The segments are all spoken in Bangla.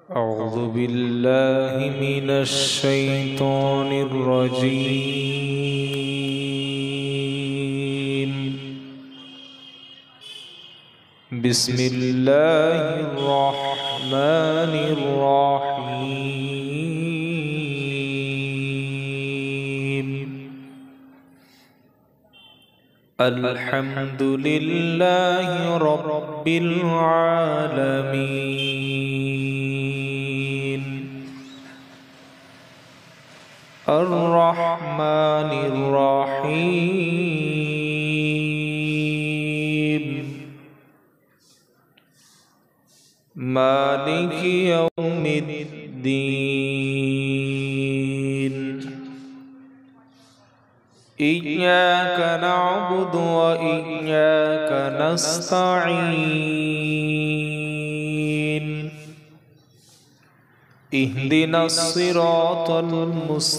أعوذ بالله من الشيطان الرجيم. بسم الله الرحمن الرحيم. الحمد لله رب العالمين الرحمن الرحيم مالك يوم الدين. إياك نعبد وإياك نستعين. اهدنا الصراط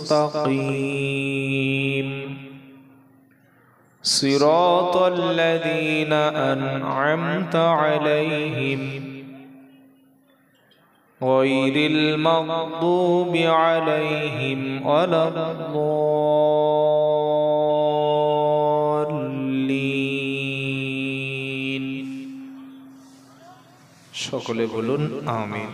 المستقيم صراط الذين أنعمت عليهم غير المغضوب عليهم ولا الضالين. সকলে বলুন আমিন।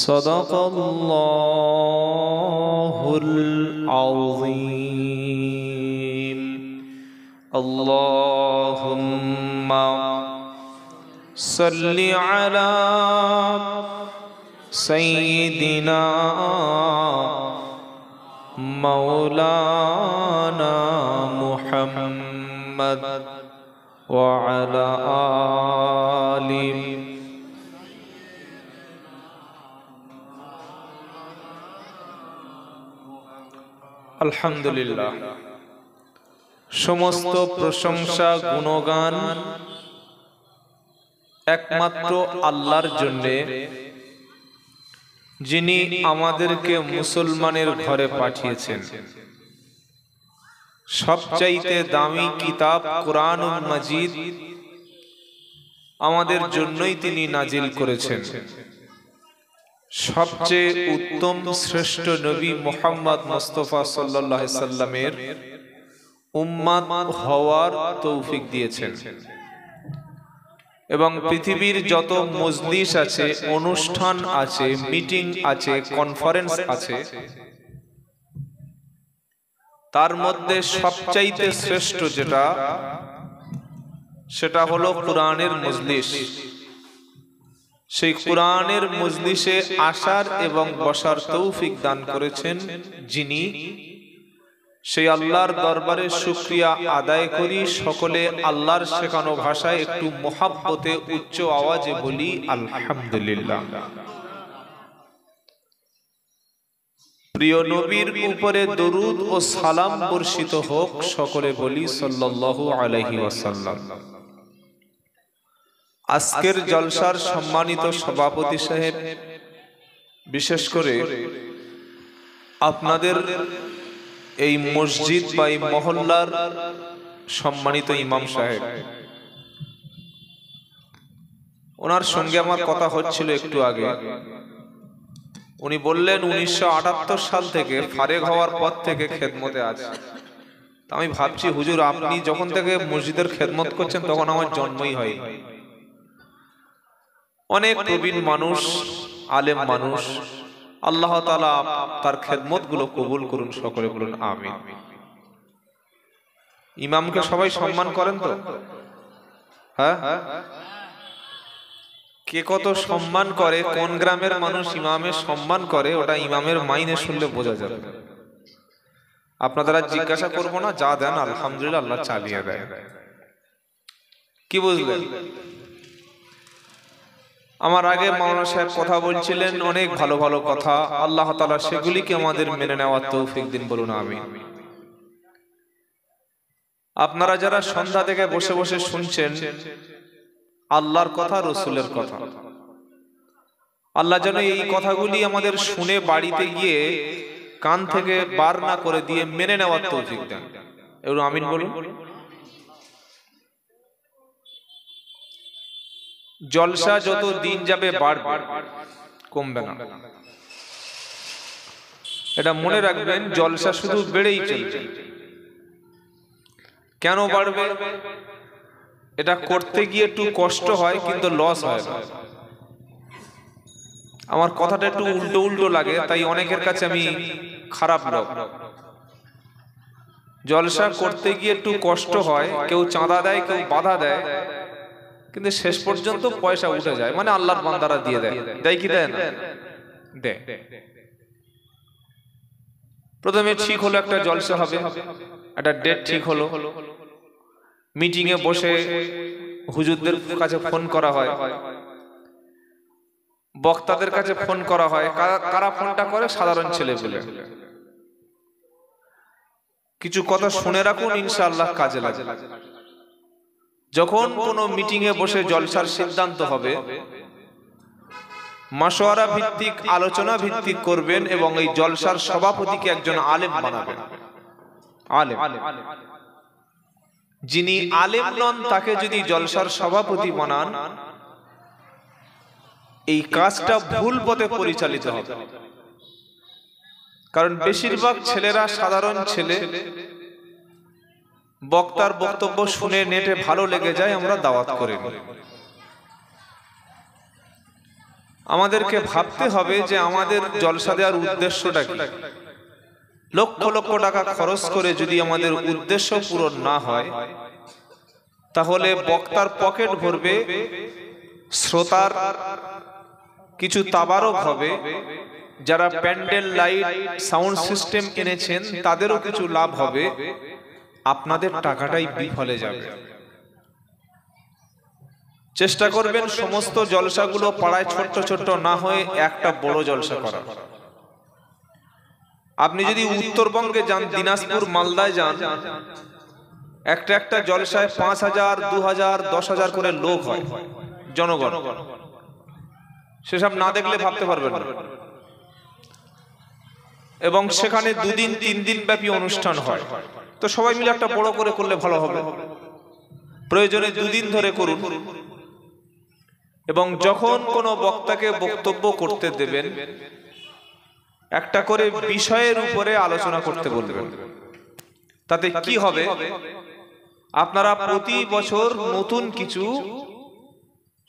صدق الله العظيم. اللهم صل على سيدنا مولانا محمد وعلى آله আলহামদুলিল্লাহ। সমস্ত প্রশংসা গুণগান একমাত্র আল্লাহর জন্যে, যিনি আমাদেরকে মুসলমানের ঘরে পাঠিয়েছেন। সবচাইতে দামি কিতাব কুরআনুল মাজিদ আমাদের জন্যই তিনি নাজিল করেছেন। সবচেয়ে উত্তম শ্রেষ্ঠ নবী মুহাম্মদ মুস্তাফা সাল্লাল্লাহু আলাইহি সাল্লামের উম্মত হওয়ার তৌফিক দিয়েছেন। এবং পৃথিবীর যত মজলিস আছে, অনুষ্ঠান আছে, মিটিং আছে, কনফারেন্স আছে, তার মধ্যে সবচাইতে শ্রেষ্ঠ সেটা হলো কুরআনের মজলিস। সেই কুরআনের মজলিসে আসার এবং বসার তৌফিক দান করেছেন যিনি, সেই আল্লাহর দরবারে শুকরিয়া আদায় করি। সকলে আল্লাহর শেখানো ভাষায় একটু মুহাব্বতে উচ্চ আওয়াজে বলি আলহামদুলিল্লাহ। প্রিয় নবীর উপরে দরুদ ও সালাম বর্ষিত হোক, সকলে বলি সাল্লাল্লাহু আলাইহি ওয়াসাল্লাম। আজকের জলসার সম্মানিত সভাপতি সাহেব, বিশেষ করে আপনাদের এই মসজিদ বা এই মহল্লার সম্মানিত ইমাম সাহেব, ওনার সঙ্গে আমার কথা হচ্ছিল একটু আগে। উনি বললেন 1978 সাল থেকে ফারেগ হওয়ার পর থেকে খেদমতে আছে। আমি ভাবছি, হুজুর আপনি যখন থেকে মসজিদের খেদমত করছেন তখন আমার জন্মই হয়। অনেক প্রবীণ মানুষ, আলেম মানুষ, আল্লাহ তাআলা তার খেদমত গুলো কবুল করুন, সকলে বলুন আমিন। ইমামকে সবাই সম্মান করেন তো? হ্যাঁ, কে কত সম্মান করে, কোন গ্রামের মানুষ ইমামের সম্মান করে, ওটা ইমামের মাইনে শুনলে বোঝা যাবে। আপনারা জিজ্ঞাসা করবো না, যা দেন আলহামদুলিল্লাহ, আল্লাহ চালিয়ে দেয়। কি বুঝলেন? আমার আগে মাওলানা সাহেব কথা বলছিলেন, অনেক ভালো ভালো কথা। আল্লাহ তাআলা সেগুলিকে আমাদের মেনে নেওয়ার তৌফিক দিন, বলুন আমিন। আপনারা যারা সন্ধ্যা থেকে বসে বসে শুনছেন আল্লাহর কথা, রাসূলের কথা, আল্লাহ যেন এই কথাগুলি আমাদের শুনে বাড়িতে গিয়ে কান থেকে বার না করে দিয়ে মেনে নেওয়ার তৌফিক দেন। একটু আমিন বলুন। জলসা যত দিন যাবে বাড়বে, কমবে না। এটা মনে রাখবেন, জলসা শুধু বেড়েই চলবে। কেন বাড়বে? এটা করতে গিয়ে একটু কষ্ট হয়, কিন্তু লস হয় না। আমার কথাটা একটু উল্টো উল্টো লাগে, তাই অনেকের কাছে আমি খারাপ লোক। জলসা করতে গিয়ে একটু কষ্ট হয়, কেউ চাঁদা দেয়, কেউ বাধা দেয়, কিন্তু শেষ পর্যন্ত পয়সা উঠে যায়, মানে আল্লাহর বান্দারা দিয়ে দেয়। দেয় কি দেয় না? দেয়। প্রথমে ঠিক হলো একটা জলসা হবে, একটা ডেট ঠিক হলো, মিটিং এ বসে হুজুরদের কাছে ফোন করা হয়, বক্তাদের কাছে ফোন করা হয়। কারা ফোনটা করে? সাধারণ ছেলে বলে। কিছু কথা শুনে রাখুন, ইনশাআল্লাহ কাজে লাগে। যখন কোনো মিটিং এ বসে জলসার সিদ্ধান্ত হবে, মাশওয়ারা ভিত্তিক, আলোচনা ভিত্তিক করবেন, এবং এই জলসার সভাপতিকে একজন আলেম বানাবেন। আলেম, যিনি আলেম নন তাকে যদি জলসার সভাপতি বানান, এই কাজটা ভুল পথে পরিচালিত হবে। কারণ বেশিরভাগ ছেলেরা সাধারণ ছেলে, বক্তার বক্তব্য শুনে নেটে ভালো লেগে যায়, আমরা দাওয়াত করে নিই। আমাদেরকে ভাবতে হবে যে আমাদের জলসা দেওয়ার উদ্দেশ্যটা কি। লক্ষ লক্ষ টাকা খরচ করে যদি আমাদের উদ্দেশ্য পূরণ না হয়, তাহলে বক্তার পকেট ভরবে, শ্রোতার কিছু তাবারক হবে, যারা প্যান্ডেল, লাইট, সাউন্ড সিস্টেম এনেছেন তাদেরও কিছু লাভ হবে, আপনাদের টাকাটাই বিফলে যাবে। চেষ্টা করবেন সমস্ত জলসাগুলো পাড়ায় ছোট্ট ছোট্ট না হয়ে একটা বড় জলসা করা। আপনি যদি উত্তরবঙ্গে যান, দিনাজপুর, মালদায় যান, একটা একটা জলসায় 5,000, 2,000, 10,000 করে লোক হয়, জনগণ। সেসব না দেখলে ভাবতে পারবেন না। এবং সেখানে 2 দিন 3 দিন ব্যাপী অনুষ্ঠান হয়, তো সবাই মিলে একটা বড় করে করলে ভালো হবে। প্রয়োজনে 2 দিন ধরে করুন, এবং যখন কোনো বক্তাকে বক্তব্য করতে দেবেন, একটা করে বিষয়ের উপরে আলোচনা করতে বলবেন। তাতে কি হবে? আপনারা প্রতি বছর নতুন কিছু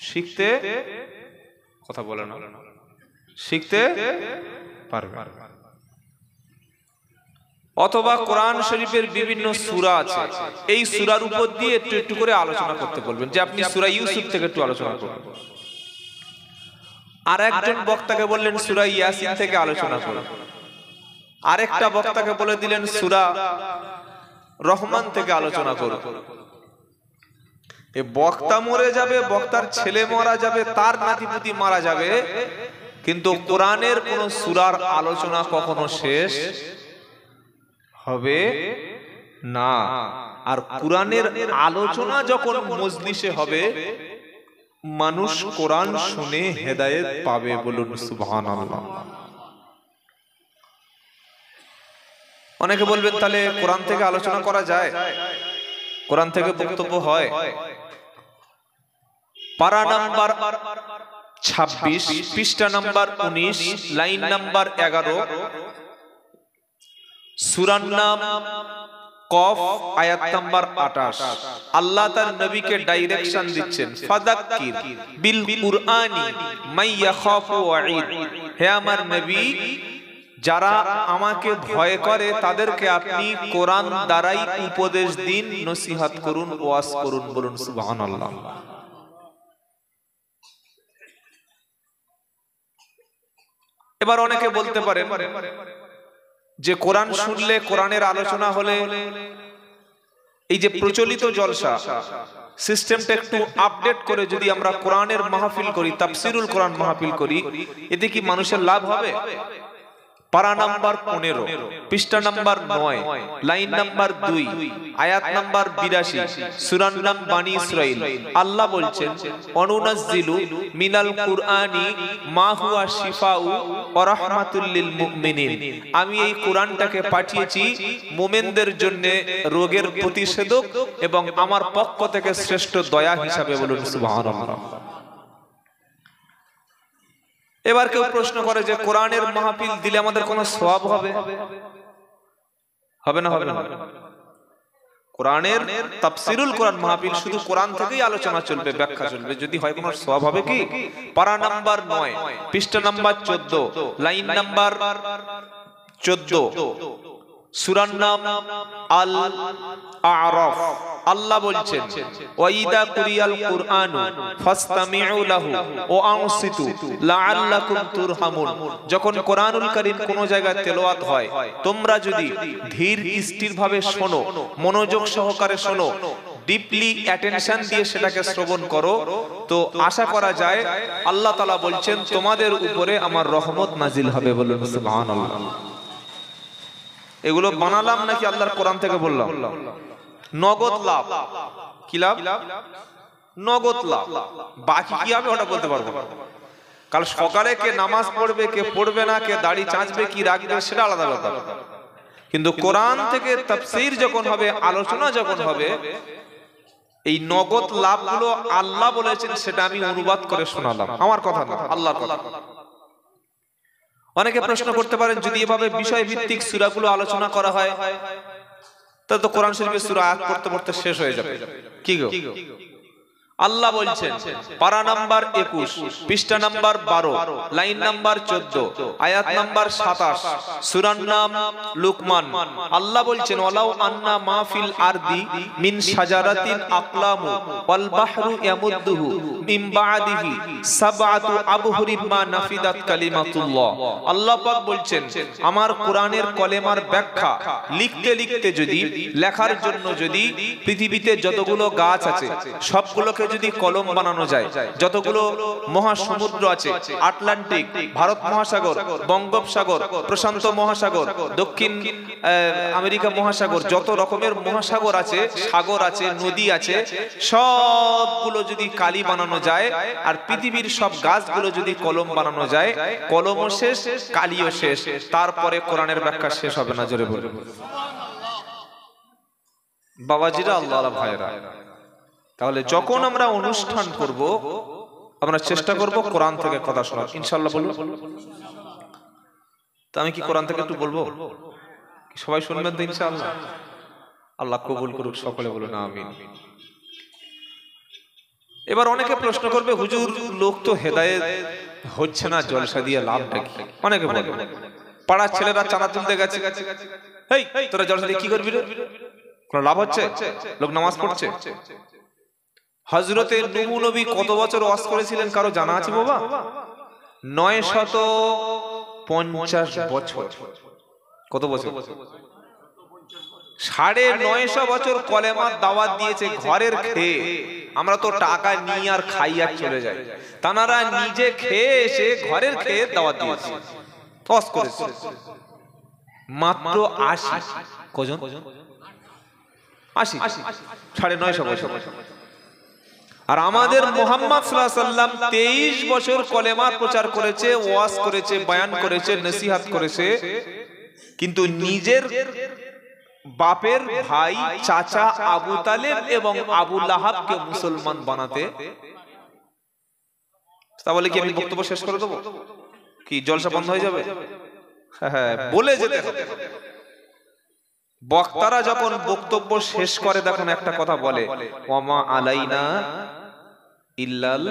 শিখতে, কথা বলে না, শিখতে পারবেন। অথবা কোরআন শরীফের বিভিন্ন সূরা আছে, এই সূরার উপর দিয়ে একটু একটু করে আলোচনা করতে বলবেন, যে আপনি সূরা ইউসুফ থেকে একটু আলোচনা করুন। আর একজন বক্তাকে বললেন সূরা ইয়াসিন থেকে আলোচনা করুন, আরেকটা বক্তাকে বলে দিলেন সূরা রহমান থেকে আলোচনা করুন। এই বক্তা মরে যাবে, বক্তার ছেলে মারা যাবে, তার নাতিপুতি মারা যাবে, কিন্তু কোরআনের কোন সূরার আলোচনা কখনো শেষ হবে না। আর কোরআনের আলোচনা যখন মজলিসে হবে, মানুষ কোরআন শুনে হেদায়েত পাবে। বলুন সুবহানাল্লাহ। অনেকে বলবেন তাহলে কোরআন থেকে আলোচনা করা যায়, কোরআন থেকে বক্তব্য হয়। পারা নাম্বার 26, পৃষ্ঠা নাম্বার 19, লাইন নাম্বার 11, সূরার নাম কফ, আয়াত নাম্বার 28। আল্লাহ তার নবীকে ডাইরেকশন দিচ্ছেন, ফাযাক্কির বিল কুরআনি মান ইয়াখাফু ওয়াঈদ। হে আমার নবী, যারা আমাকে ভয় করে তাদেরকে আপনি কোরআন দ্বারাই উপদেশ দিন, নসিহত করুন, ওয়াজ করুন। বলুন সুবহানাল্লাহ। এবার অনেকে বলতে পারেন যে কোরআন শুনলে, কোরআনের আলোচনা হলে, এই যে প্রচলিত জলসা সিস্টেমটা একটু আপডেট করে যদি আমরা কোরআনের মাহফিল করি, তাফসিরুল কোরআন মাহফিল করি, এতে কি মানুষের লাভ হবে? পারা নাম্বার 15, পৃষ্ঠা নাম্বার 9, লাইন নাম্বার 2, আয়াত নাম্বার 82, সূরার নাম বানী ইসরাইল। আল্লাহ বলছেন, অনুনাজ্জিলু মিনাল কুরআনি মা হুয়া শিফাউ ওয়া রাহমাতুল লিল মুমিনিন। আমি এই কোরআনটাকে পাঠিয়েছি মুমিনদের জন্য রোগের প্রতিষেধক এবং আমার পক্ষ থেকে শ্রেষ্ঠ দয়া হিসাবে। বলুন সুবহানাল্লাহ। এবার কেউ প্রশ্ন করে যে কোরআনের মাহফিল দিলে আমাদের কোনো সওয়াব হবে? হবে না? হবে না? কোরআনের তাফসীরুল কোরআন মাহফিল শুধু কোরআন থেকেই আলোচনা চলবে, ব্যাখ্যা চলবে, যদি হয় কোনো সওয়াব হবে কি? পারা নাম্বার 9, পৃষ্ঠা নাম্বার 14, লাইন নাম্বার 14, সূরার নাম আল আ'রাফ। আল্লাহ বলছেন, ওয়াইদা কুরিয়াল কুরআনু ফাসতামিউ লাহু ওয়া আনসিতু লাআল্লাকুম তুরহামুন। যখন কোরআনুল কারীম কোন জায়গায় তেলাওয়াত হয়, তোমরা যদি ধীর স্থিরভাবে শোনো, মনোযোগ সহকারে শোনো, ডিপলি অ্যাটেনশন দিয়ে সেটাকে শ্রবণ করো, তো আশা করা যায় আল্লাহ তাআলা বলছেন তোমাদের উপরে আমার রহমত নাজিল হবে। বলুন সুবহানাল্লাহ। এগুলো বানালাম নাকি আল্লাহর কোরআন থেকে বললাম? নগদ লাভ। কি লাভ? নগদ লাভ। বাকি কি হবে ওটা বলতে পারবো না। কাল সকালে কে নামাজ পড়বে, কে পড়বে না, কে দাড়ি চাঁচবে, কি রাখবে, সেটা আলাদা ব্যাপার। কিন্তু কোরআন থেকে তাফসীর যখন হবে, আলোচনা যখন হবে, এই নগদ লাভগুলো আল্লাহ বলেছেন, সেটা আমি অনুবাদ করে শোনালাম। আমার কথা না, আল্লাহর কথা। অনেকে প্রশ্ন করতে পারেন, যদি এভাবে বিষয় ভিত্তিক সূরাগুলো আলোচনা করা হয়, তাহলে তো কোরআন শরীফের সূরা আয়াত পড়তে পড়তে শেষ হয়ে যাবে। কি গো? আল্লাহ বলছেন, পারা নাম্বার 21, পৃষ্ঠা নাম্বার 12, লাইন নাম্বার 14, আয়াত নাম্বার 27, সূরার নাম লুকমান। আল্লাহ বলছেন, ওয়ালাউ আন্না মা ফিল আরদি মিন শাজারাতিন আকলামু ওয়াল বাহরু ইয়ামুদ্দুহু মিন বা'দিহি সাবআতু আবহুরিম মা নাফিদাত কালিমাতুল্লাহ। আল্লাহ পাক বলছেন, আমার কোরআনের কলেমার ব্যাখ্যা লিখতে লিখতে যদি, লেখার জন্য যদি পৃথিবীতে যতগুলো গাছ আছে সবগুলোকে যদি কলম বানানো যায়, যতগুলো মহাসমুদ্র আছে, আটলান্টিক, ভারত মহাসাগর, বঙ্গোপসাগর, প্রশান্ত মহাসাগর, দক্ষিণ আমেরিকা মহাসাগর, যত রকমের মহাসাগর আছে, সাগর আছে, নদী আছে, সবগুলো যদি কালি বানানো যায়, আর পৃথিবীর সব গাছগুলো যদি কলম বানানো যায়, কলমও শেষ, কালিও শেষ, তারপরে কোরআনের ব্যাখ্যা শেষ হবে না। জোরে বলুন বাবাজিরা, আল্লাহ ভাইরা। তাহলে যখন আমরা অনুষ্ঠান করব, আমরা চেষ্টা করব কোরআন থেকে কথা শোনার, ইনশাআল্লাহ। বলুন তো আমি কি কোরআন থেকে একটু বলবো? সবাই শুনবেন তো ইনশাআল্লাহ? আল্লাহ কবুল করুক, সকলে বলুন আমিন। এবার অনেকে প্রশ্ন করবে, হুজুর লোক তো হেদায়েত হচ্ছে না, জলসা দিয়ে লাভটা কি? অনেকে বলে, পাড়ার ছেলেরা চাঁদা তুলতে গেছে, এই তোরা জলসা দিয়ে কি করবি রে? কোন লাভ হচ্ছে? লোক নামাজ পড়ছে। হযরতে নূহ নবী কত বছর ওয়াজ করেছিলেন কারো জানা আছে বাবা? 950 বছর। কত বছর? 950 বছর কলেমার দাওয়াত দিয়েছে ঘরের খেয়ে। আমরা তো টাকা নিয়ে আর খাই আর চলে যাই, তানারা নিজে খেয়ে এসে ঘরের খেয়ে দাওয়াত দিয়েছে, ওয়াজ করেছে। মাত্র 80 কজন? 80, 950 বছর। আর আমাদের মুহাম্মদ সাল্লাল্লাহু আলাইহি সাল্লাম 23 বছর কলেমা প্রচার করেছে, ওয়াজ করেছে, বয়ান করেছে, নসিহত করেছে, কিন্তু নিজের বাপের ভাই চাচা আবু তালেব এবং আবু লাহাবকে মুসলমান বানাতে। তাহলে কি আমি বক্তব্য শেষ করে দেব? কি জলসা বন্ধ হয়ে যাবে? হ্যাঁ, বলে যেতে হবে। বক্তারা যখন বক্তব্য শেষ করে, দেখুন একটা কথা বলে, ওয়ামা আলাইনা ইল্লাল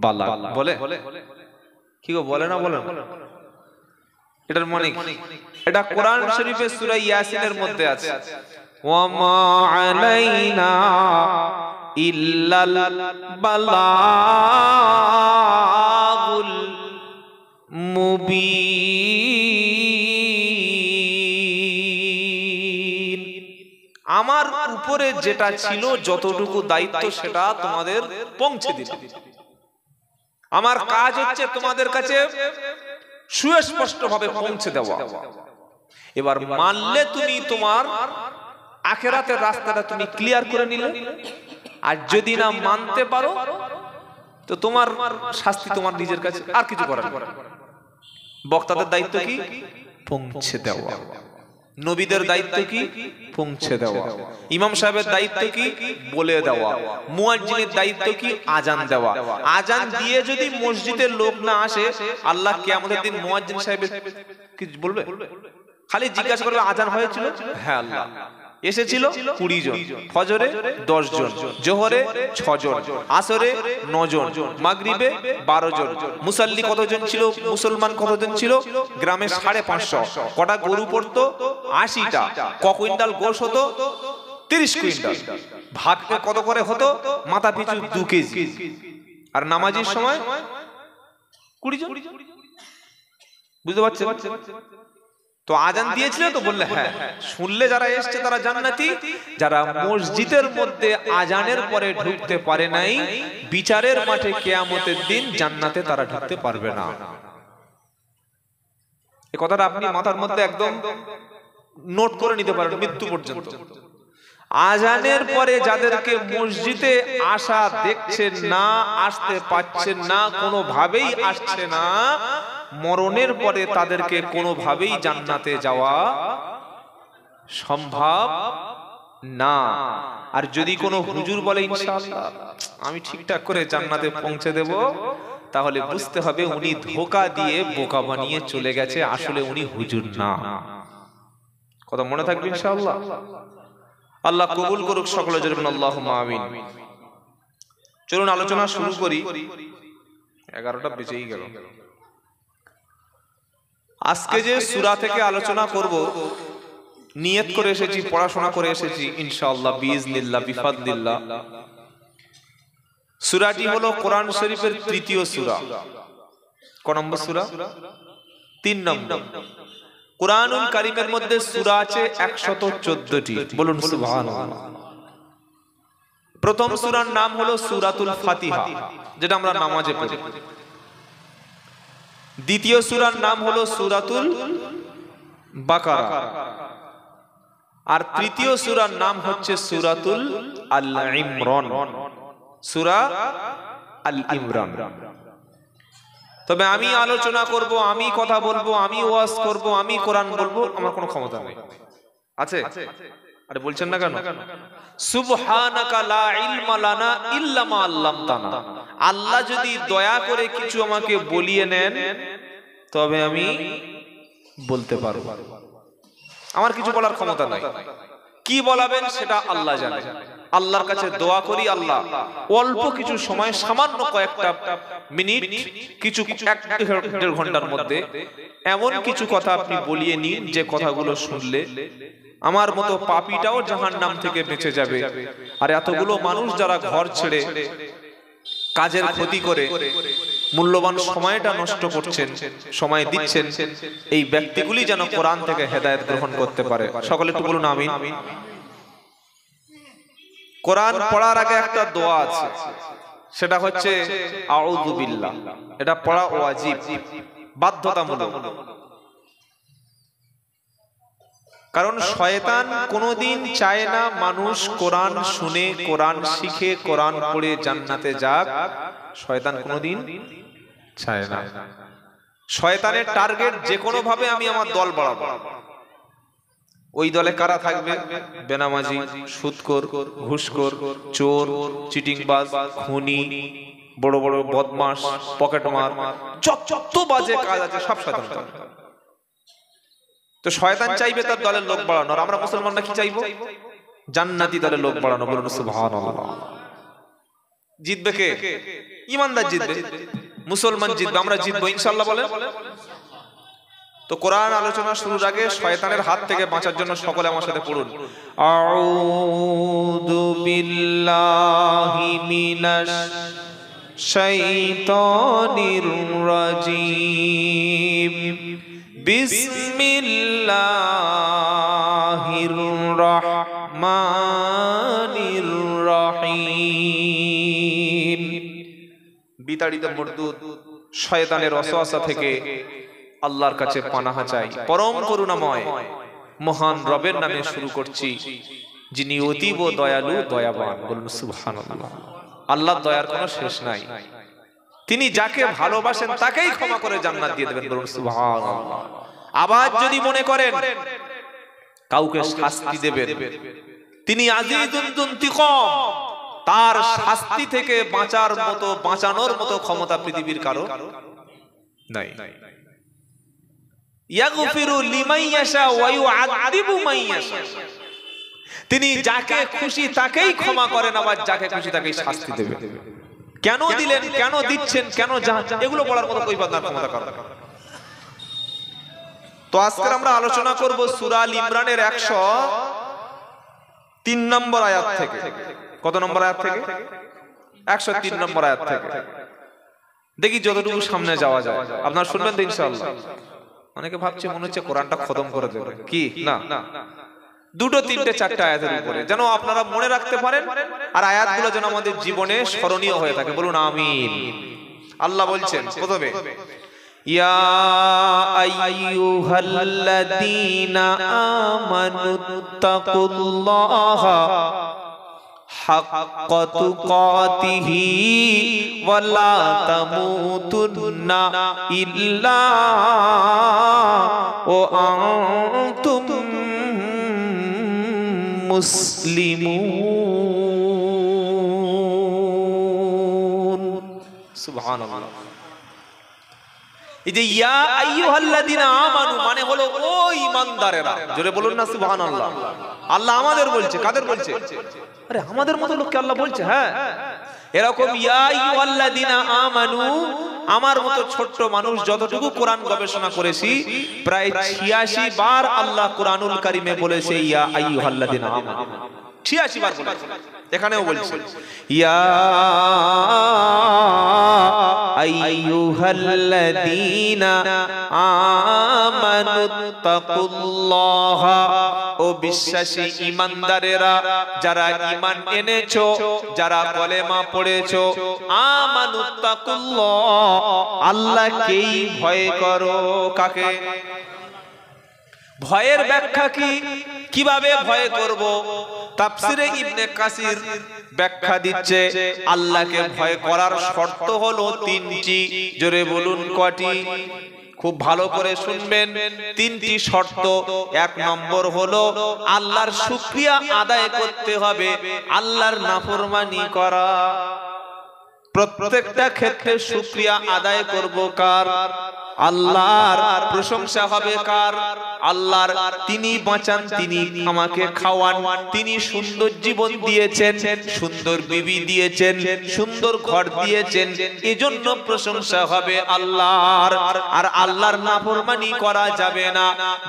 বালাগ। বলে কি গো, বলে না? বলে না? এটার মানে কি? এটা কোরআন শরীফের সূরা ইয়াসিনের মধ্যে আছে, ওয়ামা আলাইনা ইল্লাল বালাগুল মুবিন। আমার উপরে যেটা ছিল, যতটুকু দায়িত্ব, সেটা তোমাদের পৌঁছে দিলাম। আমার কাজ হচ্ছে তোমাদের কাছে সুস্পষ্ট ভাবে পৌঁছে দেওয়া। এবার মানলে তুমি তোমার আখিরাতের রাস্তাটা তুমি ক্লিয়ার করে নিলে, আর যদি না মানতে পারো তো তোমার শাস্তি তোমার নিজের কাছে, আর কিছু করার। বক্তাদের দায়িত্ব কি? পৌঁছে দেওয়া। নবীদের দায়িত্ব কি? পৌঁছে দেওয়া। ইমাম সাহেবের দায়িত্ব কি? বলে দেওয়া। মুয়াজ্জিনের দায়িত্ব কি? আজান দেওয়া। আজান দিয়ে যদি মসজিদের লোক না আসে, আল্লাহ কিয়ামতের দিন মুয়াজ্জিন সাহেবের কি বলবে? খালি জিজ্ঞাসা করবে আজান হয়েছিল? হ্যাঁ আল্লাহ। এসেছিল 20 জন, ফজরে 10 জন, জোহরে 6 জন, আসরে 9 জন, মাগরিবে 12 জন। মুসাল্লি কতজন ছিল? মুসলমান কতজন ছিল? গ্রামে 550। কটা গরু পড়তো? 80টা। ক কুইন্টাল গোশ হতো? 30 কুইন্টাল। ভাত কত করে হতো? মাথা পিছু 2 কেজি। আর নামাজের সময় 20 জন। বুঝতে পারছেন? তো আজান দিয়েছিল তো? বললে হ্যাঁ। শুনলে যারা এসছে তারা জান্নাতি, যারা মসজিদের মধ্যে আজানের পরে ঢুকতে পারে নাই, বিচারের মাঠে কিয়ামতের দিন জান্নাতে তারা ঢুকতে পারবে না। এই কথাটা আপনি মাথার মধ্যে একদম নোট করে নিতে পারেন মৃত্যু পর্যন্ত। আজানের পরে যাদেরকে মসজিদে আসা দেখছেন না, আসতে পাচ্ছেন না, কোনোভাবেই আসছে না, মরণের পরে তাদেরকে কোনোভাবেই জান্নাতে যাওয়া সম্ভব না। আর যদি কোনো হুজুর বলে ইনশাআল্লাহ আমি ঠিকঠাক করে জান্নাতে পৌঁছে দেব, তাহলে বুঝতে হবে উনি ধোঁকা দিয়ে বোকা বানিয়ে চলে গেছে, আসলে উনি হুজুর না। কথা মনে থাকবে ইনশাআল্লাহ। আল্লাহ কবুল করুক সকলে জোরে আল্লাহুম্মা আমিন। চলুন আলোচনা শুরু করি। 11টা বেজেই গেল। আজকে যে সূরা থেকে আলোচনা করব, নিয়ত করে এসেছি, পড়াশোনা করে এসেছি ইনশাআল্লাহ বিইজনিল্লাহ বিফাদলিল্লাহ। সূরাটি হলো কোরআন শরীফের 3য় সূরা। ক নম্বর সূরা? 3 নম্বর। কোরআনুল কারীমের মধ্যে সূরা আছে 114টি। বলুন সুবহানাল্লাহ। প্রথম সূরার নাম হলো সূরাতুল ফাতিহা, যেটা আমরা নামাজে পড়ি। দ্বিতীয় সূরার নাম হলো সূরাতুল বাকারা। আর তৃতীয় সূরার নাম হচ্ছে সূরাতুল আল ইমরান। সূরা আল ইমরান। তবে আমি আলোচনা করব, আমি কথা বলবো, আমি ওয়াজ করব, আমি কোরআন বলবো, আমার কোনো ক্ষমতা নেই। আছে? আরে বলছেন না কেন? সুবহানাকা লা ইলমা লানা ইল্লা মা আল্লামতানা। আল্লাহ যদি দয়া করে কিছু আমাকে বলিয়ে নেন, তবে আমি বলতে পারবো। আমার কিছু বলার ক্ষমতা নাই। কি বলাবেন সেটা আল্লাহ জানে। আল্লাহর কাছে দোয়া করি, আল্লাহ অল্প কিছু সময়, সামান্য কয়েকটা মিনিট, কিছু 1-1.5 ঘন্টার মধ্যে এমন কিছু কথা আপনি বলিয়ে নিন যে কথাগুলো শুনলে আমার মতো পাপীটাও জাহান্নাম থেকে বেঁচে যাবে। আর এতগুলো মানুষ যারা ঘর ছেড়ে কাজের ক্ষতি করে মূল্যবান সময়টা নষ্ট করছেন, সময় দিচ্ছেন, এই ব্যক্তিগুলি যেন কোরআন থেকে হেদায়েত গ্রহণ করতে পারে। সকলে একটু বলুন আমিন। কোরআন পড়ার আগে একটা দোয়া আছে, সেটা হচ্ছে আউযু বিল্লাহ। এটা পড়া ওয়াজিব, বাধ্যতামূলক। কারণ শয়তান কোনোদিন চায় না মানুষ কোরআন শুনে, কোরআন শিখে, কোরআন পড়ে জান্নাতে যাক। শয়তান কোনোদিন চায় না। শয়তানের টার্গেট যে কোনো ভাবে আমি আমার দল বাড়াবো। ওই দলে কারা থাকবে? বেনামাজি, সুদখোর, ঘুষখোর, চোর, চিটিংবাজ, খুনি, বড় বড় বদমাশ, পকেটমার, যত বাজে কাজ আছে সব শয়তান করবে। তো শয়তান চাইবে তার দলের লোক বাড়ানো, আর আমরা মুসলমানরা কি চাইবো? জান্নাতি দলের লোক বাড়ানো। বলুন সুবহানাল্লাহ। জিতবে কে? ঈমানদার জিতবে, মুসলমান জিতবে, আমরা জিতবো ইনশাআল্লাহ। বলেন। তো কোরআন আলোচনা শুরুর আগে শয়তানের হাত থেকে বাঁচার জন্য সকলে আমার সাথে পড়ুন, আউযু বিল্লাহি মিনাশ শাইতানির রাজীম, বিসমিল্লাহির রহমানির রহিম। বিতাড়িত মরদুদ শয়তানের ওয়াসওয়াসা থেকে আল্লাহর কাছে পানাহা চাই। পরম করুণাময় মহান রবের নামে শুরু করছি, যিনি অতীব দয়ালু, দয়াবান। বলুন সুবহানাল্লাহ। আল্লাহর দয়ার কোনো শেষ নাই। তিনি যাকে ভালোবাসেন তাকেই ক্ষমা করে জান্নাত দিয়ে দেবেন। বলুন সুবহানাল্লাহ। আবার যদি মনে করেন কাউকে শাস্তি দেবেন। তিনি আজিজুন যুনতিকম, তার শাস্তি থেকে বাঁচানোর মতো ক্ষমতা পৃথিবীর কারো নাই। ইয়াগফিরু লিমান ইয়াশা ওয়া ইউআযযিবু মান ইয়াশা, তিনি যাকে খুশি তাকেই ক্ষমা করেন, আবার যাকে খুশি তাকেই শাস্তি দেবেন। কেন দিলেন, কেন দিচ্ছেন, কেন এগুলো বলার মতো কই বান্দার ক্ষমতা কারো। তো আজকে আমরা আলোচনা করব সূরা আল ইমরানের 103 নম্বর আয়াত থেকে। কত নম্বর আয়াত থেকে? 103 নম্বর আয়াত থেকে। দেখি যতটুকু সামনে যাওয়া যায়। আপনারা শুনবেন তো ইনশাআল্লাহ? অনেকে ভাবছে মনে হচ্ছে কোরআনটা খতম করে দেবে, কি না, দুটো তিনটে চারটে আয়াতের উপরে, যেন আপনারা মনে রাখতে পারেন আর আয়াতগুলো যেন আমাদের জীবনে স্মরণীয় হয়ে থাকে। বলুন আমিন। আল্লাহ বলছেন প্রথমে, ইয়া আইয়ুহাল্লাযীনা আমানুত্তাকুল্লাহা হাক্কা তুকাতিহি ওয়া লা তামুতুন্না ইল্লা ওয়া আনতুম মুসলিমুন। সুবহানাল্লাহ। এই যে ইয়া আইয়ুহাল্লাযীনা আমানু মানে হলো ও ঈমানদারেরা, জোরে বলুন না সুবহানাল্লাহ। আল্লাহ আমাদের বলছে, কাদের বলছে? আরে আমাদের মতো লোককে আল্লাহ বলছে। হ্যাঁ, এরকম ইয়া আইয়ুহাল্লাযীনা আমানু, আমার মতো ছোট্ট মানুষ যতটুকু কোরআন গবেষণা করেছি প্রায় 86 বার আল্লাহ কোরআনুল কারীমে বলেছে ইয়া আইয়ুহাল্লাযীনা আমানু, 86 বার বলেছে। এখানেও বলছে ইয়া আইয়ুহাল্লাযীনা আমানুত্তাকুল্লাহা, ও বিশ্বাসী ঈমানদারেরা, যারা ঈমান এনেছো, যারা কলেমা পড়েছো, আমানুত্তাকুল্লাহ, আল্লাহকেই ভয় করো। কাকে? ভয়ের ব্যাখ্যা কি, কিভাবে ভয় করব? তাফসিরে ইবনে কাসির ব্যাখ্যা দিচ্ছে, আল্লাহকে ভয় করার শর্ত হলো 3টি। জোরে বলুন কয়টি? খুব ভালো করে শুনবেন, 3টি শর্ত। 1 নম্বর হলো আল্লাহর শুকরিয়া আদায় করতে হবে, আল্লাহর নাফরমানি করা। প্রত্যেকটা ক্ষেত্রে শুকরিয়া আদায় করব কার? আল্লাহর। প্রশংসা হবে কার? আল্লাহর। তিনি বাঁচান, তিনি আমাকে খাওয়ান, তিনি সুন্দর জীবন দিয়েছেন, সুন্দর বিবি দিয়েছেন, সুন্দর ঘর দিয়েছেন, এজন্য প্রশংসা হবে আল্লাহর। আর আল্লাহর নাফরমানি করা যাবে না।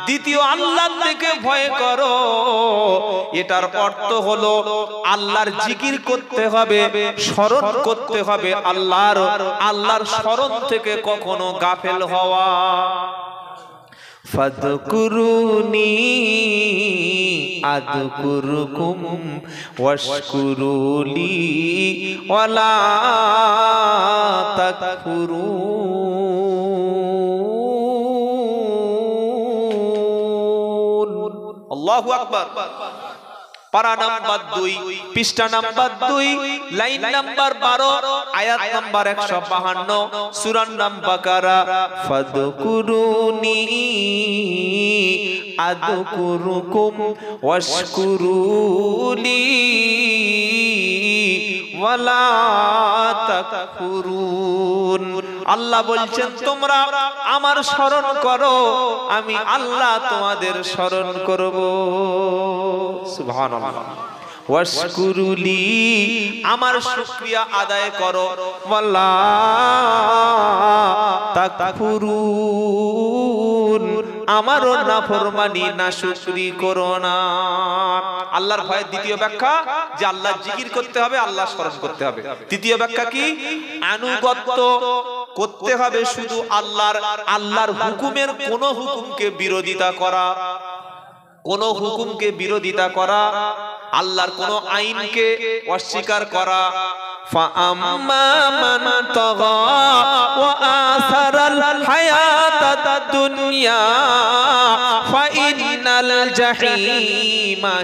দ্বিতীয়, আল্লাহ থেকে ভয় করো, এটার অর্থ হলো আল্লাহর জিকির করতে হবে, স্মরণ করতে হবে আল্লাহর। আল্লাহর স্মরণ থেকে কখনো গাফেল হওয়া। ফাযকুরুনি আযকুরকুম ওয়াশকুরুলি ওয়ালা তাকফুরুন। আল্লাহু আকবার। পারা নাম্বার 2, পৃষ্ঠা নাম্বার 2, লাইন নাম্বার 12, আয়াত নাম্বার 152, সূরা বাকারা। ফাযকুরুনি আযকুরকুম ওয়াশকুরুলি ওয়ালা তাকফুরুন। আল্লাহ বলছেন তোমরা আমার স্মরণ করো, আমি আল্লাহ তোমাদের স্মরণ করব। সুবহানাল্লাহ। ওয়াশকুরুলি, আমার শুকরিয়া আদায় করো, ওয়ালা তাকফুরুন, আমারও নাফরমানি নাশুকরি করো না। আল্লাহর ভয়ের দ্বিতীয় ব্যাখ্যা যে আল্লাহ জিকির করতে হবে, আল্লাহ স্মরণ করতে হবে। তৃতীয় ব্যাখ্যা কি? আনুগত্য করতে হবে শুধু আল্লাহর। আল্লাহর হুকুমের কোন হুকুমকে বিরোধিতা করা, কোন হুকুমকে বিরোধিতা করা, আল্লাহর কোন আইনকে অস্বীকার করা। ফাআম্মা মান তাগা ওয়া আসারাল হায়াতাদ দুনিয়া ফাইন্নাল জাহিমা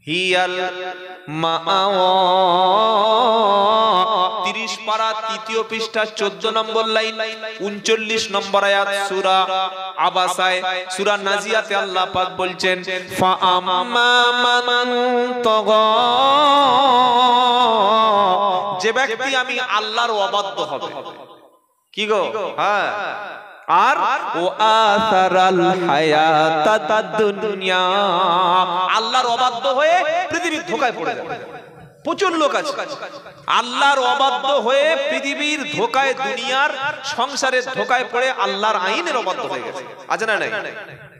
হিয়াল মাআওয়া। 30 পারা পারা 3য় পৃষ্ঠা 14 নম্বর লাইন 39 নম্বর আয়াত সূরা আবাসায় সূরা নাজিয়াতে আল্লাহ পাক বলছেন ফা আম্মা মান তাগা, যে ব্যক্তি আমি আল্লাহর অবাধ্য হবে, কি গো, হ্যাঁ, আর ও আসারাল হায়াতাদ দুনিয়া, আল্লাহর অবাধ্য হয়ে পৃথিবীর ধোঁকায় পড়ে যাবে। প্রচুর লোক আছে আল্লাহর অবাধ্য হয়ে পৃথিবীর ধোঁকায়, দুনিয়ার সংসারের ধোঁকায় পড়ে আল্লাহর আইনের অবাধ্য হয়ে গেছে, আছে না নাই?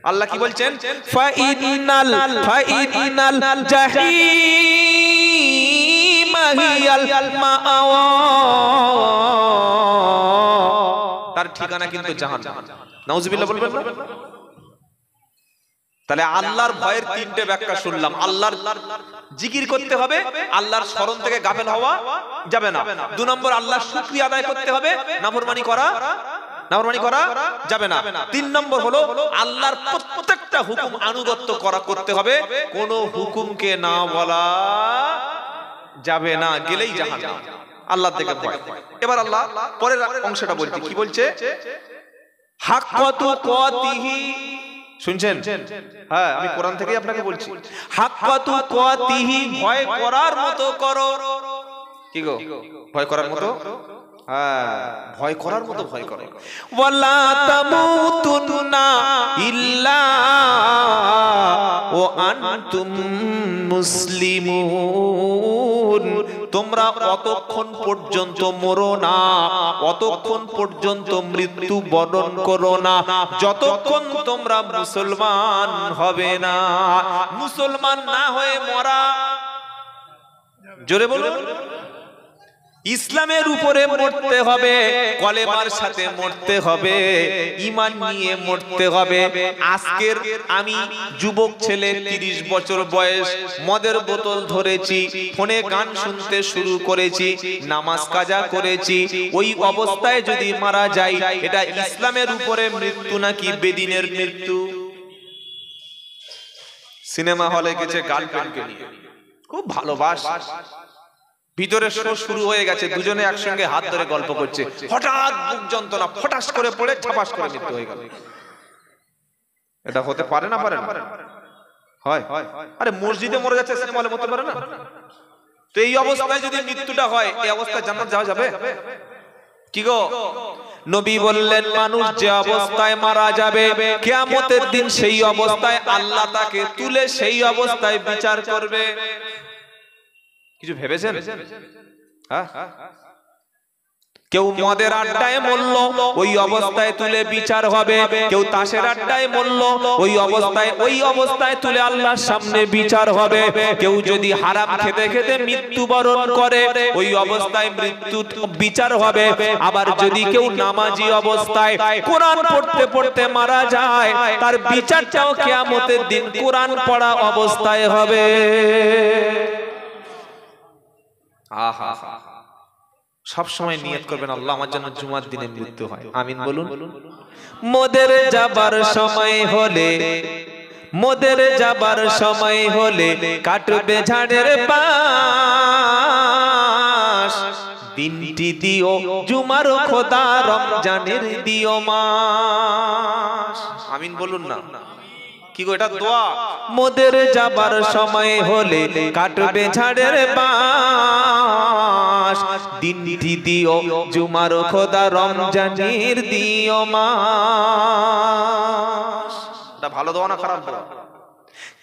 আল্লাহ কি বলছেন, ফাইনাল জাহিম হিয়াল মাআওয়া, তার ঠিকানা কিন্তু জাহান্নাম। নাউজুবিল্লাহ বলবেন না? তাহলে আল্লাহর ভয়ের 3টে ব্যাখ্যা শুনলাম। আল্লাহর জিকির করতে হবে, আল্লাহর স্মরণ থেকে গাফেল হওয়া যাবে না। 2 নম্বর আল্লাহর শুকরিয়া আদায় করতে হবে, নাফরমানি করা যাবে না। 3 নম্বর হলো আল্লাহর প্রত্যেকটা হুকুম আনুগত্য করতে হবে, কোন হুকুমকে না বলা যাবে না, গেলেই জাহান্নাম। আল্লাহ থেকে ভয়। এবার আল্লাহ পরের অংশটা বলছে, কি বলছে, হাক্কাতু কাতিহি, শুনছেন? হ্যাঁ, আমি কোরআন থেকেই আপনাকে বলছি, হাক্কাতু কাতিহি, ভয় করার মতো করো। কি গো, ভয় করার মতো? হ্যাঁ, ভয় করার মতো ভয় করো। ওয়ালা তামুতুন্না ইল্লা ওয়া আনতুম মুসলিমুন, তোমরা অতক্ষণ পর্যন্ত মরো না, অতক্ষণ পর্যন্ত মৃত্যু বরণ করো না, যতক্ষণ তোমরা মুসলমান হবে না। মুসলমান না হয়ে মরা, জোরে বলুন, ইসলামের উপরে মরতে হবে, কলেমার সাথে মরতে হবে, ঈমান নিয়ে মরতে হবে। আজকের আমি যুবক ছেলে, 30 বছর বয়স, মদের বোতল ধরেছি, ফোনে গান শুনতে শুরু করেছি, নামাজ কাজা করেছি, ওই অবস্থায় যদি মারা যাই, এটা ইসলামের উপরে মৃত্যু নাকি বেদিনের মৃত্যু? সিনেমা হলে গেছে গার্লফ্রেন্ডকে নিয়ে, খুব ভালোবাসা, ভিতরে শো শুরু হয়ে গেছে, দুজনে একসঙ্গে হাত ধরে গল্প করছে, হঠাৎ বুক যন্ত্রণা, ফটাস করে পড়ে ছাপাস করে মৃত্যু হয়ে গেল। এটা হতে পারে না? পারে না? হয়। আরে মসজিদে মরে যাচ্ছে, সিনেমা হলে মরতে পারে না? তো এই অবস্থায় যদি মৃত্যুটা হয়, এই অবস্থায় জান্নাত যাওয়া যাবে? কি গো, নবী বললেন, মানুষ যে অবস্থায় মারা যাবে কিয়ামতের দিন, সেই অবস্থায় আল্লাহ তাকে তুলে সেই অবস্থায় বিচার করবে। কিছু ভেবেছেন? হ্যাঁ, কেউ মদের আড্ডায় মরল, ওই অবস্থায় তুলে বিচার হবে। কেউ তাসের আড্ডায় মরল, ওই অবস্থায় তুলে আল্লাহর সামনে বিচার হবে। কেউ যদি হারাম খেতে খেতে মৃত্যুবরণ করে, ওই অবস্থায় মৃত্যু বিচার হবে। আবার যদি কেউ নামাজি অবস্থায় কোরআন পড়তে পড়তে মারা যায়, তার বিচারটাও কিয়ামতের দিন কোরআন পড়া অবস্থায় হবে। আহা, সব সময় নিয়ত করবেন, আল্লাহ আমার জন্য জুমার দিনে মৃত্যু হয়, আমিন বলুন। মোদের যাবার সময় হলে কাটবে ঝাড়ের বাঁশ, দিনটি দিও জুমার খোদা, রমজানের দিও মাস, আমিন বলুন না। কি গো, এটা দোয়া। মোদের যাবার সময় হলে কাটবে ঝাড়ের বাঁশ, দিনটি দিও জুমার খোদা, রমজানের দিও মাস। এটা ভালো দোয়া না খারাপ দোয়া?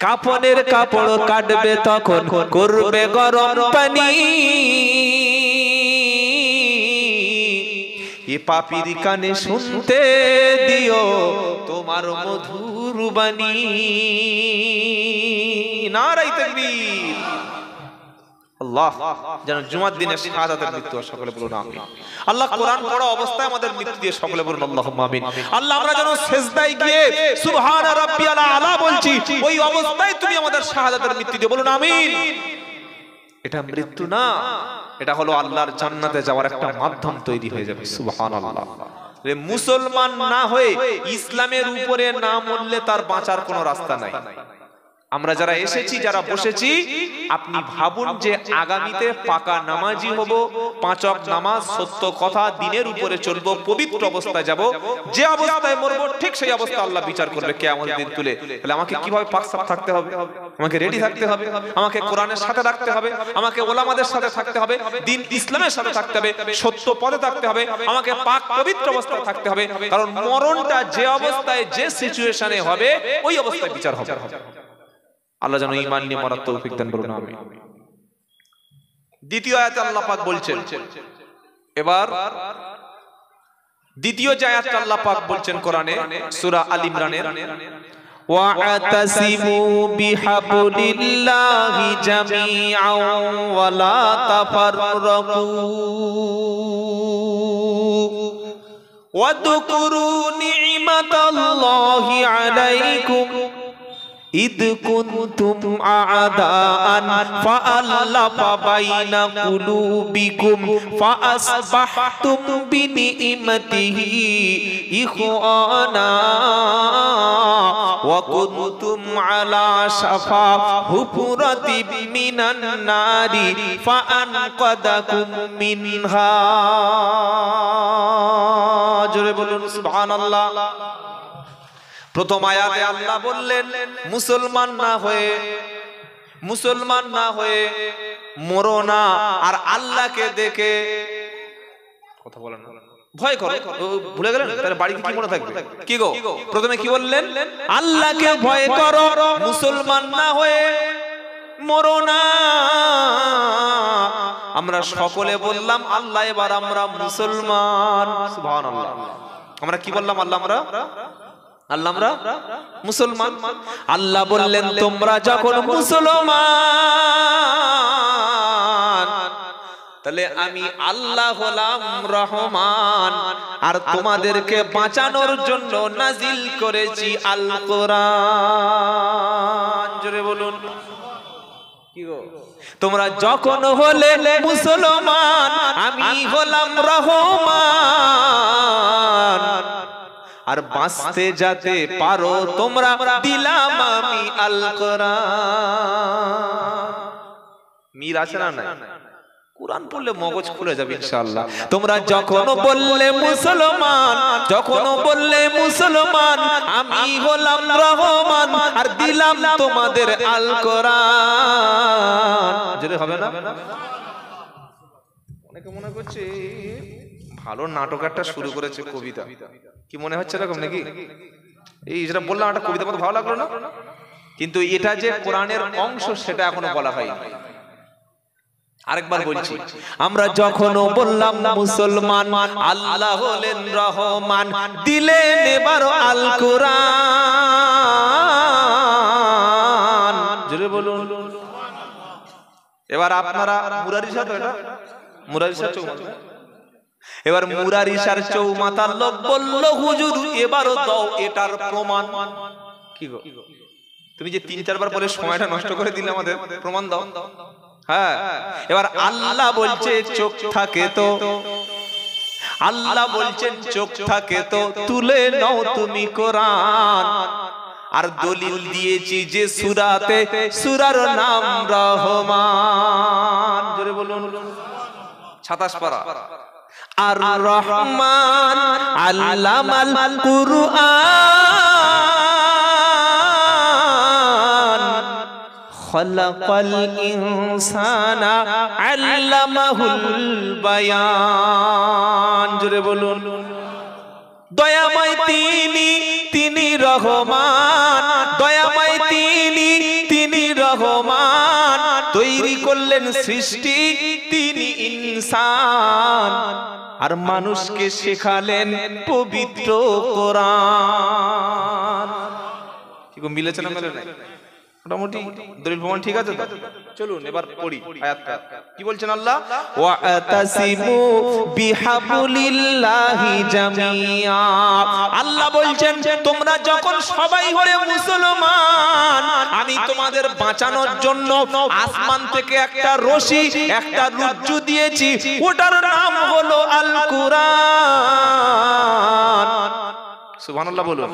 কাফনের কাপড় কাটবে তখন করবে গরম পানি, এ পাপীর কানে শুনতে দিও তোমার মধুর বাণী। নারায়ে তাকবীর। আল্লাহ যেন জুমার দিনে শাহাদাতের মৃত্যু হয়, সকলে বলুন আমিন। আল্লাহ কোরআন পড়া অবস্থায় আমাদের মৃত্যু দিয়ে, সকলে বলুন আল্লাহুম্মা আমিন। আল্লাহ আমরা যেন সিজদায় গিয়ে সুবহান রাব্বিয়াল আলা বলছি, ওই অবস্থায় তুমি আমাদের শাহাদাতের মৃত্যু দিয়ে, বলুন আমিন। এটা মৃত্যু না, এটা হলো আল্লাহর জান্নাতে যাওয়ার একটা মাধ্যম তৈরি হয়ে যাবে। সুবহানাল্লাহ। মুসলমান না হয়ে ইসলামের উপরে না মরলে তার বাঁচার কোনো রাস্তা নাই। আমরা যারা এসেছি, যারা বসেছি, আপনি ভাবুন যে আগামীতে পাকা নামাজি হব, 5 ওয়াক্ত নামাজ, সত্য কথা, দিনের উপরে চলবো, পবিত্র অবস্থায় যাব, যে অবস্থায় মরবো ঠিক সেই অবস্থা আল্লাহ বিচার করবে কিয়ামত দিন তুলে। তাহলে আমাকে কিভাবে পাক সাফ থাকতে হবে? আমাকে রেডি থাকতে হবে, আমাকে কোরআনের সাথে রাখতে হবে, আমাকে ওলামাদের সাথে থাকতে হবে, দিন ইসলামের সাথে থাকতে হবে, সত্য পথে থাকতে হবে, আমাকে পাক পবিত্র অবস্থায় থাকতে হবে। কারণ মরণটা যে অবস্থায়, যে সিচুয়েশনে হবে, ওই অবস্থায় বিচার হবে। আল্লাহ যেন ঈমান নিয়ে মরার তৌফিক দান করুন, আমিন। দ্বিতীয় আয়াতে আল্লাহ পাক বলছেন, এবার দ্বিতীয় যে আয়াতটা আল্লাহ পাক বলছেন কোরআনে, সূরা আল ইমরানের, ওয়া'তাসিমু বিহাবলিল্লাহি জামিআন ওয়া লা তাফাররাকু ওয়াযকুরু নি'মাতাল্লাহি আলাইকুম إذ كنتم أعداء فألف بين قلوبكم فأصبحتم بنعمته إخوانا وكنتم على شفا حفرة من النار فأنقذكم منها জোরে বলুন সুবহানাল্লাহ। প্রথম আয়াতে আল্লাহ বললেন মুসলমান না হয়ে মরো না, আর আল্লাহকে দেখে কথা বলেন ভয় করো। ভুলে গেলেন? তাহলে বাড়িতে কি মনে থাকবে? কি গো, প্রথমে কি বললেন? আল্লাহকে ভয় করো, মুসলমান না হয়ে মরো না। আমরা সকলে বললাম আল্লাহ, এবার আমরা মুসলমান। সুবহানাল্লাহ। আমরা কি বললাম? আল্লাহ আমরা মুসলমান। আল্লাহ বললেন তোমরা যখন মুসলমান, তাহলে আমি আল্লাহ হলাম রহমান, আর তোমাদেরকে বাঁচানোর জন্য নাজিল করেছি আল কোরআন। জোরে বলুন কি গো, তোমরা যখন হলে মুসলমান, আমি হলাম রহমান, আর বাঁচতে যাতে পারো তোমরা দিলাম আমি আল কোরআন। মির আছে না? নাই। কোরআন পড়লে মগজ খুলে যাবে ইনশাআল্লাহ। তোমরা যখন বললে মুসলমান, আমি হলাম রহমান, আর দিলাম তোমাদের আল কোরআন। যদি হবে না, অনেকে মনে করছে ভালো নাটক একটা শুরু করেছে, কবিতা। কি মনে হচ্ছে এরকম নাকি? এই যেটা বললাম একটা কবিতা মতো ভালো লাগলো না? কিন্তু এটা যে কোরআনের অংশ সেটা এখনো বলা হয়নি। আরেকবার বলছি, আমরা যখন বললাম মুসলমান, আল্লাহ হলেন রহমান, দিলেন এবার আল কোরআন। জোরে বলুন। এবার আপনারা মুরারিশা তো, এটা মুরারিশা চৌমাথা, এবার মুরারিশার চৌমাথার লোক বলল হুজুর এবারও দাও এটার প্রমাণ। কি গো, তুমি যে 3-4 বার বলে সময়টা নষ্ট করে দিলে, আমাদের প্রমাণ দাও। হ্যাঁ, এবার আল্লাহ বলছে চোখ থাকে তো, আল্লাহ বলছেন চোখ থাকে তো তুলে নাও তুমি কোরআন। আর দলিল দিয়েছি যে সূরাতে, সূরার নাম রহমান। জোরে বলুন। 27 পারা। আর রহমান আল্লামাল কুরআন, খালাকাল ইনসানা আল্লামাহুল বায়ান। জোরে বলুন। দয়াময় তিনি রহমান, দয়াময় তিনি রহমান, তৈরি করলেন সৃষ্টি তিনি ইনসান, আর মানুষকে শেখালেন পবিত্র কোরআন। কি গো, মিলেছে না মেলে না? মোটামুটি দলিল প্রমাণ ঠিক আছে তো? চলুন এবার পড়ি আয়াতটা। কি বলছেন আল্লাহ? ওয়া'তাসিমু বিহাবলিল্লাহি জামিআ। আল্লাহ বলছেন তোমরা যখন সবাই হয়ে মুসলমান, আমি তোমাদের বাঁচানোর জন্য আসমান থেকে একটা রশি, একটা রজ্জু দিয়েছি, ওটার নাম হলো আল কোরআন। সুবহানাল্লাহ বলুন।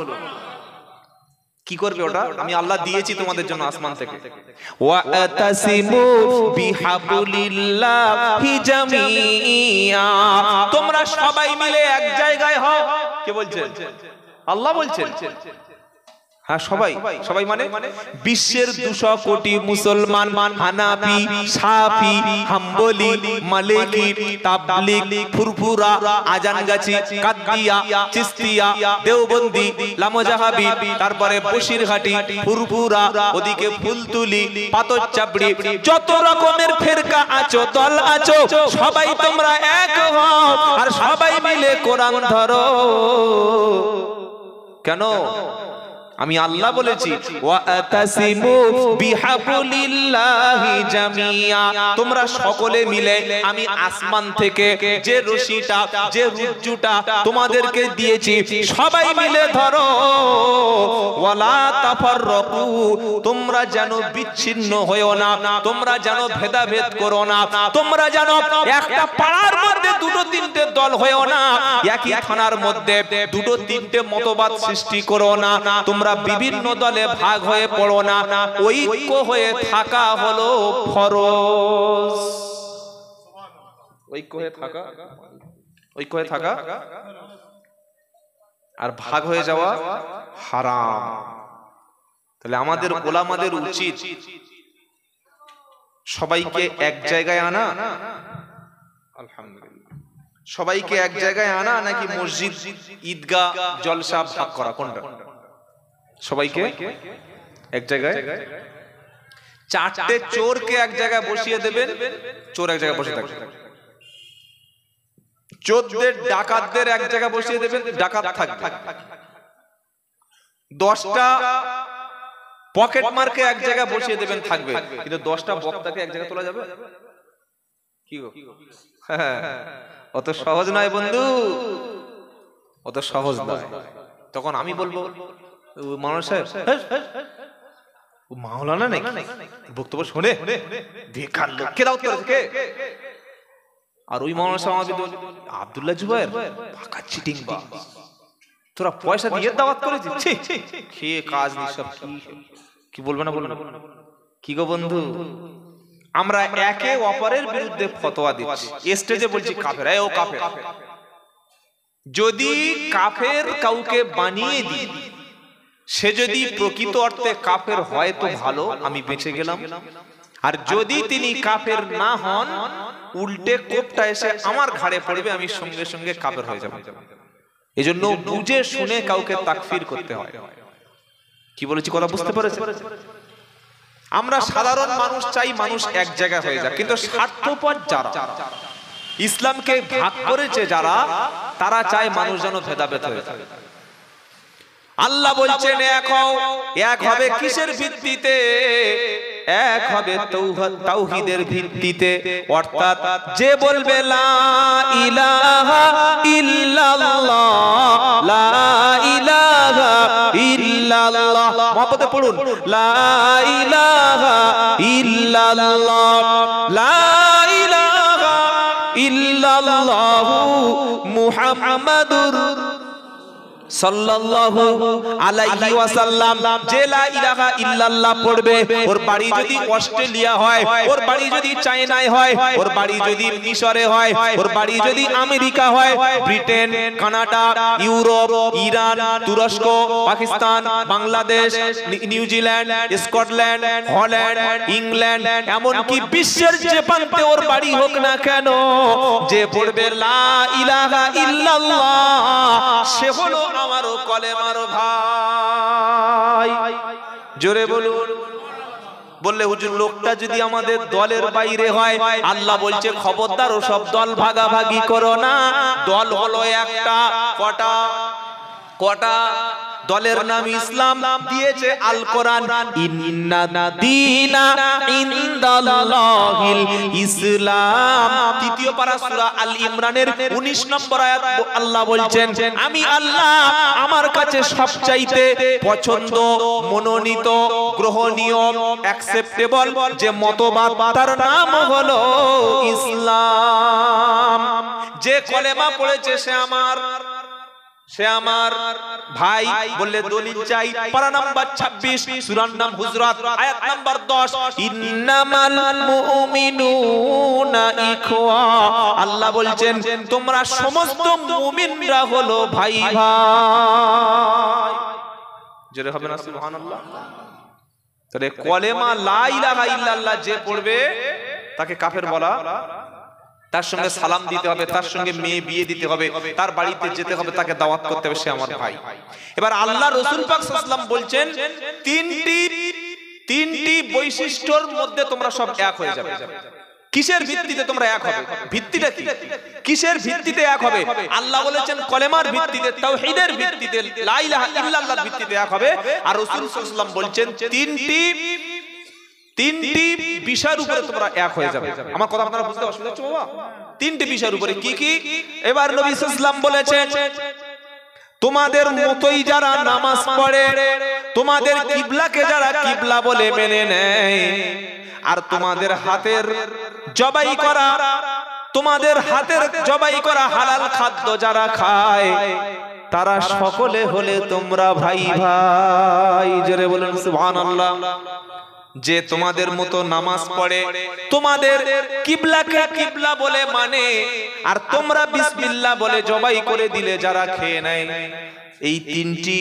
কি করবে ওটা? আমি আল্লাহ দিয়েছি তোমাদের জন্য আসমান থেকে। ওয়াতাসিমু বিহাবলিল্লাহি জামিয়া, তোমরা সবাই মিলে এক জায়গায় হও। কে বলছেন? আল্লাহ বলছেন। হ্যাঁ, সবাই সবাই মানে বিশ্বের 200 কোটি মুসলমান, হানাফি, শাফি, হাম্বলি, মালিকি, তাবলিগ, ফুরফুরা, আজানগাছি, কাদরিয়া, চিশতিয়া, দেওবন্দি, লামজাহাবি, তারপরে বসিরহাটি, ফুরফুরা, ওদিকে ফুলতুলি, পাতরচাবড়ি, যত রকমের ফেরকা আছো, দল আছো, সবাই তোমরা এক হও আর সবাই মিলে কোরআন ধরো। কেন? আমি আল্লাহ বলেছি ওয়াতাসিমু বিহাবলিল্লাহি জামিয়া, তোমরা সকলে মিলে আমি আসমান থেকে যে রশিটা, যে রুজ্জুটা তোমাদেরকে দিয়েছি সবাই মিলে ধরো। ওয়ালা তাফাররাকু, তোমরা যেন বিচ্ছিন্ন হয়ো না, তোমরা যেন ভেদাভেদ করো না, তোমরা যেন একটা পাড়ার মধ্যে দুটো তিনটে দল হয়ো না, একই থানার মধ্যে দুটো তিনটে মতবাদ সৃষ্টি করো না, তোমরা বিভিন্ন দলে ভাগ হয়ে পড়ো না, ঐক্য হয়ে থাকা হলো ফরজ। ঐক্য হয়ে থাকা আর ভাগ হয়ে যাওয়া হারাম। তাহলে আমাদের ওলামাদের উচিত সবাইকে এক জায়গায় আনা। আলহামদুলিল্লাহ, সবাইকে এক জায়গায় আনা নাকি মসজিদ, ঈদগাহ, জলসা ভাগ করা? কোনটা? সবাইকে এক জায়গায়। 4টে চোরকে এক জায়গায় বসিয়ে দেবেন, চোর এক জায়গায় বসে থাকবে। চোরদের, ডাকাতদের এক জায়গায় বসিয়ে দেবেন, ডাকাত থাকবে। 10টা পকেট মারকে এক জায়গায় বসিয়ে দেবেন, থাকবে। কিন্তু 10টা বক্তাকে এক জায়গায় তোলা যাবে? কি গো? অত সহজ নয় বন্ধু, অত সহজ নয়। তখন আমি বলবো মাওলানা সাহেব, মাওলানা নাকি বক্তব্য শুনে বেকার লোক কেরাউত করেছে কে? আর ওই মাওলানা সাহেব আমাকে আব্দুল্লাহ জুবায়ের পাকা চিটিং বা, তোরা পয়সা দিয়ে দাওয়াত করেছিস, খেয়ে কাজ নেই সব। কি বলবে না বলবে না? কি গো বন্ধু, আমরা একে অপরের বিরুদ্ধে ফতোয়া দিচ্ছি, স্টেজে বলছি কাফের, ও কাফের। যদি কাফের কাউকে বানিয়ে দিই, সে যদি প্রকৃত অর্থে কাফের হয় তো ভালো, আমি বেঁচে গেলাম। আর যদি তিনি কাফের না হন, উল্টে কোপটা এসে আমার ঘাড়ে পড়বে, আমি সঙ্গে সঙ্গে কাফের হয়ে যাব। এজন্য বুঝে শুনে কাউকে তাকফির করতে হয়। কি বলেছি কথা বুঝতে পেরেছেন? আমরা সাধারণ মানুষ চাই মানুষ এক জায়গায় হয়ে যায়, কিন্তু স্বার্থপর যারা ইসলামকে ভাগ করেছে, যারা তারা চায় মানুষ যেন ভেদাভেদ হয়ে যায়। আল্লাহ বলছেন এক হবে কিসের ভিত্তিতে? এক হবে তাওহীদের ভিত্তিতে। অর্থাৎ যে বলবে লা ইলাহা ইল্লাল্লাহ, লা ইলাহা ইল্লাল্লাহ, মহব্বতে পড়ুন, লা ইলাহা ইল্লাল্লাহ, লা ইলাহা ইল্লাল্লাহু মুহাম্মাদুর সাল্লাল্লাহু আলাইহি ওয়াসাল্লাম। যে লা ইলাহা ইল্লাল্লাহ পড়বে, ওর বাড়ি যদি অস্ট্রেলিয়া হয়, ওর বাড়ি যদি চায়নায় হয়, ওর বাড়ি যদি মিশরে হয়, ওর বাড়ি যদি আমেরিকা হয়, ব্রিটেন, কানাডা, ইউরোপ, ইরান, তুরস্ক, Pakistan, Bangladesh, New Zealand, Scotland, Holland, England, এমনকি বিশ্বের যে প্রান্তে ওর বাড়ি হোক না কেন, যে পড়বে লা ইলাহা ইল্লাল্লাহ, সে হলো আমারও কলেমারও ভাই। জোরে বলুন। বললে হুজুর লোকটা যদি আমাদের দলের বাইরে হয়, আল্লাহ বলছে খবরদার ওসব দল ভাগাভাগি করো না। দল হলো একটা, কটা দলের নাম ইসলাম দিয়েছে আল কোরআন, ইন্না দীনা ইনদাল্লাহিল ইসলাম। তৃতীয় পারা সূরা আল ইমরানের 19 নম্বর আয়াত আল্লাহ বলছেন, আমি আল্লাহ আমার কাছে সবচাইতে পছন্দ, মনোনীত, গ্রহণীয়, অ্যাকসেপ্টেবল যে মতবাদ, তার নাম হলো ইসলাম। যে কলেমা পড়েছে সে আমার ভাই বললে দলিল চাই। পারা নাম্বার 26 সূরার নাম হুজরাত, আয়াত নাম্বার 10, ইন্নামাল মুমিনুনা ইখওয়া, আল্লাহ বলছেন তোমরা সমস্ত মুমিনরা হলো ভাই ভাই। জোরে হবে না সুবহানাল্লাহ? তাহলে কলেমা লা ইলাহা ইল্লাল্লাহ যে পড়বে তাকে কাফের বলা, তার সঙ্গে সালাম দিতে হবে, তার সঙ্গে মেয়ে বিয়ে দিতে হবে, তার বাড়িতে যেতে হবে, তাকে দাওয়াত করতে হবে, সে আমার ভাই। এবার আল্লাহ রাসূল পাক সাল্লাল্লাহু আলাইহি ওয়াসাল্লাম বলছেন তিনটি বৈশিষ্ট্যর মধ্যে তোমরা সব এক হয়ে যাবে। কিসের ভিত্তিতে তোমরা এক হবে? ভিত্তিটা কি? কিসের ভিত্তিতে এক হবে? আল্লাহ বলেছেন কলেমার ভিত্তিতে, তাওহীদের ভিত্তিতে, লা ইলাহা ইল্লাল্লাহর ভিত্তিতে এক হবে। আর রাসূল সাল্লাল্লাহু আলাইহি ওয়াসাল্লাম বলছেন তিনটি বিষয়ের উপরে তোমরা এক হয়ে যাবে। আমার কথা আপনারা বুঝতে অসুবিধা হচ্ছে বাবা? তিনটি বিষয়ের উপরে কি কি? এবার নবী সাল্লাল্লাহু আলাইহি ওয়াসাল্লাম বলেছেন তোমাদের মতোই যারা নামাজ পড়ে, তোমাদের কিবলাকে যারা কিবলা বলে মেনে নেয়, আর তোমাদের হাতের জবাই করা হালাল খাদ্য যারা খায়, তারা সকলে হলে তোমরা ভাই ভাই। জোরে বলুন সুবহানাল্লাহ। যে তোমাদের মতো নামাজ পড়ে, তোমাদের কিবলাকে কিবলা বলে মানে, আর তোমরা বিসমিল্লাহ বলে জবাই করে দিলে যারা খেয়ে নেয়, এই তিনটি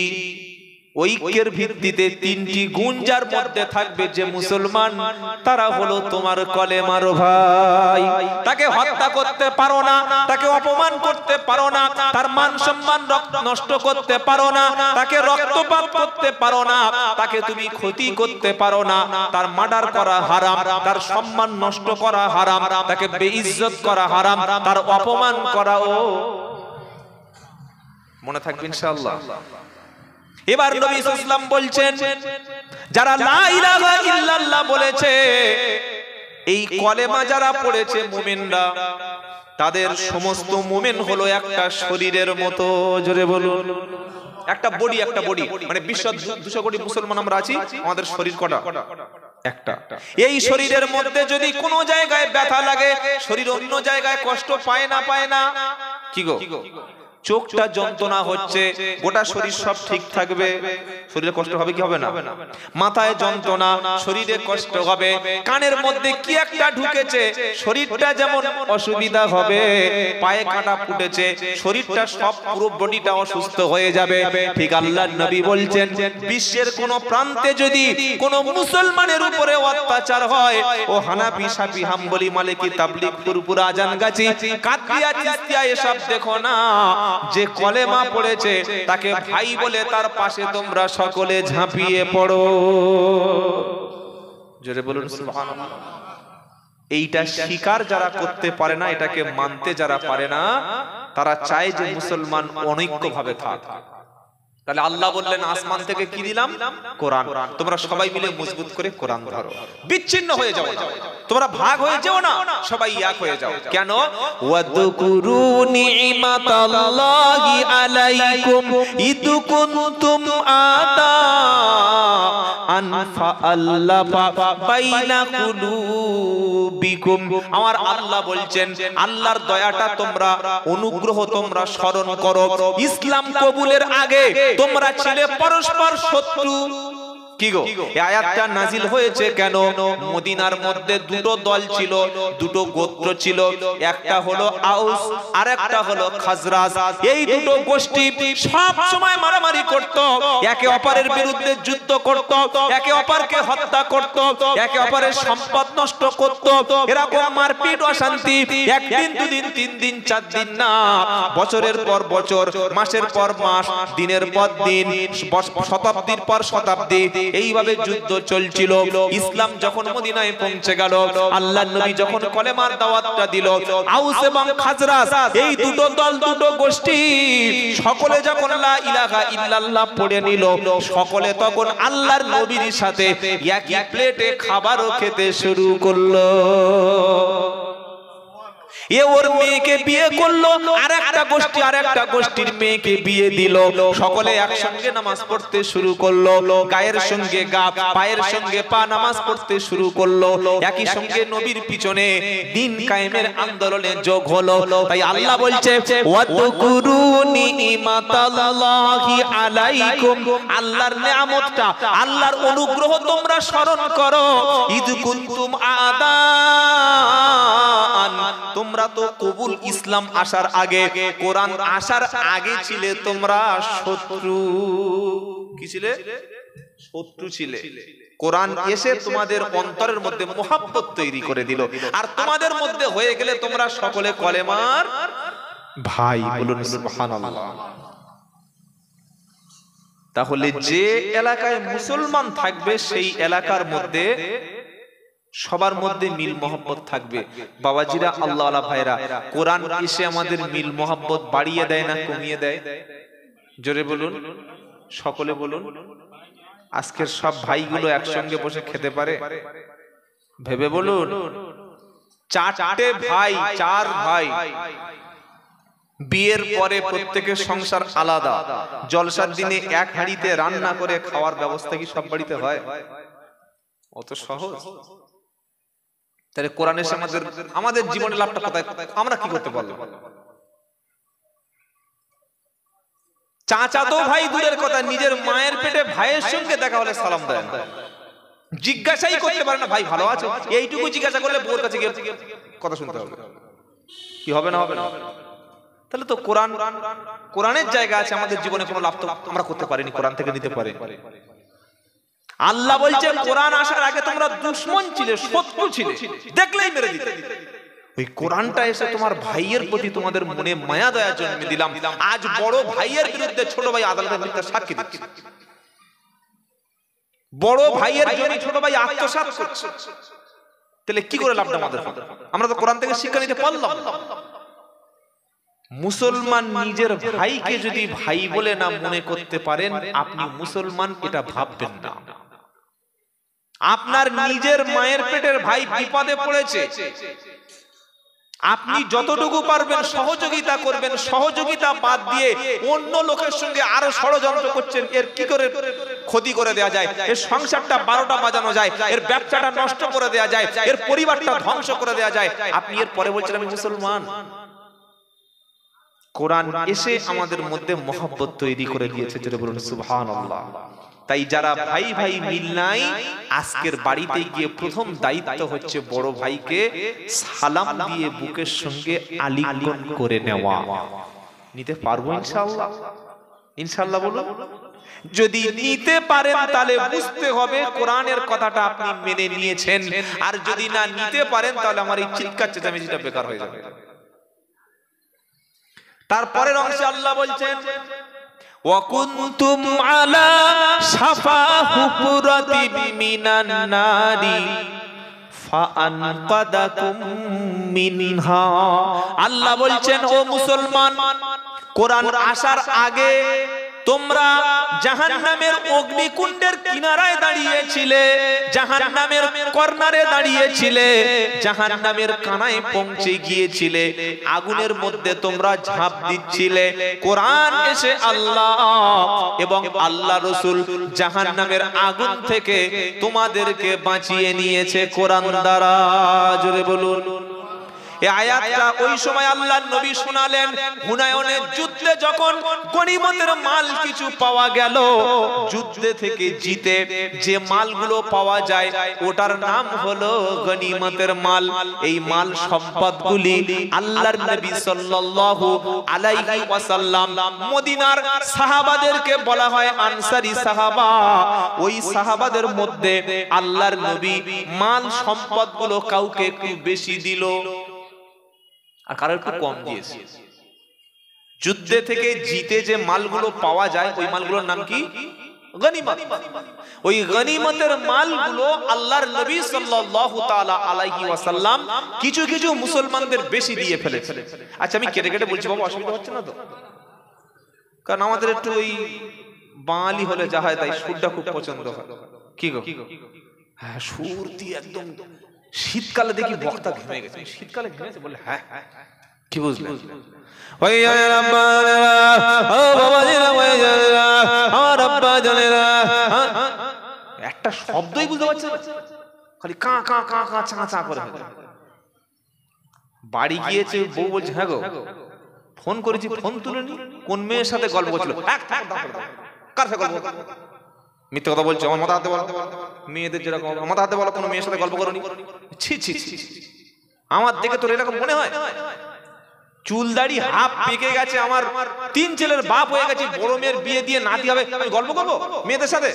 ঐক্যের ভিত্তিতে তিনটি গুণ যার মধ্যে থাকবে, যে মুসলমান তারা হলো তোমার কলেমার ভাই। তাকে হত্যা করতে পারো না, তাকে অপমান করতে পারো না, তার মান সম্মান নষ্ট করতে পারো না, তাকে রক্তপাত করতে পারো না, তাকে তুমি ক্ষতি করতে পারো না, তার মার্ডার করা হারাম, তার সম্মান নষ্ট করা হারাম, তাকে বেইজ্জত করা হারাম, তার অপমান করাও। মনে থাকবে ইনশাআল্লাহ। এবার নবী সাল্লাল্লাহু আলাইহি ওয়াসাল্লাম বলছেন যারা লা ইলাহা ইল্লাল্লাহ বলেছে, এই কলেমা যারা পড়েছে মুমিনরা, তাদের সমস্ত মুমিন হলো একটা শরীরের মতো। জোরে বলুন। একটা বডি মানে বিশ্ব 200 কোটি মুসলমান আমরা আছি, আমাদের শরীর কটা? একটা। এই শরীরের মধ্যে যদি কোনো জায়গায় ব্যথা লাগে, শরীর অন্য জায়গায় কষ্ট পায় না? কি গো? চোখটা যন্ত্রণা হচ্ছে, গোটা শরীর সব ঠিক থাকবে, শরীরে কষ্ট হবে কি হবে না? মাথায় যন্ত্রণা, শরীরে কষ্ট হবে, কানের মধ্যে কি একটা ঢুকেছে, শরীরটা যেমন অসুবিধা হবে, পায়ে কাঁটা ফুটেছে, শরীরটা সব পুরো বডিটা অসুস্থ হয়ে যাবে। ঠিক আল্লাহর নবী বলছেন বিশ্বের কোন প্রান্তে যদি কোন মুসলমানের উপরে অত্যাচার হয়, ও হানাফি, শাফি, হাম্বলি, মালিকি, তাবলিগ, ফুরফুরা, আজান গাছি, কাদরিয়া, চিশতিয়া এসব দেখো না, যে কলেমা পড়েছে তাকে ভাই বলে তার পাশে তোমরা সকলে ঝাঁপিয়ে পড়ো। জোরে বলুন সুবহানাল্লাহ। এইটা স্বীকার যারা করতে পারে না, এটাকে মানতে যারা পারে না, তারা চায় যে মুসলমান অনৈক্যভাবে থাক। তাহলে আল্লাহ বললেন আসমান থেকে কি দিলাম? কোরআন। তোমরা সবাই মিলে মজবুত করে কোরআন ধরো, বিচ্ছিন্ন হয়ে যাও না, তোমরা ভাগ হয়ে যাও না, সবাই এক হয়ে যাও। কেন? ওয়াদকুরু নি'মাতাল্লাহি আলাইকুম ইদ কুনতুম আতা আনফা আল্লাফা বাইনা কুলুবিকুম। আমার আল্লাহ বলছেন আল্লাহর দয়াটা তোমরা, অনুগ্রহ তোমরা স্মরণ করো। ইসলাম কবুলের আগে তোমরা ছিলে পরস্পর শত্রু। কি গো? এই আয়াতটা নাজিল হয়েছে কেন? মদিনার মধ্যে দুটো দল ছিল, দুটো গোত্র ছিল, একটা হলো আউস আর একটা হলো খাজরাজ। এই দুটো গোষ্ঠী সব সময় মারামারি করত, একে অপরের বিরুদ্ধে যুদ্ধ করত, একে অপরকে হত্যা করত, একে অপরের সম্পদ নষ্ট করত। এরকম মারপিট, অশান্তি একদিন, দুদিন, 3 দিন, 4 দিন না, বছরের পর বছর, মাসের পর মাস, দিনের পর দিন, শতাব্দীর পর শতাব্দী এইভাবে যুদ্ধ চলছিল। ইসলাম যখন মদিনায় পৌঁছে গেল, আল্লাহর নবী যখন কলেমার দাওয়াতটা দিল, আউস এবং খাজরাজ এই দুটো দল, দুটো গোষ্ঠী সকলে যখন লা ইলাহা ইল্লাল্লাহ পড়ে নিল, সকলে তখন আল্লাহর নবীর সাথে একই প্লেটে খাবারও খেতে শুরু করলো। এ ওর মেয়েকে বিয়ে করলো, আর একটা গোষ্ঠীর মেয়েকে বিয়ে দিল। সকলে একসঙ্গে নামাজ পড়তে শুরু করলো, গায়ের সঙ্গে গা, পায়ের সঙ্গে পা নামাজ পড়তে শুরু করলো। একই সঙ্গে নবীর পিছনে দিন কায়েমের আন্দোলনে যোগ হলো। তাই আল্লাহ বলছে ওয়াতকুরু নিমাতাল্লাহি আলাইকুম, আল্লাহর নিয়ামতটা, আল্লাহর অনুগ্রহ তোমরা স্মরণ করো। ইদ কুনতুম আদান, তোমরা তো কবুল ইসলাম আসার আগে, কোরআন আসার আগে ছিলে তোমরা শত্রু। কি ছিলে? শত্রু ছিলে। কোরআন এসে তোমাদের অন্তরের মধ্যে মোহাব্বত তৈরি করে দিল, আর তোমাদের মধ্যে হয়ে গেলে তোমরা সকলে কলেমার ভাই। বলুন সুবহানাল্লাহ। তাহলে যে এলাকায় মুসলমান থাকবে সেই এলাকার মধ্যে সবার মধ্যে মিল মোহাব্বত থাকবে। বাবাজিরা, আল্লাহওয়ালা ভাইরা, কোরআন এসে আমাদের মিল মোহাব্বত বাড়িয়ে দেয় না কমিয়ে দেয়? জোরে বলুন, সকলে বলুন। আজকের সব ভাইগুলো একসঙ্গে বসে খেতে পারে? ভেবে বলুন। চারটে ভাই, চার ভাই, বিয়ের পরে প্রত্যেকের সংসার আলাদা, জলসার দিনে এক হাঁড়িতে রান্না করে খাওয়ার ব্যবস্থা কি সব বাড়িতে হয়? অত সহজ? তাহলে কোরআন এসে আমাদের জীবনের লাভটা কোথায়? আমরা কি করতে পারলাম? চাচাতো ভাই দূরের কথা, নিজের মায়ের পেটে ভাইয়ের সঙ্গে দেখা হলে সালাম দেয় না, জিজ্ঞাসাই করতে পারে না ভাই ভালো আছো। এইটুকু জিজ্ঞাসা করলে বউর কাছে গিয়ে কথা শুনতে হবে। কি হবে না হবে না? তাহলে তো কোরআনের জায়গা আছে আমাদের জীবনে, কোনো লাভ তো আমরা করতে পারিনি, কোরআন থেকে নিতে পারি। আল্লাহ বলছে কোরআন আসার আগে তোমরা দুশমন ছিলে, শত্রু ছিলে, দেখলেই মেরে দিতে। ওই কোরআনটা এসে তোমার ভাইয়ের প্রতি তোমাদের মনে মায়া দয়া জন্মে দিলাম। আজ বড় ভাইয়ের বিরুদ্ধে ছোট ভাই আদালতে মিথ্যা সাক্ষী দিচ্ছে, বড় ভাইয়ের জন্য ছোট ভাই আত্মসাৎ করছে। তাহলে কি করে লাভটা আমাদের? আমরা তো কোরআন থেকে শিক্ষা নিতে পারলাম। মুসলমান নিজের ভাইকে যদি ভাই বলে না মনে করতে পারেন, আপনি মুসলমান এটা ভাববেন না। আপনার নিজের মায়ের পেটের ভাই বিপদে পড়েছে, আপনি যতটুকু পারবেন সহযোগিতা করবেন। সহযোগিতা বাদ দিয়ে অন্য লোকের সঙ্গে আরো ষড়যন্ত্র করছেন, এর কি করে ক্ষতি করে দেওয়া যায়, এর সংসারটা 12টা বাজানো যায়, এর ব্যবসাটা নষ্ট করে দেওয়া যায়, এর পরিবারটা ধ্বংস করে দেওয়া যায়। আপনি এর পরে বলছেন আমি মুসলমান। কোরআন এসে আমাদের মধ্যে মহব্বত তৈরি করে দিয়েছে, যেটা বলুন সুবহানাল্লাহ। তাই যারা ভাই ভাই মিল নাই, আজকের বাড়িতে গিয়ে প্রথম দায়িত্ব হচ্ছে বড় ভাইকে সালাম দিয়ে বুকের সঙ্গে আলিঙ্গন করে নেওয়া। নিতে পারবো ইনশাআল্লাহ? ইনশাআল্লাহ বলুন। যদি নিতে পারেন তাহলে বুঝতে হবে কোরআনের কথাটা আপনি মেনে নিয়েছেন, আর যদি না নিতে পারেন তাহলে আমার এই চিৎকার চেঁচামেচিটা বেকার হয়ে যাবে। তারপরের অংশে আল্লাহ বলছেন ওয়াকুনতুম আলা শাফা হুফরাতিন মিনান নারি ফাআনকাদাকুম মিনহা। আল্লাহ বলছেন ও মুসলমান, কোরআন আসার আগে তোমরা জাহান্নামের অগ্নিকুণ্ডের কিনারায় দাঁড়িয়েছিলে, জাহান্নামের কর্নারে দাঁড়িয়েছিলে, জাহান্নামের কানায় পৌঁছে গিয়েছিলে, আগুনের মধ্যে তোমরা ঝাঁপ দিচ্ছিলে। কোরআন এসে আল্লাহ এবং আল্লাহ রাসূল জাহান্নামের আগুন থেকে তোমাদেরকে বাঁচিয়ে নিয়েছে কোরআন দ্বারা। জোরে বলুন। এই আয়াতটা ওই সময় আল্লাহর নবী শোনালেন হুনায়নের যুদ্ধে, যখন গনিমতের মাল কিছু পাওয়া গেল, যুদ্ধে থেকে জিতে যে মালগুলো পাওয়া যায় ওটার নাম হলো গনিমতের মাল। এই মাল সম্পদগুলি আল্লাহর নবী সাল্লাল্লাহু আলাইহি ওয়াসাল্লাম মদিনার সাহাবাদেরকে বলা হয় আনসারী সাহাবা। ওই সাহাবাদের মধ্যে আল্লাহর নবী মাল সম্পদগুলো কাউকে একটু বেশি দিল আর কারো একটু কম দিয়েছে। যুদ্ধে থেকে জিতে যে মালগুলো পাওয়া যায় ওই মালগুলোর নাম কি? গনিমত। ওই গনিমতের মালগুলো আল্লাহর নবী সাল্লাল্লাহু তাআলা আলাইহি ওয়াসাল্লাম কিছু কিছু মুসলমানদের বেশি দিয়ে ফেলেছে। আচ্ছা আমি কেটে কেটে বলছি বাবা, অসুবিধা হচ্ছে না তো? কারণ আমাদের একটু ওই বাঙালি হলে যা হয় তাই সুরটা খুব পছন্দ হয়। কি গো? হ্যাঁ, সুর দিয়ে একদম শীতকালে দেখি বক্তা ঘেমে গেছে, শীতকালে ঘেমেছে বলে হ্যাঁ, কি বুঝলেন? একটা শব্দই বুঝতে পারছে না, খালি কা কা কা কা চা চা করে। বাড়ি গিয়েছে, বউ বলছে হ্যাঁ গো ফোন করেছি, ফোন তুলেনি, কোন মেয়ের সাথে গল্প করছিল? কার সাথে গল্প? মিথ্যে কথা বলছে, আমার মাথা হাতে বলো, মেয়েদের যেরকম মাথা হাতে বলো, কোনো মেয়ের সাথে গল্প করনি। ছি ছি ছি, আমার দেখে তোর এরকম মনে হয়? চুল দাড়ি হাফ পেকে গেছে, আমার 3 ছেলের বাপ হয়ে গেছে, বড় মেয়ের বিয়ে দিয়ে নাতি হবে, আমি গল্প করবো মেয়েদের সাথে?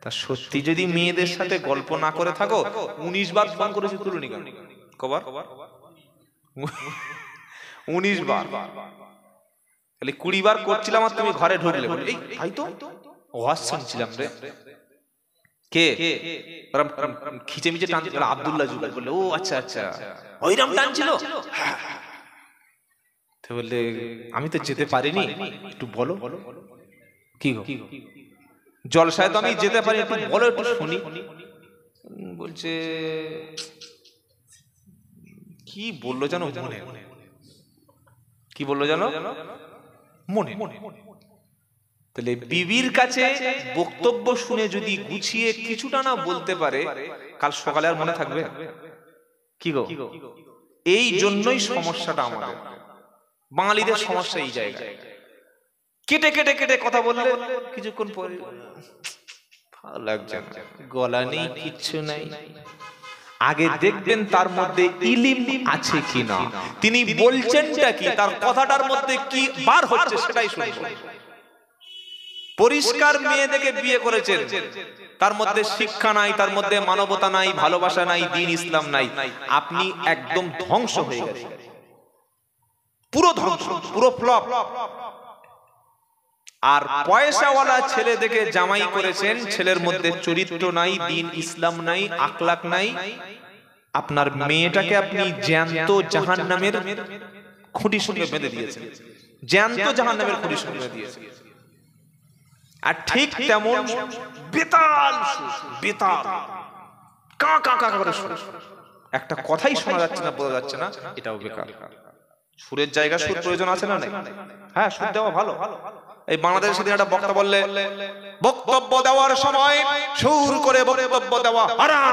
তা সত্যি যদি মেয়েদের সাথে গল্প না করে থাকো, 19 বার ফোন করেছি তুলুনি কেন? কবার? 19 বার, তাহলে 20 বার করছিলাম আর তুমি ঘরে ঢুকলে। এই ভাই তো ওয়াজ শুনছিলাম রে, কে খিচে মিচে টানছিল? আব্দুল্লাহ জুবাইর। বললে ও আচ্ছা আচ্ছা, ওইরকম টানছিল। তো বললে আমি তো যেতে পারিনি, একটু বলো। কি গো, জলসায় তো আমি যেতে পারি, একটু বলো, একটু শুনি। বলছে কি বললো জানো, মনে কি বললো জানো, মনে। তাহলে বিবির কাছে বক্তব্য শুনে যদি গুছিয়ে কিছুটা না বলতে পারে, কাল সকালে আর মনে থাকবে? কি গো, এই জন্যই সমস্যাটা আমাদের বাঙালিদের সমস্যা এই জায়গায়। কেটে কেটে কেটে কথা বললে কিছুক্ষণ পরে ভালো লাগছে না, গলা নেই, কিচ্ছু নাই। আগে দেখবেন তার মধ্যে ইলিম আছে কিনা, তিনি বলছেনটা কি, তার কথাটার মধ্যে কি বার হচ্ছে সেটাই শুনবো। পরিষ্কার মেয়ে দেখে বিয়ে করেছেন, তার মধ্যে শিক্ষা নাই, তার মধ্যে মানবতা নাই, ভালোবাসা নাই, দ্বীন ইসলাম নাই, আপনি একদম ধ্বংস হয়ে গেছেন, পুরো ধ্বংস, পুরো ফ্লপ। আর পয়সাওয়ালা ছেলে দেখে জামাই করেছেন, ছেলের মধ্যে চরিত্র নাই, দ্বীন ইসলাম নাই, আখলাক নাই, আপনার মেয়েটাকে আপনি জ্যান্ত জাহান্নামের খুঁটির সঙ্গে বেঁধে দিয়েছেন, জ্যান্ত জাহান্নামের খুঁটির সঙ্গে বেঁধে দিয়েছেন। আর ঠিক তেমন বেতাল বেতাল কা কা কা করে সুর, একটা কথাই শোনা যাচ্ছে না, বোঝা যাচ্ছে না, এটাও বেকার। সুরের জায়গা সুর প্রয়োজন আছে না? হ্যাঁ, সুর দেওয়া ভালো। এই বাংলাদেশের সাথে একটা বক্তা বললে, বক্তব্য দেওয়ার সময় সুর করে বক্তব্য দেওয়া হারাম।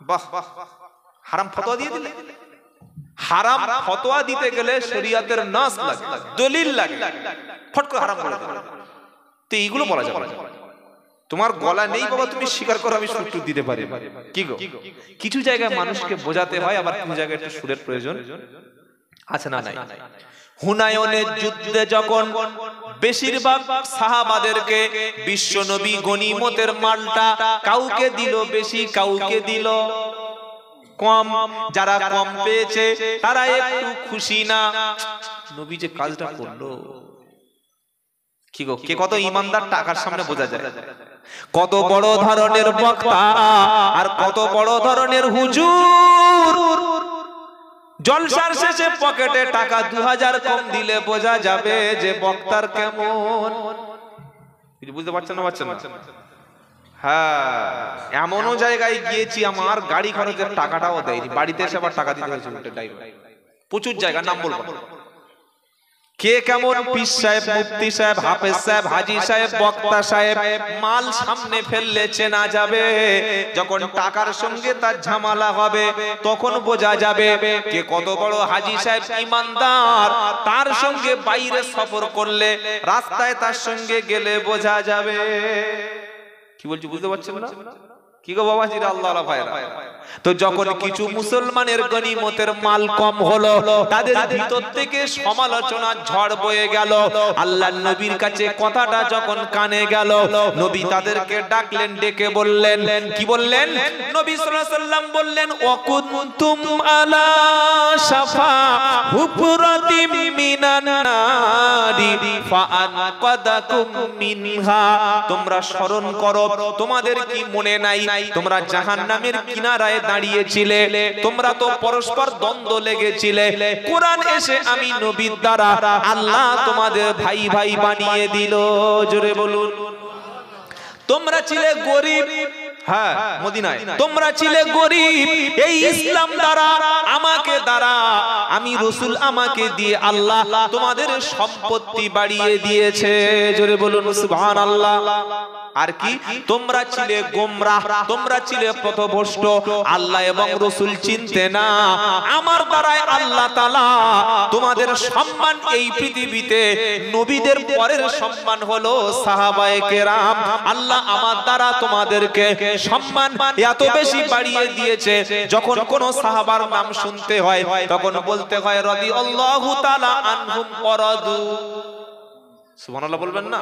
বাহ, হারাম ফতোয়া দিয়ে দিলে। হারাম ফতোয়া দিতে গেলে শরীয়তের নাস লাগে, দলিল লাগে, ফট করে হারাম করে দিলে তো এইগুলো বলা যাবে না। তোমার গলা নেই বাবা, তুমি স্বীকার করো আমি সুর দিতে পারি। কি গো, কিছু জায়গায় মানুষকে বোঝাতে হয়, আবার কিছু জায়গায় একটু সুরের প্রয়োজন আছে না? নাই। হুনায়নের যুদ্ধে যখন বেশিরভাগ সাহাবাদেরকে বিশ্বনবী গনিমতের মালটা কাউকে দিল বেশি, কাউকে দিল কম, যারা কম পেয়েছে তারা একটু খুশি না। নবী যে কাজটা করলো, কি গো, কে কত ইমানদার টাকার সামনে বোঝা যায়। কত বড় ধরনের বক্তা আর কত বড় ধরনের হুজুর, জলসার শেষে পকেটে টাকা 2000 কম দিলে বোঝা যাবে যে বক্তার কেমন। বুঝতে পারছেন না? পারছেন না? হ্যাঁ, এমনও জায়গায় গিয়েছি আমার গাড়ি খরচের টাকাটাও দেয়নি, বাড়িতে এসে আবার টাকা দিতে হয়েছে উল্টে ড্রাইভার। প্রচুর জায়গা, নাম বলবো। কে কেমন পীর সাহেব, মুফতি সাহেব, হাফেজ সাহেব, হাজি সাহেব, বক্তা সাহেব, মাল সামনে ফেললে চেনা যাবে। যখন টাকার সঙ্গে তার ঝামেলা হবে তখন বোঝা যাবে কে কত বড় হাজি সাহেব, ইমানদার। তার সঙ্গে বাইরে সফর করলে, রাস্তায় তার সঙ্গে গেলে বোঝা যাবে। কি বলছি বুঝতে পারছেন না? কি গো বাবাজিরা, আল্লাহ ভাইরা। তো যখন কিছু মুসলমানের গনিমতের মাল কম হলো, তাদের ভিতর থেকে সমালোচনা ঝড় বয়ে গেল। আল্লাহর নবীর কাছে কথাটা যখন কানে গেল, নবী তাদেরকে ডাকলেন, ডেকে বললেন, কি বললেন? নবী সাল্লাল্লাহু আলাইহি ওয়াসাল্লাম বললেন, ওয়াকুনতুম আলা শাফা হুফরাতিম মিনান নারি ফাআনকাদাকুম মিনহা। তোমরা স্মরণ করো, তোমাদের কি মনে নাই তোমরা জাহান্নামের কিনারায় দাঁড়িয়েছিলে, তোমরা তো পরস্পর দ্বন্দ্ব লেগেছিলে। কোরআন এসে আমি নবীর দ্বারা আল্লাহ তোমাদের ভাই ভাই বানিয়ে দিল। জোরে বলুন। তোমরা ছিলে গরিব, হ্যাঁ মদিনায়। তোমরা ছিলে গরিব, এই ইসলাম দ্বারা আমাকে দ্বারা আমি রাসূল আমাকে দিয়ে আল্লাহ তোমাদের সম্পত্তি বাড়িয়ে দিয়েছে। জোরে বলুন সুবহানাল্লাহ। আর কি তোমরা ছিলে গোমরাহ, তোমরা ছিলে পথভ্রষ্ট, আল্লাহ এবং রাসূল চিনতে না। আমার দ্বারাই আল্লাহ তাআলা তোমাদের সম্মান এই পৃথিবীতে, নবীদের পরের সম্মান হলো সাহাবায়ে কেরাম। আল্লাহ আমার দ্বারা তোমাদেরকে সম্মান এত বেশি বাড়িয়ে দিয়েছে, যখন কোন সাহাবার নাম শুনতে হয় তখন বলতে হয় রাদিয়াল্লাহু তাআলা আনহুম ওয়া রাদু। সুবহানাল্লাহ বলবেন না?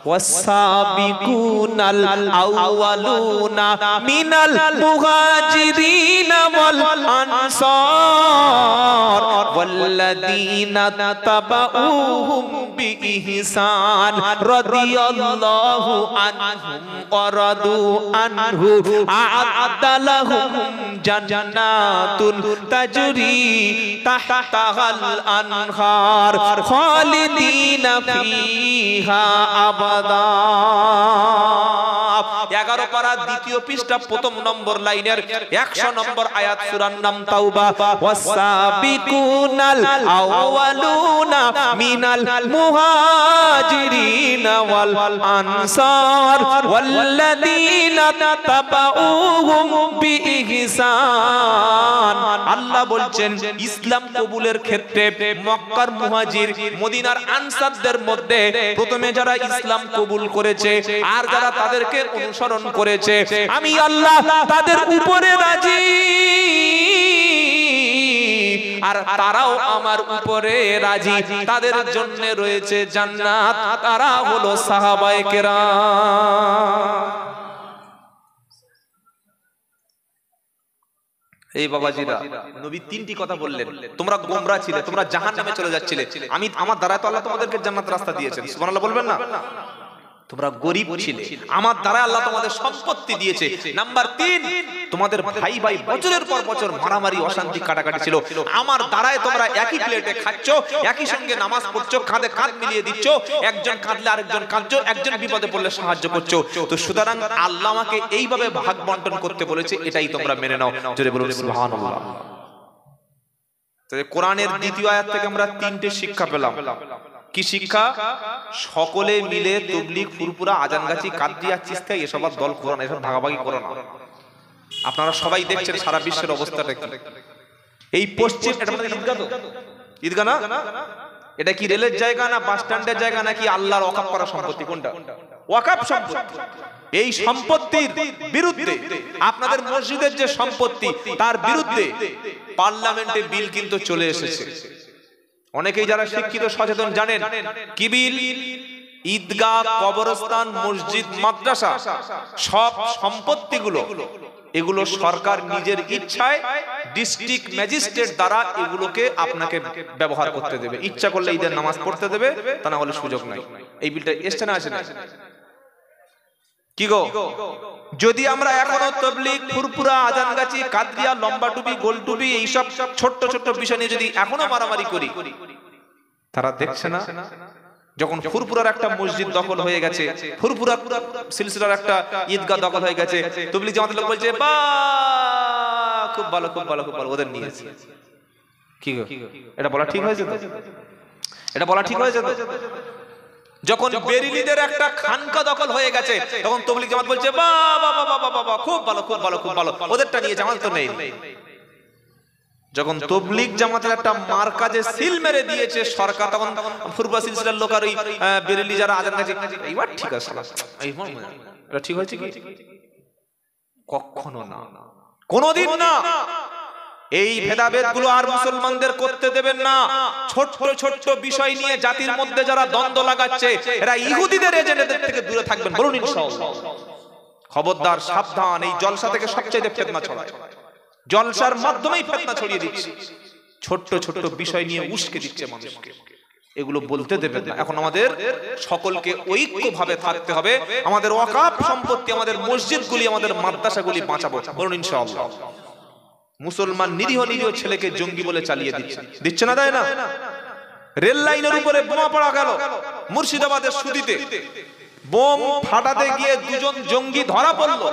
والسابقون الأولون من المهاجرين والأنصار والذين اتبعوهم بإحسان رضي الله عنهم ورضوا عنه أعد لهم جنات تجري تحتها الأنهار خالدين فيها أبدا। 11 পারা দ্বিতীয় পৃষ্ঠা প্রথম নম্বর লাইনের 100 নম্বর আয়াত, সূরার নাম তাওবা। ওয়াসাবিকুনাল আউয়ালুনা মিনাল মুহাজিরিনা ওয়াল আনসার ওয়াল্লাযীনা তাবাউহুম বিইহসান। আল্লাহ বলছেন ইসলাম কবুলের ক্ষেত্রে মক্কার মুহাজির, মদিনার আনসারদের মধ্যে প্রথমে যারা ইসলাম কবুল করেছে আর যারা তাদেরকে অনুসরণ করেছে, আমি আল্লাহ তাদের উপরে রাজি, আর তারাও আমার উপরে রাজি। তাদের জন্য রয়েছে জান্নাত, তারা হলো সাহাবায়ে কেরাম। এই বাবাজিরা, নবী তিনটি কথা বললেন, তোমরা গোমরা ছিলে, তোমরা জাহান্নামে চলে যাচ্ছিলে, আমি আমার দ্বারা তো আল্লাহ তোমাদেরকে জান্নাত রাস্তা দিয়েছেন। সুবহানাল্লাহ বলবেন না? তোমরা গরিব ছিলে, আমার দ্বারা আল্লাহ তোমাদের সম্পত্তি দিয়েছে। নাম্বার 3, তোমাদের ভাই ভাই বছরের পর বছর মারামারি অশান্তি কাটাকাটি ছিল, আমার দ্বারাই তোমরা একই প্লেটে খাচ্ছ, একই সঙ্গে নামাজ পড়ছো, কাঁধে কাঁধ মিলিয়ে দিচ্ছ, একজন কাঁদলে আরেকজন কাঁদছো, একজন বিপদে পড়লে সাহায্য করছো। তো সুতরাং আল্লাহ আমাকে এইভাবে ভাগ বন্টন করতে বলেছে, এটাই তোমরা মেনে নাও। জোরে বলুন সুবহানাল্লাহ। তাহলে কোরআনের দ্বিতীয় আয়াত থেকে আমরা 3টে শিক্ষা পেলাম। কি শিক্ষা? সকলে মিলে তাবলীগ, ফুরফুরা, আজানগাছি, কাদরিয়া, চিশতিয়া এসব দল কোরআন, এসব ভাগাভাগি করো না। আপনারা সবাই দেখছেন সারা বিশ্বের অবস্থাটা কি। এই পশ্চিম, এটা মানে ঈদগাহ তো, ঈদগাহ না? এটা কি রেলের জায়গা না বাস স্ট্যান্ডের জায়গা নাকি আল্লাহর ওয়াকফ করা সম্পত্তি? কোনটা? ওয়াকফ সম্পত্তি। এই সম্পত্তির বিরুদ্ধে, আপনাদের মসজিদের যে সম্পত্তি তার বিরুদ্ধে পার্লামেন্টে বিল কিন্তু চলে এসেছে। অনেকেই যারা শিক্ষিত সচেতন জানেন কি বিল? ঈদগাহ, কবরস্থান, মসজিদ, মাদ্রাসা সব সম্পত্তিগুলো, এগুলো সরকার নিজের ইচ্ছায় ডিস্ট্রিক্ট ম্যাজিস্ট্রেট দ্বারা এগুলোকে আপনাকে ব্যবহার করতে দেবে। ইচ্ছা করলে ঈদের নামাজ পড়তে দেবে, তা না হলে সুযোগ নাই। এই বিলটা এসছে না আসে না? কি গো, যদি আমরা এখনো তাবলীগ, ফুরফুরা, আজানগাছি, কাদরিয়া, লম্বা টুপি, গোল টুপি এইসব ছোট্ট ছোট্ট বিষয় নিয়ে যদি এখনো মারামারি করি, তারা দেখছে না? যখন ফুরফুরার একটা মসজিদ দখল হয়ে গেছে, ফুরফুরা সিলসিলার একটা ঈদগাহ দখল হয়ে গেছে, তাবলীগ জামাতের লোক বলছে বাহ খুব ভালো, খুব ভালো, খুব ভালো, ওদের নিয়েছে। কি গো, এটা বলা ঠিক হয়েছে তো? এটা বলা ঠিক হয়েছে তো? যখন বেরিলিদের একটা খানকা দখল হয়ে গেছে, তখন তাবলীগ জামাত বলছে বাহ বাহ বাহ বাহ বাহ খুব ভালো, খুব ভালো, খুব ভালো, ওদেরটা নিয়ে জামাত তো নেই। যখন তাবলীগ জামাতের একটা মার্কাজে সিল মেরে দিয়েছে সরকার, তখন ফুরফুরা সিলসিলার লোক আর ওই বেরিলি যারা আজান গাছে, এইবার ঠিক আছে, এটা ঠিক হয়েছে কি? কখনো না, কোনোদিন না। এই ভেদাভেদ গুলো আর মুসলমানদের করতে দেবেন না। ছোট্ট ছোট্ট বিষয় নিয়ে জাতির মধ্যে যারা দ্বন্দ্ব লাগাচ্ছে, এরা ইহুদিদের এজেন্টদের থেকে দূরে থাকবেন, বলুন ইনশাআল্লাহ। খবরদার, সাবধান, এই জলসা থেকে সবচেয়ে ফিতনা ছড়ায়, জলসার মাধ্যমেই ফিতনা ছড়িয়ে দিচ্ছে, ছোট্ট ছোট্ট বিষয় নিয়ে উস্কে দিচ্ছে মানুষকে, এগুলো বলতে দেবেন না। এখন আমাদের সকলকে ঐক্যভাবে থাকতে হবে, আমাদের ওয়াকফ সম্পত্তি, আমাদের মসজিদগুলি, আমাদের মাদ্রাসাগুলি বাঁচাবো, বলুন ইনশাআল্লাহ। মুসলমান নিরীহ নিরীহ ছেলেকে জঙ্গি বলে চালিয়ে দিচ্ছে, দিচ্ছে না, দেয় না? রেল লাইনের উপরে বোমা পড়া গেল মুর্শিদাবাদের সুদিতে, বোম ফাটাতে গিয়ে দুজন জঙ্গি ধরা পড়লো,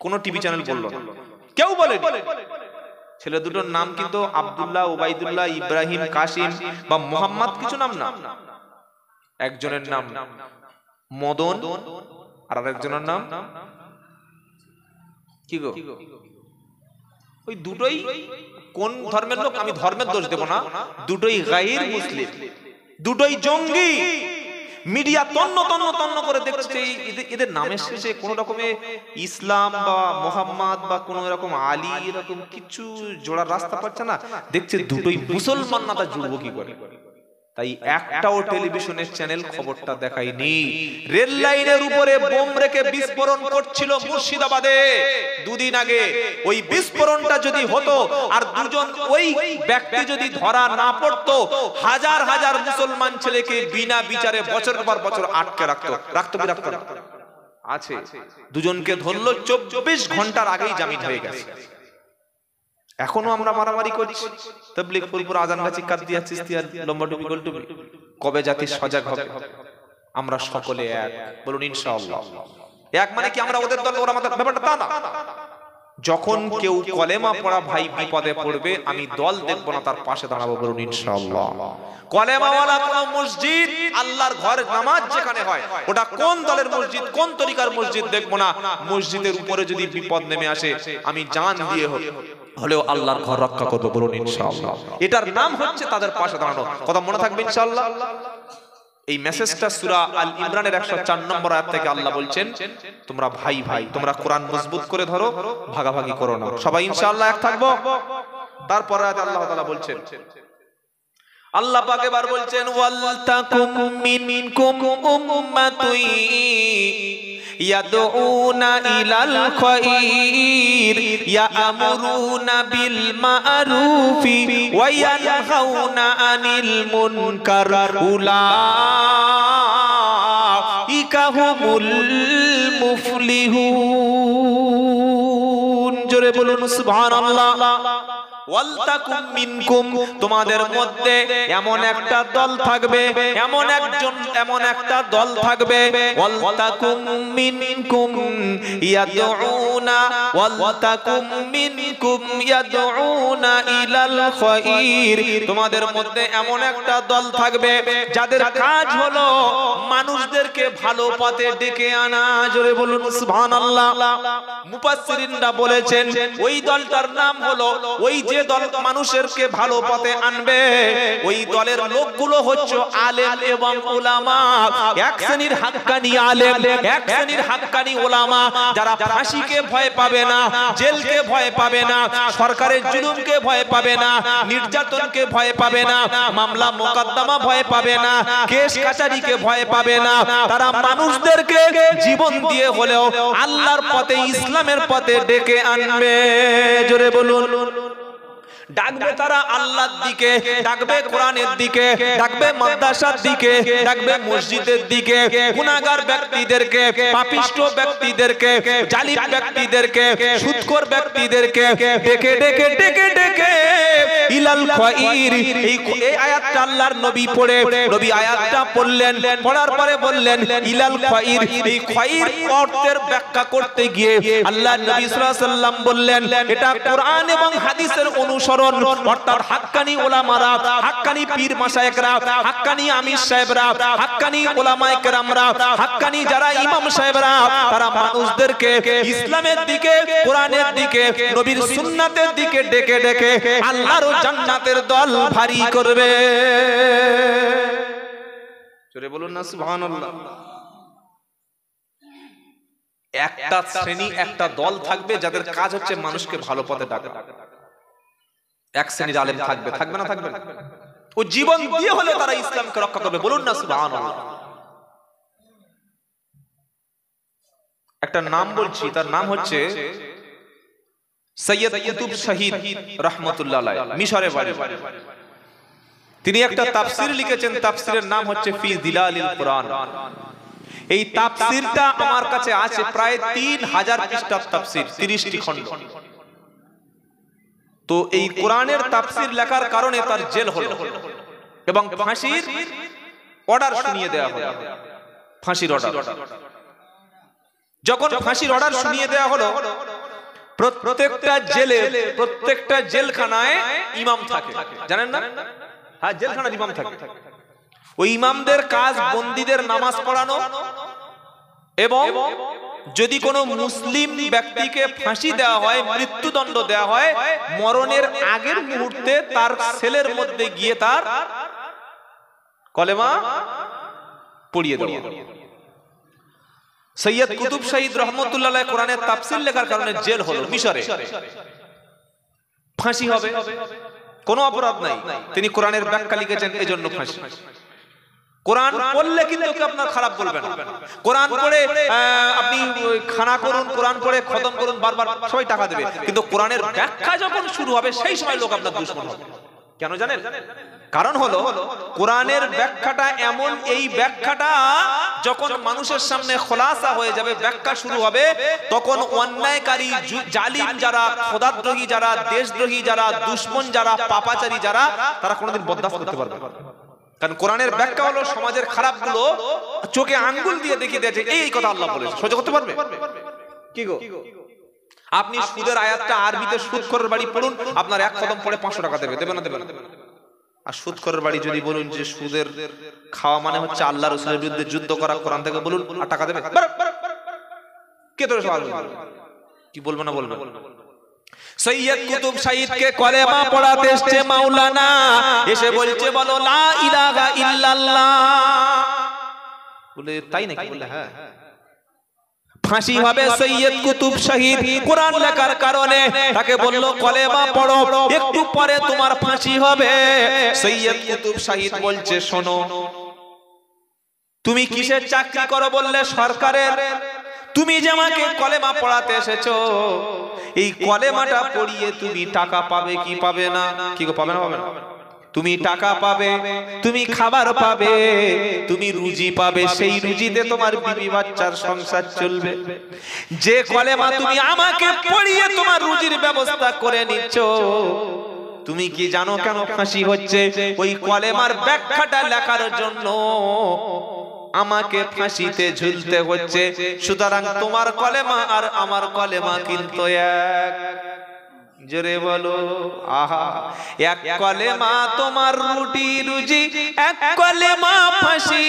কোনো টিভি চ্যানেল বললো না, কেউ বলে ছেলে দুটোর নাম কিন্তু আব্দুল্লাহ, ওবাইদুল্লাহ, ইব্রাহিম, কাসিম বা মোহাম্মদ কিছু নাম না। একজনের নাম মদন আর আরেকজনের নাম কি গো, ওই দুটোই কোন ধর্মের লোক, আমি ধর্মের দোষ দেব না, দুটোই গায়র মুসলিম, দুটোই জঙ্গি। মিডিয়া তন্ন তন্ন তন্ন করে দেখছে এদের নামের শেষে কোন রকমে ইসলাম বা মোহাম্মদ বা কোন রকম আলী এরকম কিছু জোড়ার রাস্তা পাচ্ছে না, দেখছে দুটোই মুসলমান, না তা জুড়বো কি করে? তাই একটাও টেলিভিশনের চ্যানেল খবরটা দেখায়নি। রেল লাইনের উপরে বোম রেখে বিস্ফোরণ করছিল মুর্শিদাবাদে দুদিন আগে। ওই বিস্ফোরণটা যদি হতো আর দুজন ওই ব্যক্তি যদি ধরা না পড়তো, হাজার হাজার মুসলমান ছেলেকে বিনা বিচারে বছরের পর বছর আটকে রাখতো আছে। দুজনকে ধরলো, 24 ঘন্টার আগেই জামিন হয়ে গেছে। এখনো আমরা মারামারি করছি, তাবলীগ ফুলপুর আজান গাছি কাদিয়া চিশতিয়া লম্বা টুপি গোল টুপি। কবে জাতি সজাগ হবে? আমরা সকলে এক, বলুন ইনশাআল্লাহ। এক মানে কি আমরা ওদের দল ওরা আমাদের, ব্যাপারটা তা না। যখন কেউ কলেমা পড়া ভাই বিপদে পড়বে, আমি দল দেখব না, তার পাশে দাঁড়াবো, বলুন ইনশাআল্লাহ। কলেমাওয়ালা কোন মসজিদ, আল্লাহর ঘর নামাজ যেখানে হয়, ওটা কোন দলের মসজিদ, কোন তরিকার মসজিদ দেখবো না। মসজিদের উপরে যদি বিপদ নেমে আসে, আমি জান দিয়ে হলেও আল্লাহর ঘর রক্ষা করবো, বলুন ইনশাআল্লাহ। এটার নাম হচ্ছে তাদের পাশে দাঁড়ানো। কথা মনে থাকবে ইনশাআল্লাহ। এই মেসেজটা সূরা আল ইমরানের 104 নম্বর আয়াত থেকে আল্লাহ বলছেন, তোমরা ভাই ভাই, তোমরা কোরআন মজবুত করে ধরো, ভাগাভাগি করো না, সবাই ইনশাআল্লাহ এক থাকবো। তারপর আয়াতে আল্লাহ তাআলা বলছেন, আল্লাহ পাক এবার বলছেন, ওয়াল তাকুম মিনকুম উম্মাতুন ইয়াদউনা ইলাল খায়র ইয়ামুরুনা বিল মা'রুফি ওয়া ইয়ানহাউনা আনিল মুনকার উলাইকা হুমুল মুফলিহুন। জোরে বলুন সুবহানাল্লাহ। ওয়ালতাকুম মিনকুম, তোমাদের মধ্যে এমন একটা দল থাকবে, এমন একটা দল থাকবে। ওয়ালতাকুম মিনকুম ইয়াদউনা, ওয়ালতাকুম মিনকুম ইয়াদউনা ইলাল খায়র, তোমাদের মধ্যে এমন একটা দল থাকবে যাদের কাজ হলো মানুষদেরকে ভালো পথে ডেকে আনা। জোরে বলুন সুবহানাল্লাহ। মুফাসসিরিনরা বলেছেন ওই দলটার নাম হলো, ওই যে দল মানুষেরকে ভালো পথে আনবে, ওই দলের লোকগুলো হচ্ছে আলেম এবং উলামা। এক শ্রেণীর হাক্কানি আলেম, এক শ্রেণীর হাক্কানি উলামা, যারা ফাঁসিকে ভয় পাবে না, জেলকে ভয় পাবে না, সরকারের জুলুমকে ভয় পাবে না, নির্যাতনকে ভয় পাবে না, মামলা মোকদ্দমা ভয় পাবে না, কেস কাচারিকে ভয় পাবে না। তারা মানুষদেরকে জীবন দিয়ে হলেও আল্লাহর পথে, ইসলামের পথে ডেকে আনবে। জোরে বলুন। ডাকবে তারা আল্লাহর দিকে, ডাকবে কোরআনের দিকে, ডাকবে মাদ্রাসার দিকে, ডাকবে মসজিদের দিকে। গুনাহগার ব্যক্তিদেরকে, পাপিষ্ঠ ব্যক্তিদেরকে, জালিম ব্যক্তিদেরকে, সুদখোর ব্যক্তিদেরকে ডেকে ডেকে ডেকে ডেকে ইলাল খায়র। এই আয়াতটা আল্লাহর নবী পড়ে, নবী আয়াতটা পড়লেন, পড়ার পরে বললেন ইলাল খায়র। এই খায়র অর্থের ব্যাখ্যা করতে গিয়ে আল্লাহর নবী সাল্লাল্লাহু আলাইহি ওয়াসাল্লাম বললেন, এটা কোরআন এবং হাদিসের অনুসরণ, অর্থাৎ হাক্কানি উলামারা, হাক্কানি পীর মাশায়েখরা, হাক্কানি আমির সাহেবরা, হাক্কানি উলামায়ে কেরামরা, হাক্কানি যারা ইমাম সাহেবরা, তারা মানুষদেরকে ইসলামের দিকে, কোরআনের দিকে, নবীর সুন্নাতের দিকে ডেকে ডেকে আল্লাহর জান্নাতের দল ভারী করবে। জোরে বলুন না সুবহানাল্লাহ। একটা শ্রেণী, একটা দল থাকবে যাদের কাজ হচ্ছে মানুষকে ভালো পথে ডাকা। এক শ্রেণীর আলেম থাকবে, থাকবে না থাকবে না, ও জীবন দিয়ে হলে তারা ইসলামকে রক্ষা করবে, বলুন না সুবহানাল্লাহ। একটা নাম বলছি, তার নাম হচ্ছে সৈয়দ কুতুব শহীদ রাহমাতুল্লাহ আলাইহি, মিশরে বাড়ি। তিনি একটা তাফসীর লিখেছেন, তাফসীরের নাম হচ্ছে ফি দিলালিল কোরআন। এই তাফসীরটা আমার কাছে আছে প্রায় 3000 পৃষ্ঠার তাফসীর, 30টি খণ্ড। তো এই কোরআনের তাফসীর লেখার কারণে তার জেল হলো এবং ফাঁসির অর্ডার শুনিয়ে দেওয়া হলো। ফাঁসির অর্ডার, যখন ফাঁসির অর্ডার শুনিয়ে দেওয়া হলো, প্রত্যেকটা জেলখানায় ইমাম থাকে, জানেন না? হ্যাঁ, জেলখানার ইমাম থাকে। ওই ইমামদের কাজ বন্দীদের নামাজ পড়ানো, এবং যদি কোনো মুসলিম ব্যক্তিকে ফাঁসি দেওয়া হয়, মৃত্যুদণ্ড দেওয়া হয়, মরণের আগের মুহূর্তে তার সেলের মধ্যে গিয়ে তার কলেমা পড়িয়ে দেওয়া। সৈয়দ কুতুব শাহিদ রহমতুল্লাহ আলাইহি কোরআনের তাফসীর লেখার কারণে জেল হলো মিশরে, ফাঁসি হবে, কোনো অপরাধ নাই, তিনি কোরআনের ব্যাখ্যা লিখেছেন, এজন্য ফাঁসি। কোরআন পড়লে কিন্তু কেউ আপনার খারাপ বলবেন না। কোরআন পড়ে আপনি খানা করুন, কোরআন পড়ে খতম করুন, বারবার সবাই টাকা দেবে, কিন্তু কোরআনের ব্যাখ্যা যখন শুরু হবে সেই সময় লোক আপনার দুশমন হবে। কেন জানেন? কারণ হলো কোরআনের ব্যাখ্যাটা এমন, এই ব্যাখ্যাটা যখন মানুষের সামনে খোলাসা হয়ে যাবে, ব্যাখ্যা শুরু হবে, তখন অন্যায়কারী, জালিম যারা, খোদাদ্রোহী যারা, দেশদ্রোহী যারা, দুশমন যারা, পাপাচারী যারা, তারা কোনোদিন বরদাস্ত করতে পারবে না। কারণ কোরআনের ব্যাখ্যা হলো সমাজের খারাপগুলো চোখে আঙ্গুল দিয়ে দেখিয়ে দিয়েছে, এই কথা আল্লাহ বলেছে, সহ্য করতে পারবে? কি গো, আপনি সুদের আয়াতটা আরবিতে সুদখোরের বাড়ি পড়ুন, আপনার এক কদম পড়ে 500 টাকা দেবে, দেবে না? দেবে না। আর সুদখোরের বাড়ি যদি বলুন যে সুদের খাওয়া মানে হচ্ছে আল্লাহ রাসূলের বিরুদ্ধে যুদ্ধ করা, কোরআন থেকে বলুন, আর টাকা দেবে? কে তোর সওয়াল কি বলবো না বলবো? সৈয়দ কুতুব শাহিদকে কলেমা পড়াতে এসেছে মাওলানা, এসে বলছে বলো লা ইলাহা ইল্লাল্লাহ। বলে তাই নাকি? বলে হ্যাঁ। ফাঁসি হবে সৈয়দ কুতুব শাহিদ কোরআন লেখার কারণে, তাকে বললো কলেমা পড়ো, একটু পরে তোমার ফাঁসি হবে। সৈয়দ কুতুব শাহিদ বলছে শোনো, তুমি কিসের চাকরি করো? বললে সরকারের। তুমি যে আমাকে কলেমা পড়াতে এসেছো, এই কলেমাটা পড়িয়ে তুমি টাকা পাবে কি পাবে না? কি গো, পাবে না? পাবে না? তুমি টাকা পাবে, তুমি খাবার পাবে, তুমি রুজি পাবে, সেই রুজিতে তোমার বিবি বাচ্চার সংসার চলবে। যে কলেমা তুমি আমাকে পড়িয়ে তোমার রুজির ব্যবস্থা করে নিচ্ছ, তুমি কি জানো কেন ফাঁসি হচ্ছে? ওই কলেমার ব্যাখ্যাটা লেখার জন্য আমাকে ফাঁসিতে ঝুলতে হচ্ছে। সুতরাং তোমার কলেমা আর আমার কলেমা কিন্তু এক। জোরে বলো আহা। এক কলেমা তোমার রুটি রুজি, এক কলেমা ফাঁসি।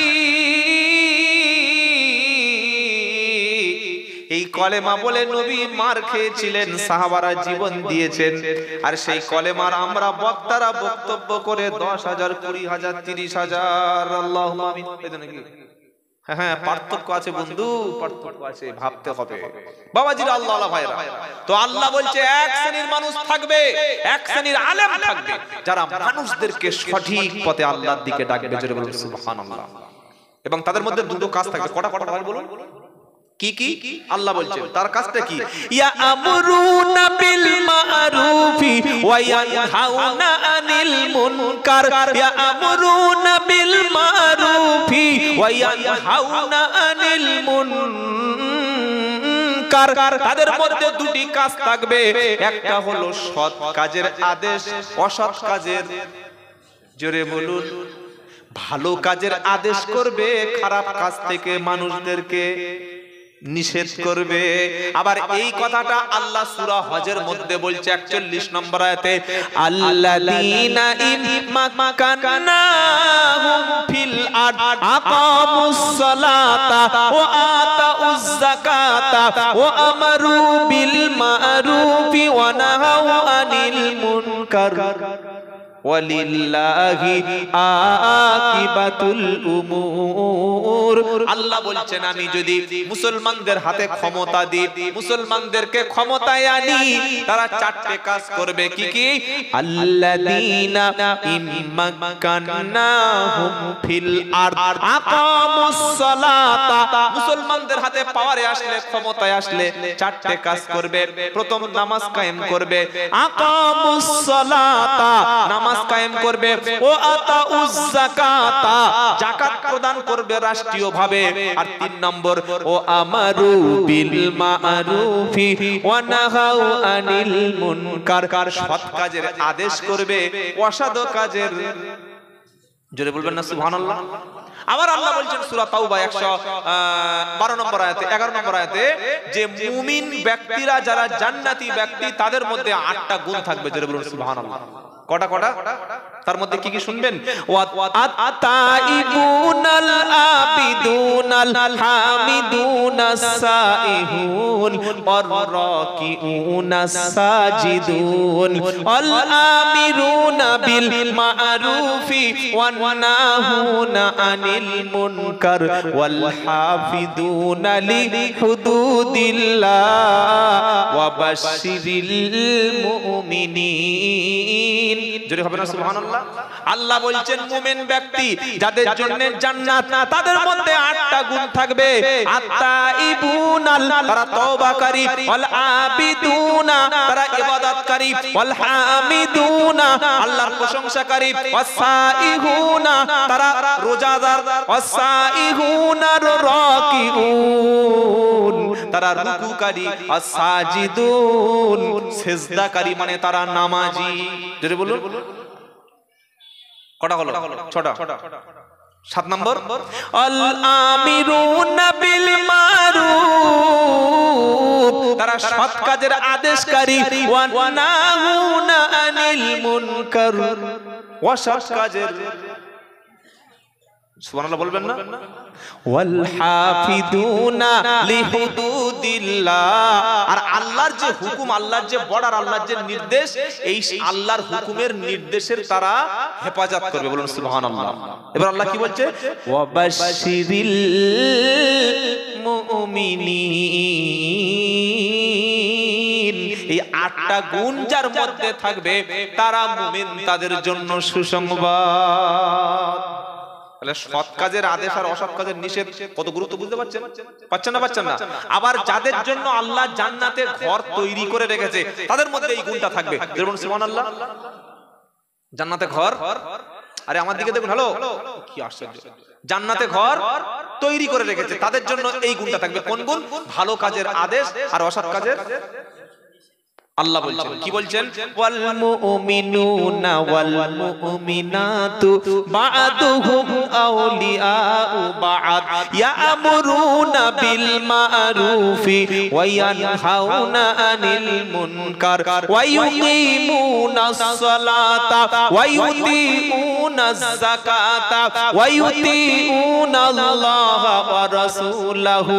এই কলেমা বলে নবী মার খেয়েছিলেন, সাহাবারা জীবন দিয়েছেন, আর সেই কলেমার আমরা বক্তারা বক্তব্য করে 10,000, 20,000, 30,000। আল্লাহুম্মা আমিন। হ্যাঁ, পার্থক্য আছে বন্ধু, পার্থক্য আছে, ভাবতে হবে বাবাজিরা, আল্লাহ ভাইরা। তো আল্লাহ বলছে এক শ্রেণীর মানুষ থাকবে, এক শ্রেণীর আলেম থাকবে, যারা মানুষদেরকে সঠিক পথে আল্লাহর দিকে ডাকবে। জোরে বলুন সুবহানাল্লাহ। এবং তাদের মধ্যে দুটো কাজ থাকবে। কটা কটা ভাই বলুন? কি কি? আল্লাহ বলছেন তার কাজটা কি? ইয়া আমরুনা বিল মারুফি ওয়া ইয়ানহাউনা আনিল মুনকার। ইয়া আমরুনা বিল মারুফি ওয়া ইয়ানহাউনা আনিল মুনকার। তাদের মধ্যে দুটি কাজ থাকবে, একটা হলো সৎ কাজের আদেশ, অসৎ কাজের, জোরে বলুন, ভালো কাজের আদেশ করবে, খারাপ কাজ থেকে মানুষদেরকে নিষেধ করবে। আবার এই কথাটা আল্লাহ সূরা হজের মধ্যে বলছে 41 নম্বর আয়াতে, আল্লাযীনা ইম্মাক্কানাহুম ফিল আরদ আকামুস সালাতা ওয়া আতাউজ যাকাতা ওয়া আমারু বিল মারুফি ওয়া নাহাউ আনিল মুনকার ওয়ালিল্লাহি আকিবাতুল উমুর। আল্লাহ বলছেন আমি যদি মুসলমানদের হাতে ক্ষমতা দিই, মুসলমানদেরকে ক্ষমতায় আনি, তারা চারটে কাজ করবে। কি কি? আল্লাযীনা ইম্মাক্কানাহুম ফিল আরদ আকামুস সালাতা। মুসলমানদের হাতে পাওয়ারে আসলে, ক্ষমতায় আসলে চারটে কাজ করবে। প্রথম, নামাজ কায়েম করবে। আকামুস সালাতা, নামাজ কায়েম করবে। ও আতাউজ যাকাতা, যাকাত প্রদান করবে রাষ্ট্রীয়ভাবে। আর 3 নম্বর, ও আমারু বিল মারুফি ওয়া নাহাউ আনিল মুনকার। সৎ কাজের আদেশ করবে, অসৎ কাজের জোরে বলবেন না সুবহানাল্লাহ। আবার আল্লাহ বলছেন সূরা তাওবা 112 নম্বর আয়াতে 11 নম্বর আয়াতে যে মুমিন ব্যক্তিরা যারা জান্নাতি ব্যক্তি তাদের মধ্যে 8টা গুণ থাকবে। জোরে বলুন সুবহানাল্লাহ। কটা কটা? তার মধ্যে কি কি শুনবেন? আত-তাইবুনাল আবিদুনাল হামিদুনাস সাইহুন ওয়ার-রাকিউনাস সাজিদুন ওয়াল আমিরুনা বিল মা'রুফি ওয়ান নাহুনা আনিল মুনকার ওয়াল হাফিদুনা লিহুদুদিল্লাহ ওয়া বাশশিরিল মুমিনিন। জোরে হবে না সুবহানাল্লাহ। আল্লাহ বলছেন মুমিন ব্যক্তি যাদের জন্য জান্নাত তাদের মধ্যে 8টা গুণ থাকবে। আত-তাইবুনাল তারা তওবাকারী, ওয়াল আবিদুনা তারা ইবাদতকারী, ওয়াল হামিদুনা আল্লাহর প্রশংসাকারী, ওয়াস সাইহুনা তারা রোজাদার, ওয়াস সাইহুনা রাকিউন তারা রুকুকারী, ওয়াস সাজিদুন সিজদাকারী মানে তারা নামাজি। জোরে বলুন কটা হলো? 6টা। 7 নম্বর আল আমিরুনা বিল মারুফ তারা সৎ কাজের আদেশকারী, ওয়ান নাহুনা আনিল মুনকার অসৎ কাজের সুবহানাল্লাহ বলবেন না? ওয়াল হাফিদুনা লিহুদুদিল্লাহ আর আল্লাহর যে হুকুম, আল্লাহর যে বর্ডার, আল্লাহর যে নির্দেশ, এই আল্লাহর হুকুমের নির্দেশের তারা হেফাজত করবে। বলুন সুবহানাল্লাহ। এবার আল্লাহ কি বলছে? ওয়া বাশশিরিল মুমিনিন। এই 8টা গুণ যার মধ্যে থাকবে তারা মুমিন, তাদের জন্য সুসংবাদ। সৎ কাজের আদেশ আর অসৎ কাজের নিষেধ কত গুরুত্ব বুঝতে পারছেন? পাচ্ছেন না? আবার যাদের জন্য আল্লাহ জান্নাতে ঘর তৈরি করে রেখেছে তাদের মধ্যে এই গুণটা থাকবে। যেমন সুবহানাল্লাহ। জান্নাতে ঘর, আরে আমার দিকে দেখুন, হ্যালো, কি আশ্চর্য, জান্নাতে ঘর তৈরি করে রেখেছে তাদের জন্য এই গুণটা থাকবে। কোন গুণ? ভালো কাজের আদেশ আর অসৎ কাজের। আল্লাহ বলছেন, কি বলছেন? ওয়াল মুমিনুনা ওয়াল মুমিনাতু বা'দুহুম আউলিয়াউ বা'দ ইয়া'মুরুনা বিল মা'রুফি ওয়া ইয়ানহাউনা আনিল মুনকার ওয়া ইউকিমুনাস সালাতা ওয়া ইউতিউনাজ যাকাতা ওয়া ইউতিউনাল্লাহা ওয়া রাসূলাহু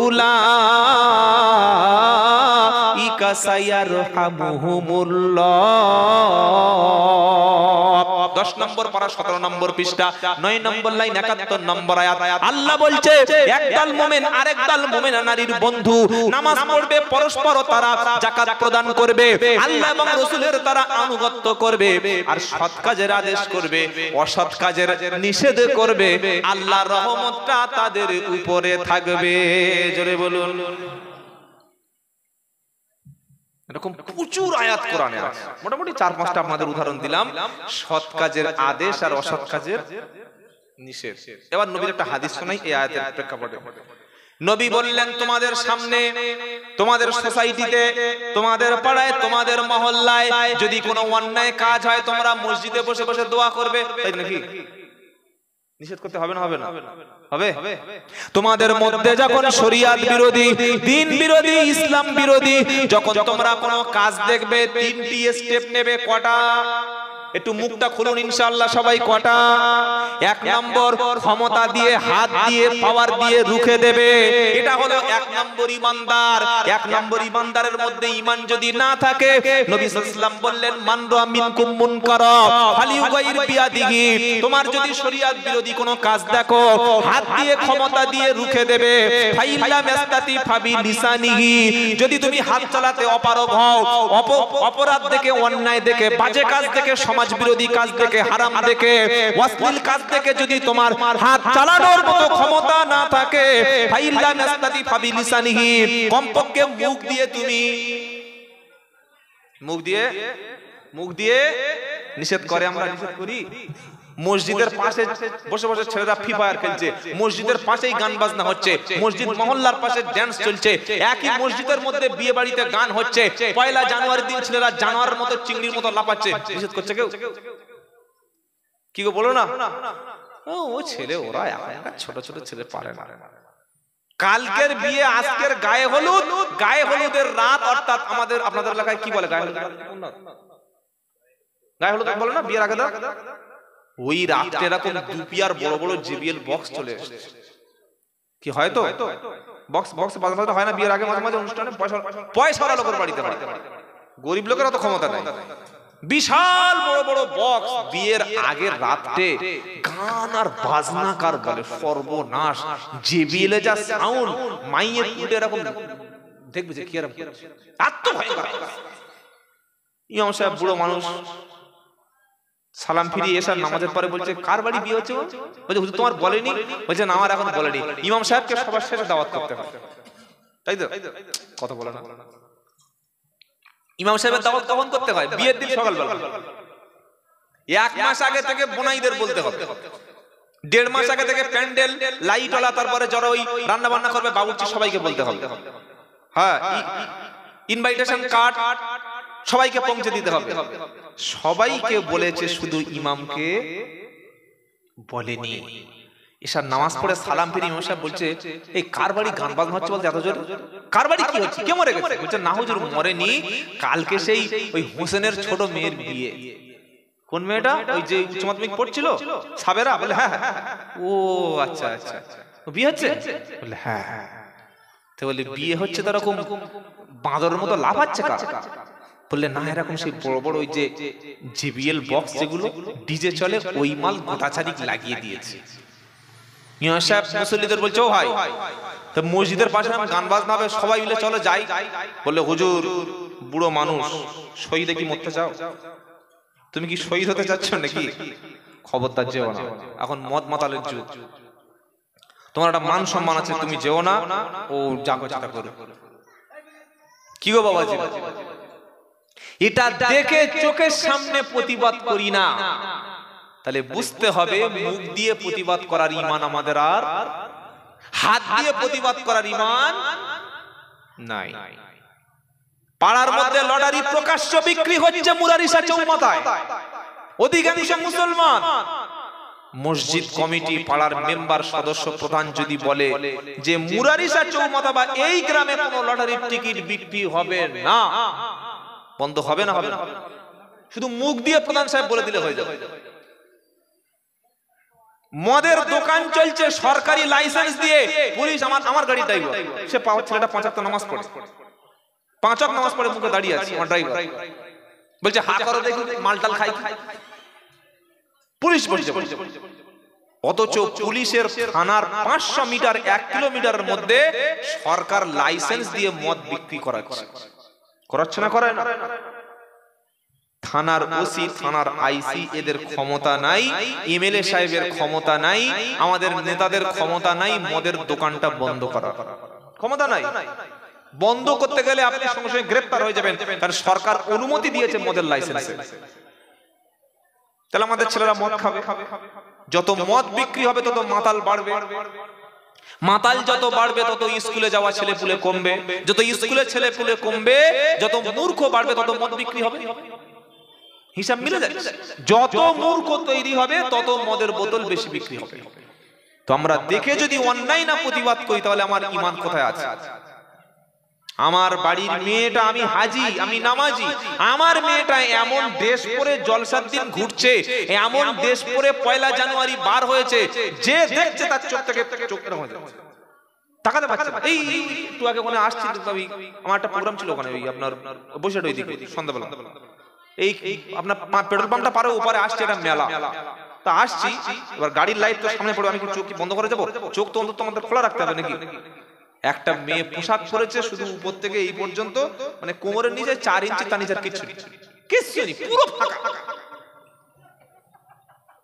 উলাইকা সায়ারহামুহুমুল্লাহ। 10 নম্বর পারা 17 নম্বর পৃষ্ঠা 9 নম্বর লাইন 71 নম্বর আয়াত। আল্লাহ বলছে একদল মুমিন আরেকদল মুমিনা নারীর বন্ধু, নামাজ পড়বে, পরস্পর তারা যাকাত প্রদান করবে, আল্লাহ এবং রাসূলের তারা আনুগত্য করবে আর সৎ কাজের আদেশ করবে, অসৎ কাজের নিষেধ করবে। আল্লাহর রহমতটা তাদের উপরে থাকবে। জোরে বলুন। এরকম প্রচুর আয়াত কোরআনে আছে, মোটামুটি 4-5টা আপনাদের উদাহরণ দিলাম সৎ কাজের আদেশ আর অসৎ কাজের নিষেধ। এবার নবীর একটা হাদিস শোনাই এই আয়াতের প্রেক্ষাপটে। নবী বললেন, তোমাদের সামনে, তোমাদের সোসাইটিতে, তোমাদের পাড়ায়, তোমাদের মহল্লায় যদি কোনো অন্যায় কাজ হয় তোমরা মসজিদে বসে বসে দোয়া করবে, তাই নাকি? নিষেধ করতে হবে না? হবে না? হবে। তোমাদের মধ্যে যখন শরিয়াত বিরোধী, দ্বীন বিরোধী, ইসলাম বিরোধী যখন তোমরা কোনো কাজ দেখবে 3টি স্টেপ নেবে। কটা? একটু মুখটা খুলুন ইনশাআল্লাহ সবাই। কটা? 1 নম্বর, ক্ষমতা দিয়ে, হাত দিয়ে, পাওয়ার দিয়ে রুখে দেবে। এটা হলো 1 নম্বর ইমানদার। 1 নম্বর ইমানদারের মধ্যে ঈমান যদি না থাকে, নবী সাল্লাল্লাহু আলাইহি ওয়াসাল্লাম বললেন, মান রাআ মিনকুম মুনকারা ফালিয়ুগাইর বিয়াদিহি। তোমার যদি শরীয়ত বিরোধী কোনো কাজ দেখো, হাত দিয়ে, ক্ষমতা দিয়ে রুখে দেবে। ফাইল্লাম ইস্তাতি ফাবি লিসানিহি। যদি তুমি হাত চালাতে অপারগ হও, অপরাধ দেখে, অন্যায় দেখে, বাজে কাজ দেখে, সমাজ বিরোধী কাজ দেখে, হারাম দেখে, অশ্লীল কাজ দেখে যদি তোমার হাত চালানোর মতো ক্ষমতা না থাকে, ফাইল্লা নাস্তাতি ফাবি লিসানিহি, কমপক্ষে মুখ দিয়ে তুমি, মুখ দিয়ে নিষেধ করে, আমরা নিষেধ করি, মসজিদের পাশে বসে বসে ছেলেরা ফ্রি ফায়ার খেলছে, মসজিদের পাশেই গান বাজনা হচ্ছে, মসজিদ মহল্লার পাশে ড্যান্স চলছে, একই মসজিদের মধ্যে বিয়ে বাড়িতে গান হচ্ছে, পয়লা জানুয়ারির দিন ছেলেরা জানোয়ারের মতো চিংড়ির মতো লাফাচ্ছে, নিষেধ করছে কেউ? কি গো বলো না? ও ছেলে, ওরা এখনকার ছোট ছোট ছেলে পারে না। কালকের বিয়ে আজকের গায়ে হলুদ, গায়ে হলুদের রাত, অর্থাৎ আমাদের আপনাদের এলাকায় কি বলে গায়ে হলুদ? গায়ে হলুদ বলে না বিয়ের আগে? ওই রাত্রে এরকম দুপিয়ার বড় বড় জেবিএল বক্স চলে এসেছে। কি হয় তো বক্স বাজানো হয় না বিয়ের আগে মাঝে মাঝে অনুষ্ঠানে? পয়সাওয়ালা লোকের বাড়িতে হয়, গরিব লোকের অত ক্ষমতা নাই। বিশাল বড় বড় বক্স বিয়ের আগের রাতে গান আর বাজনা কার বলে সর্বনাশ। জেবিএলে যা সাউন্ড, মাইয়ের উঠে এরকম দেখবে যে কি এরকম আত্মভয়ঙ্কর। ইমাম সাহেব বুড়ো মানুষ, সালাম ফিরিয়ে এসে নামাজের পরে বলছে কার বাড়ি বিয়ে হচ্ছে? বলছে হুজুর তোমার বলেনি? বলছে না আমার এখন বলেনি। ইমাম সাহেবকে সবার শেষে দাওয়াত করতে হয়, তাই তো? কত বলে না, ইমাম সাহেবের দাওয়াত কখন করতে হয়? বিয়ের দিন সকালবেলা। 1 মাস আগে থেকে বোনাইদের বলতে হবে, 1.5 মাস আগে থেকে প্যান্ডেল লাইটওয়ালা, তারপরে যারা ওই রান্না বান্না করবে বাবুর্চি সবাইকে বলতে হবে। হ্যাঁ, ইনভাইটেশন কার্ড সবাইকে পৌঁছে দিতে হবে। সবাইকে বলেছে, শুধু ইমামকে বলেনি। এসার নামাজ পড়ে সালাম ফিরে ইমাম সাহেব বলছে এই কার বাড়ি গান বাজনা হচ্ছে বলতে এত জোর? কার বাড়ি কি হচ্ছে? কে মরে গেছে? বলছে না হুজুর মরেনি, কালকে সেই ওই হোসেনের ছোট মেয়ের বিয়ে। কোন মেয়েটা? ওই যে উচ্চ মাধ্যমিক পড়ছিল সাবেরা? বলে হ্যাঁ। ও আচ্ছা আচ্ছা, বিয়ে হচ্ছে? বলে হ্যাঁ। তো বলে বিয়ে হচ্ছে তো এরকম বাঁদরের মতো লাফাচ্ছে কার? বললে না এরকম সেই বড় বড় ওই যে জেবিএল বক্স যেগুলো ডিজে চলে, ওই মাল গোটা চারিক লাগিয়ে দিয়েছে। ইমাম সাহেব মুসল্লিদের বলছে ও ভাই, তো মসজিদের পাশে গান বাজনা হবে, সবাই মিলে চলো যাই। বললে হুজুর বুড়ো মানুষ, শহীদে কি মরতে চাও? তুমি কি শহীদ হতে চাচ্ছ নাকি? খবরদার যেও না, এখন মদ মাতালের যুগ, তোমার একটা মান সম্মান আছে, তুমি যেও না। ও যা করছে তা করো। কি গো বাবাজি, এটা দেখে চোখের সামনে প্রতিবাদ করি না, তাহলে বুঝতে হবে মুখ দিয়ে প্রতিবাদ করার ঈমান আমাদের আর হাত দিয়ে প্রতিবাদ করার ঈমান নাই। পাড়ার মধ্যে লটারি প্রকাশ্য বিক্রি হচ্ছে মুরারিসা চৌমাথায়, অধিকাংশ মুসলমান। মসজিদ কমিটি, পাড়ার মেম্বার, সদস্য, প্রধান যদি বলে যে মুরারিসা চৌমাথা বা এই গ্রামে কোনো লটারির টিকিট বিক্রি হবে না, বন্ধ হবে না? হবে না? শুধু মুখ দিয়ে প্রধান সাহেব বলে দিলে হয়ে যাবে। মদের দোকান চলছে সরকারি লাইসেন্স দিয়ে, পুলিশ আমার গাড়ি ড্রাইভার, সে ছেলেটা 5 ওয়াক্ত নামাজ পড়ে, 5 ওয়াক্ত নামাজ পড়ে, মুখে দাঁড়িয়ে আছে আমার ড্রাইভার, বলছে হা করো দেখি মালটাল খাই। পুলিশ বলছে, অথচ পুলিশের থানার 500 মিটার 1 কিলোমিটারের মধ্যে সরকার লাইসেন্স দিয়ে মদ বিক্রি করাচ্ছে না? করে না? থানার ওসি, থানার আইসি এদের ক্ষমতা নাই, এমএলএ সাহেবের ক্ষমতা নাই, আমাদের নেতাদের ক্ষমতা নাই মদের দোকানটা বন্ধ করার ক্ষমতা নাই। বন্ধ করতে গেলে আপনি সঙ্গে সঙ্গে গ্রেফতার হয়ে যাবেন, কারণ সরকার অনুমতি দিয়েছে মদের লাইসেন্সে। তাহলে আমাদের ছেলেরা মদ খাবে, যত মদ বিক্রি হবে তত মাতাল বাড়বে, মাতাল যত বাড়বে তত স্কুলে যাওয়া ছেলেপুলে কমবে, যত স্কুলে ছেলেপুলে কমবে যত মূর্খ বাড়বে তত মদ বিক্রি হবে। হিসাব মিলে যাচ্ছে, যত মূর্খ তৈরি হবে তত মদের বোতল বেশি বিক্রি হবে। তো আমরা দেখে যদি অন্যায় না প্রতিবাদ করি তাহলে আমার ঈমান কোথায় আছে? আমার বাড়ির মেয়েটা, আমি হাজি, আমি নামাজি, আমার মেয়েটা এমন ড্রেস পরে জলসার দিন ঘুরছে, এমন ড্রেস পরে পয়লা জানুয়ারি বার হয়েছে, যে দেখছে তার চোখ থেকে চোখ হয়ে যাচ্ছে, তাকাতে পারছে না। এই একটু আগে ওখানে আসছি, আমার একটা প্রোগ্রাম ছিল ওখানে, ওই আপনার বসেটা ওই দিকে সন্ধ্যাবেলা, এই আপনার পেট্রোল পাম্পটা পারে ওপারে আসছে, এটা মেলা। তা আসছি, এবার গাড়ির লাইট তো সামনে পড়ে, আমি চোখ কি বন্ধ করে যাবো? চোখ তো অন্তত আমাদের খোলা রাখতে হবে নাকি? একটা মেয়ে পোশাক পরেছে শুধু উপর থেকে এই পর্যন্ত, মানে কোমরের নিচে 4 ইঞ্চি, তার নিচে কিচ্ছু নেই, পুরো ফাঁকা।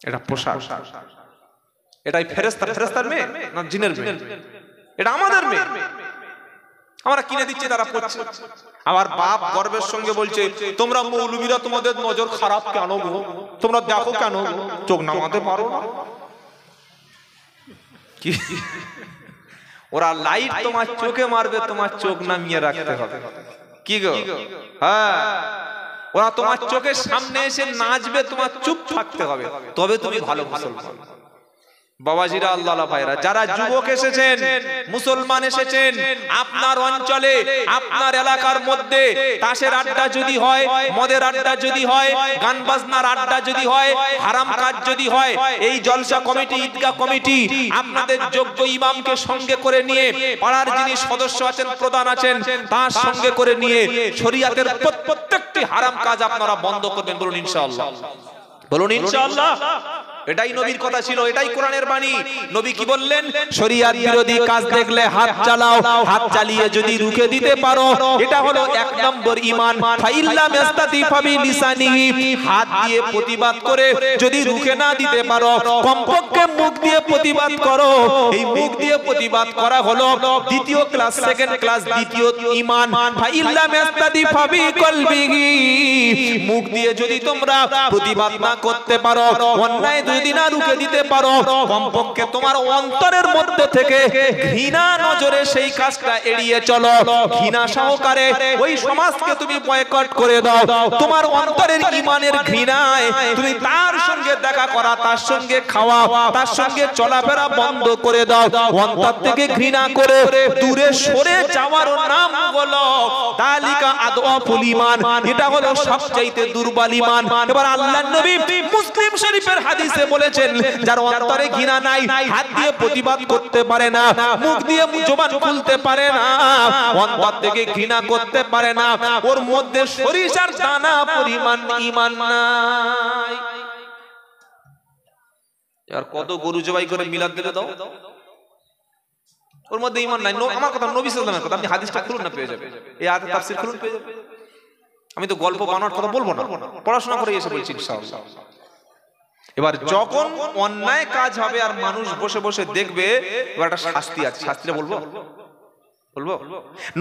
এটা পোশাক? এটাই ফেরেশতার মেয়ে না জিনের মেয়ে? এটা আমাদের মেয়ে। আমরা কিনে দিচ্ছি, তারা পড়ছে। আবার বাপ গর্বের সঙ্গে বলছে, তোমরা মৌলবীরা তোমাদের নজর খারাপ কেন গো, তোমরা দেখো কেন গো, চোখ নামাতে পারো না? কি ওরা লাইট তোমার চোখে মারবে, তোমার চোখ নামিয়ে রাখতে হবে। কি গো? হ্যাঁ, ওরা তোমার চোখের সামনে এসে নাচবে, তোমার চুপ থাকতে হবে, তবে তুমি ভালো মুসলমান। বাবাজিরা, আল্লাহ ভাইরা, যারা যুবক এসেছেন, মুসলমান এসেছেন, আপনার অঞ্চলে আপনার এলাকার মধ্যে তাসের আড্ডা যদি হয়, মদের আড্ডা যদি হয়, গান বাজনার আড্ডা যদি হয়, হারাম কাজ যদি হয়, এই জলসা কমিটি, ঈদগাহ কমিটি আপনাদের যোগ্য ইমামকে সঙ্গে করে নিয়ে, পাড়ার যিনি সদস্য আছেন, প্রধান আছেন, তার সঙ্গে করে নিয়ে শরীয়তের প্রত্যেকটি হারাম কাজ আপনারা বন্ধ করবেন। বলুন ইনশাআল্লাহ, বলুন ইনশাআল্লাহ। এটাই নবীর কথা ছিল, এটাই কোরআনের বাণী। নবী কি বললেন? শরিয়াত বিরোধী কাজ দেখলে হাত চালাও, হাত চালিয়ে যদি রুখে দিতে পারো, এটা হলো 1 নম্বর ঈমান। ফাইল্লাম ইস্তাতি ফাবি লিসানিহি, হাত দিয়ে প্রতিবাদ করে যদি রুখে না দিতে পারো, কমপক্ষে মুখ দিয়ে প্রতিবাদ করো। এই মুখ দিয়ে প্রতিবাদ করা হলো দ্বিতীয় ক্লাস, সেকেন্ড ক্লাস, দ্বিতীয় ঈমান। ফাইল্লাম ইস্তাতি ফাবি কলবিহি, মুখ দিয়ে যদি তোমরা প্রতিবাদ না করতে পারো, অন্যায় যদি না রুখে দিতে পারো, কমপক্ষে তোমার অন্তরের মধ্যে থেকে ঘৃণা নজরে সেই কাজটা এড়িয়ে চলো। ঘৃণা সহকারে ওই সমাজকে তুমি বয়কট করে দাও। তোমার অন্তরের ঈমানের ঘৃণায় তুমি তার সঙ্গে দেখা করা, তার সঙ্গে খাওয়া, তার সঙ্গে চলাফেরা বন্ধ করে দাও। অন্তর থেকে ঘৃণা করে দূরে সরে যাওয়ার নাম হলো তালিকা আদওয়াফুল ঈমান। এটা হলো সবচাইতে দুর্বল ঈমান। এবার আল্লাহর নবী মুসলিম শরীফের হাদিসে বলেছেন, যার অন্তরে ঘৃণা নাই, হাত দিয়ে প্রতিবাদ করতে পারে না, মুখ দিয়ে জবান খুলতে পারে না, অন্তর থেকে ঘৃণা করতে পারে না, ওর মধ্যে সরিষার দানা পরিমাণ ঈমান নাই। আর কত গরু জবাই করে মিলাদ দিলে দাও, ওর মধ্যে ঈমান নাই। আমার কথা নবী সাল্লাল্লাহু আলাইহি ওয়াসাল্লামের কথা, আপনি হাদিসটা খুলুন না, পেয়ে যাবে। এই আয়াতের তাফসীর খুলুন, পেয়ে যাবে। আমি তো গল্প বানানোর কথা বলবো না, পড়াশোনা করে এসে বলছি ইনশাআল্লাহ। এবার যখন অন্যায় কাজ হবে আর মানুষ বসে বসে দেখবে, এবার একটা শাস্তি আছে। শাস্তিটা বলবো, বলবো।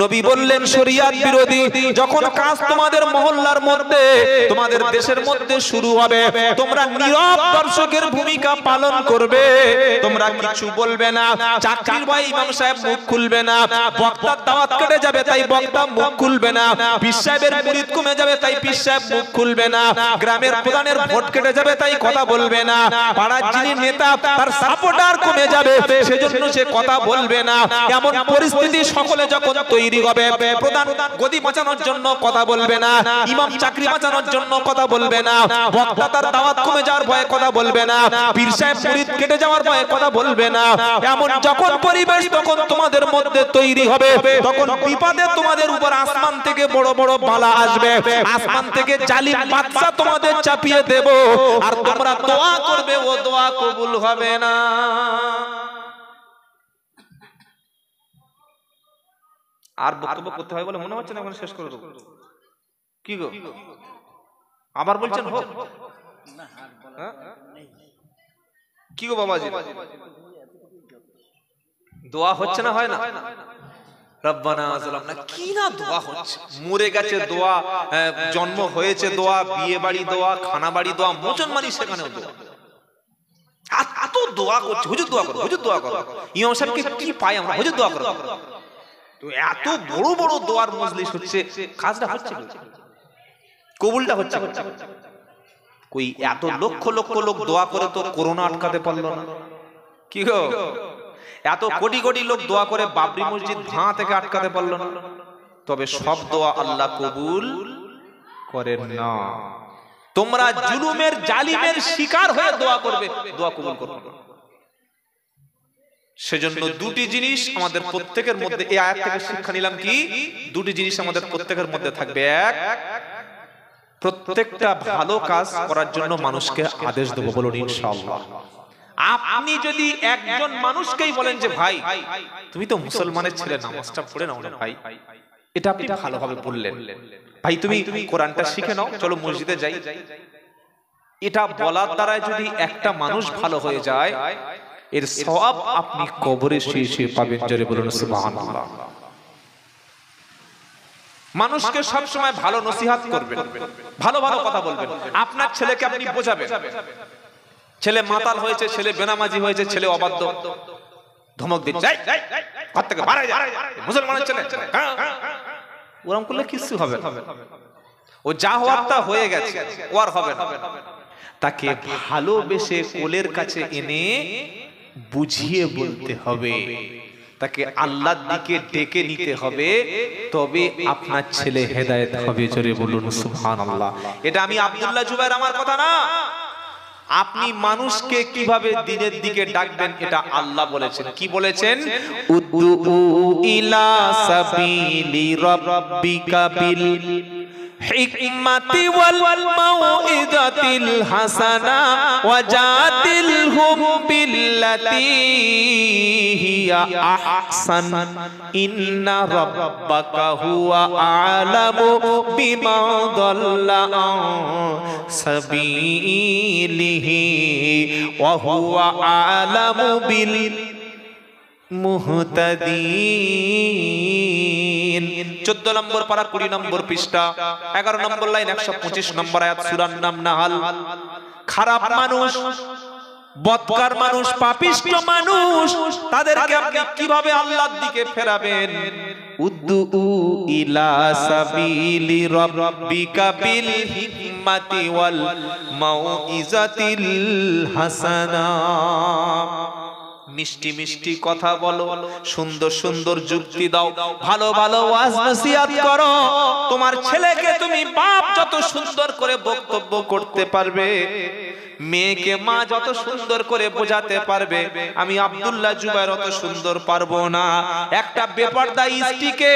নবী বললেন, শরিয়াত বিরোধী যখন কাজ তোমাদের মহল্লার মধ্যে, তোমাদের দেশের মধ্যে শুরু হবে, তোমরা নীরব দর্শকের ভূমিকা পালন করবে। তোমরা কিছু বলবে না। চাকরির ভাই ইমাম সাহেব মুখ খুলবে না। বক্তার দাওয়াত কেটে যাবে, তাই বক্তা মুখ খুলবে না। পীর সাহেবের মুরিদ কমে যাবে, তাই পীর সাহেব মুখ খুলবে না। গ্রামের প্রধানের ভোট কেটে যাবে, তাই কথা বলবে না। পাড়ার যিনি নেতা, তার সাপোর্টার কমে যাবে, সেজন্য সে কথা বলবে না। এমন পরিস্থিতি সকলে যখন তৈরি হবে, প্রধান গদি বাঁচানোর জন্য কথা বলবে না, ইমাম চাকরি বাঁচানোর জন্য কথা বলবে না, বক্তা তার দাওয়াত কমে যাওয়ার ভয়ে কথা বলবে না, পীর সাহেব মুরিদ কেটে যাওয়ার ভয়ে কথা বলবে না। এমন যখন পরিবেশ তখন তোমাদের মধ্যে তৈরি হবে, তখন বিপদে তোমাদের উপর আসমান থেকে বড় বড় বালা আসবে, আসমান থেকে জালিম বাদশা তোমাদের চাপিয়ে দেব, আর তোমরা দোয়া করবে, ও দোয়া কবুল হবে না। আর বক্তব্য করতে হয় বলে মনে হচ্ছে না, এখন শেষ করে দেবো। কি গো, আবার বলছেন হোক? কি গো বাবাজি, দোয়া হচ্ছে না, হয় না? রব্বানা যালামনা, কি না দোয়া হচ্ছে। মরে গেছে দোয়া, জন্ম হয়েছে দোয়া, বিয়ে বাড়ি দোয়া, খানা বাড়ি দোয়া, মোচন মারি সেখানেও দোয়া। এত দোয়া করছে, হুজুর দোয়া করো, হুজুর দোয়া করো। ইমাম সাহেবকে কি পাই আমরা, হুজুর দোয়া করো। তো এত বড় বড় দোয়ার মজলিস হচ্ছে, কাজটা হচ্ছে, কবুলটা হচ্ছে। কই এত লক্ষ লক্ষ লোক দোয়া করে তো করোনা আটকাতে পারলো না। কি গো, এত কোটি কোটি লোক দোয়া করে বাবরি মসজিদ ভাঙা থেকে আটকাতে পারলো না। তবে সব দোয়া আল্লাহ কবুল করেন না। তোমরা জুলুমের জালিমের শিকার হয়ে দোয়া করবে, দোয়া কবুল করবে না। সেজন্য দুটি জিনিস আমাদের প্রত্যেকের মধ্যে, এই আয়াত থেকে শিক্ষা নিলাম কি, দুটি জিনিস আমাদের প্রত্যেকের মধ্যে থাকবে। এক, প্রত্যেকটা ভালো কাজ করার জন্য মানুষকে আদেশ দেবো, বলুন ইনশাআল্লাহ। আপনি যদি একজন মানুষকেই বলেন যে ভাই তুমি তো মুসলমানের ছেলে, নামাজটা পড়ে নাও না ভাই, এটা আপনি ভালোভাবে বললেন, ভাই তুমি কোরআনটা শিখে নাও, চলো মসজিদে যাই, এটা বলার দ্বারা যদি একটা মানুষ ভালো হয়ে যায়, এর সওয়াব আপনি কবরে শুয়ে শুয়ে পাবেন। জোরে বলুন সুবহানাল্লাহ। মানুষকে সব সময় ভালো নসিহত করবেন, ভালো ভালো কথা বলবেন। আপনার ছেলেকে আপনি বোঝাবেন, ছেলে মাতাল হয়েছে, ছেলে বেনামাজি হয়েছে, ছেলে অবাধ্য, ধমক দিচ্ছে, ঘর থেকে বাড়াই যা, মুসলমানের ছেলে, ওরকম করলে কিছু হবে না। ও যা হওয়ার তা হয়ে গেছে, ও আর হবে না। তাকে ভালোবেসে কোলের কাছে এনে বুঝিয়ে বলতে হবে, তাকে আল্লাহর দিকে ডেকে নিতে হবে, তবে আপনার ছেলে হেদায়েত হবে। জোরে বলুন সুবহানাল্লাহ। এটা আমি আব্দুল্লাহ জুবায়ের আমার কথা না, আপনি মানুষকে কিভাবে দিনের দিকে ডাকবেন এটা আল্লাহ বলেছেন। কি বলেছেন? উদ্দু ইলা সাবিলি রাব্বিকা বিল হিকমাতি ওয়াল মাউইযাতিল হাসানা ওয়াজাদিলহুম বিল্লাতী হিয়া আহসান ইন্না রাব্বাকা হুয়া আ'লামু বিমান দাল্লা আন সাবিলিহি ওয়া হুয়া আ'লামু বিল মুহতাদিন। 14 নম্বর পারা 20 নম্বর পৃষ্ঠা 11 নম্বর লাইন 125 নম্বর আয়াত সূরার নাম নাহাল। খারাপ মানুষ, বদকার মানুষ, পাপিষ্ট মানুষ, তাদেরকে আপনি কিভাবে আল্লাহর দিকে ফেরাবেন? উদ্দু ইলা সাবিলি রাব্বিকা বিল হিকমাতি ওয়াল মাউইযাতিল হাসানা। মিষ্টি মিষ্টি কথা বলো, সুন্দর সুন্দর যুক্তি দাও, ভালো ভালো ওয়াজ নসিহত করো। তোমার ছেলেকে তুমি বাপ যত সুন্দর করে বক্তব্য করতে পারবে, মেয়েকে মা যত সুন্দর করে বোঝাতে পারবে, আমি আব্দুল্লাহ জুবায়ের অত সুন্দর পারবো না। একটা বেপরদা স্ত্রীকে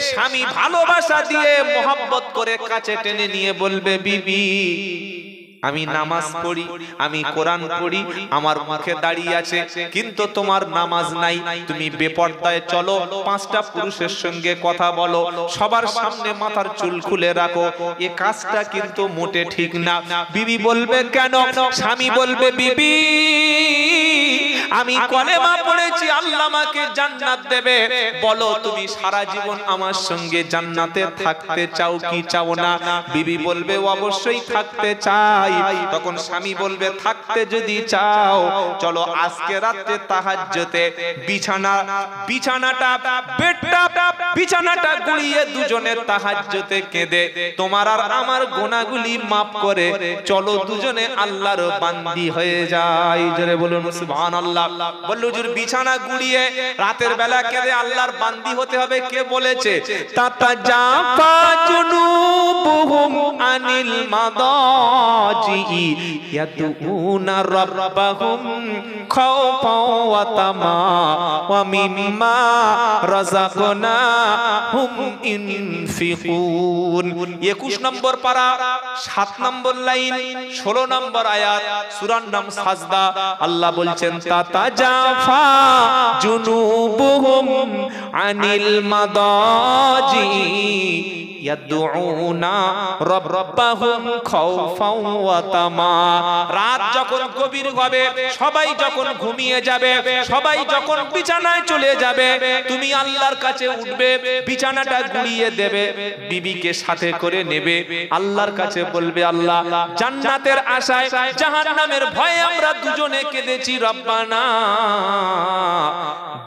স্বামী ভালোবাসা দিয়ে মোহাব্বত করে কাছে টেনে নিয়ে বলবে, বিবি আমি নামাজ পড়ি, আমি কোরআন পড়ি, আমার মুখে দাড়ি আছে, কিন্তু তোমার নামাজ নাই, তুমি বেপরদায় চলো, 5টা পুরুষের সঙ্গে কথা বলো, সবার সামনে মাথার চুল খুলে রাখো, এ কাজটা কিন্তু মোটে ঠিক না। বিবি বলবে কেন? স্বামী বলবে, বিবি আমি কলেমা পড়েছি, আল্লাহ আমাকে জান্নাত দেবে, বলো তুমি সারা জীবন আমার সঙ্গে জান্নাতে থাকতে চাও কি চাও না? বিবি বলবে অবশ্যই থাকতে চাই। তখন স্বামী বলবে, থাকতে যদি চাও চলো আজকে রাতে তাহাজ্জুদে বিছানাটা গুড়িয়ে দুজনে তাহাজ্জুদে কেঁদে তোমার আর আমার গুনাহগুলি মাফ করে চলো দুজনে আল্লাহর বান্দি হয়ে যাই। জোরে বলুন সুবহানাল্লাহ। বলল হুজুর বিছানা গুড়িয়ে রাতের বেলা কেঁদে আল্লাহর বান্দি হতে হবে, কে বলেছে? তাতাজাফা জুনুবুহুম আনিল মাদাজি ইয়াদউনা রাব্বাহুম খাওফাও ওয়া তামা ওয়া মিম্মা রাযাকনাহুম ইনফিকুন। 21 নম্বর পারা 7 নম্বর লাইন 16 নম্বর আয়াত সূরার নাম সাজদা। আল্লাহ বলছেন, তাতাজাফা জুনুবুহুম আনিল মাদাজি ইয়াদউনা রাব্বাহুম খাওফাও ওয়া তামা। রাত যখন গভীর হবে, সবাই যখন ঘুমিয়ে যাবে, সবাই যখন বিছানায় চলে যাবে, তুমি আল্লাহর কাছে উঠবে, বিছানাটা গুড়িয়ে দেবে, বিবিকে সাথে করে নেবে, আল্লাহর কাছে বলবে, আল্লাহ জান্নাতের আশায় জাহান্নামের ভয়ে আমরা দুজনে কেঁদেছি, রব্বানা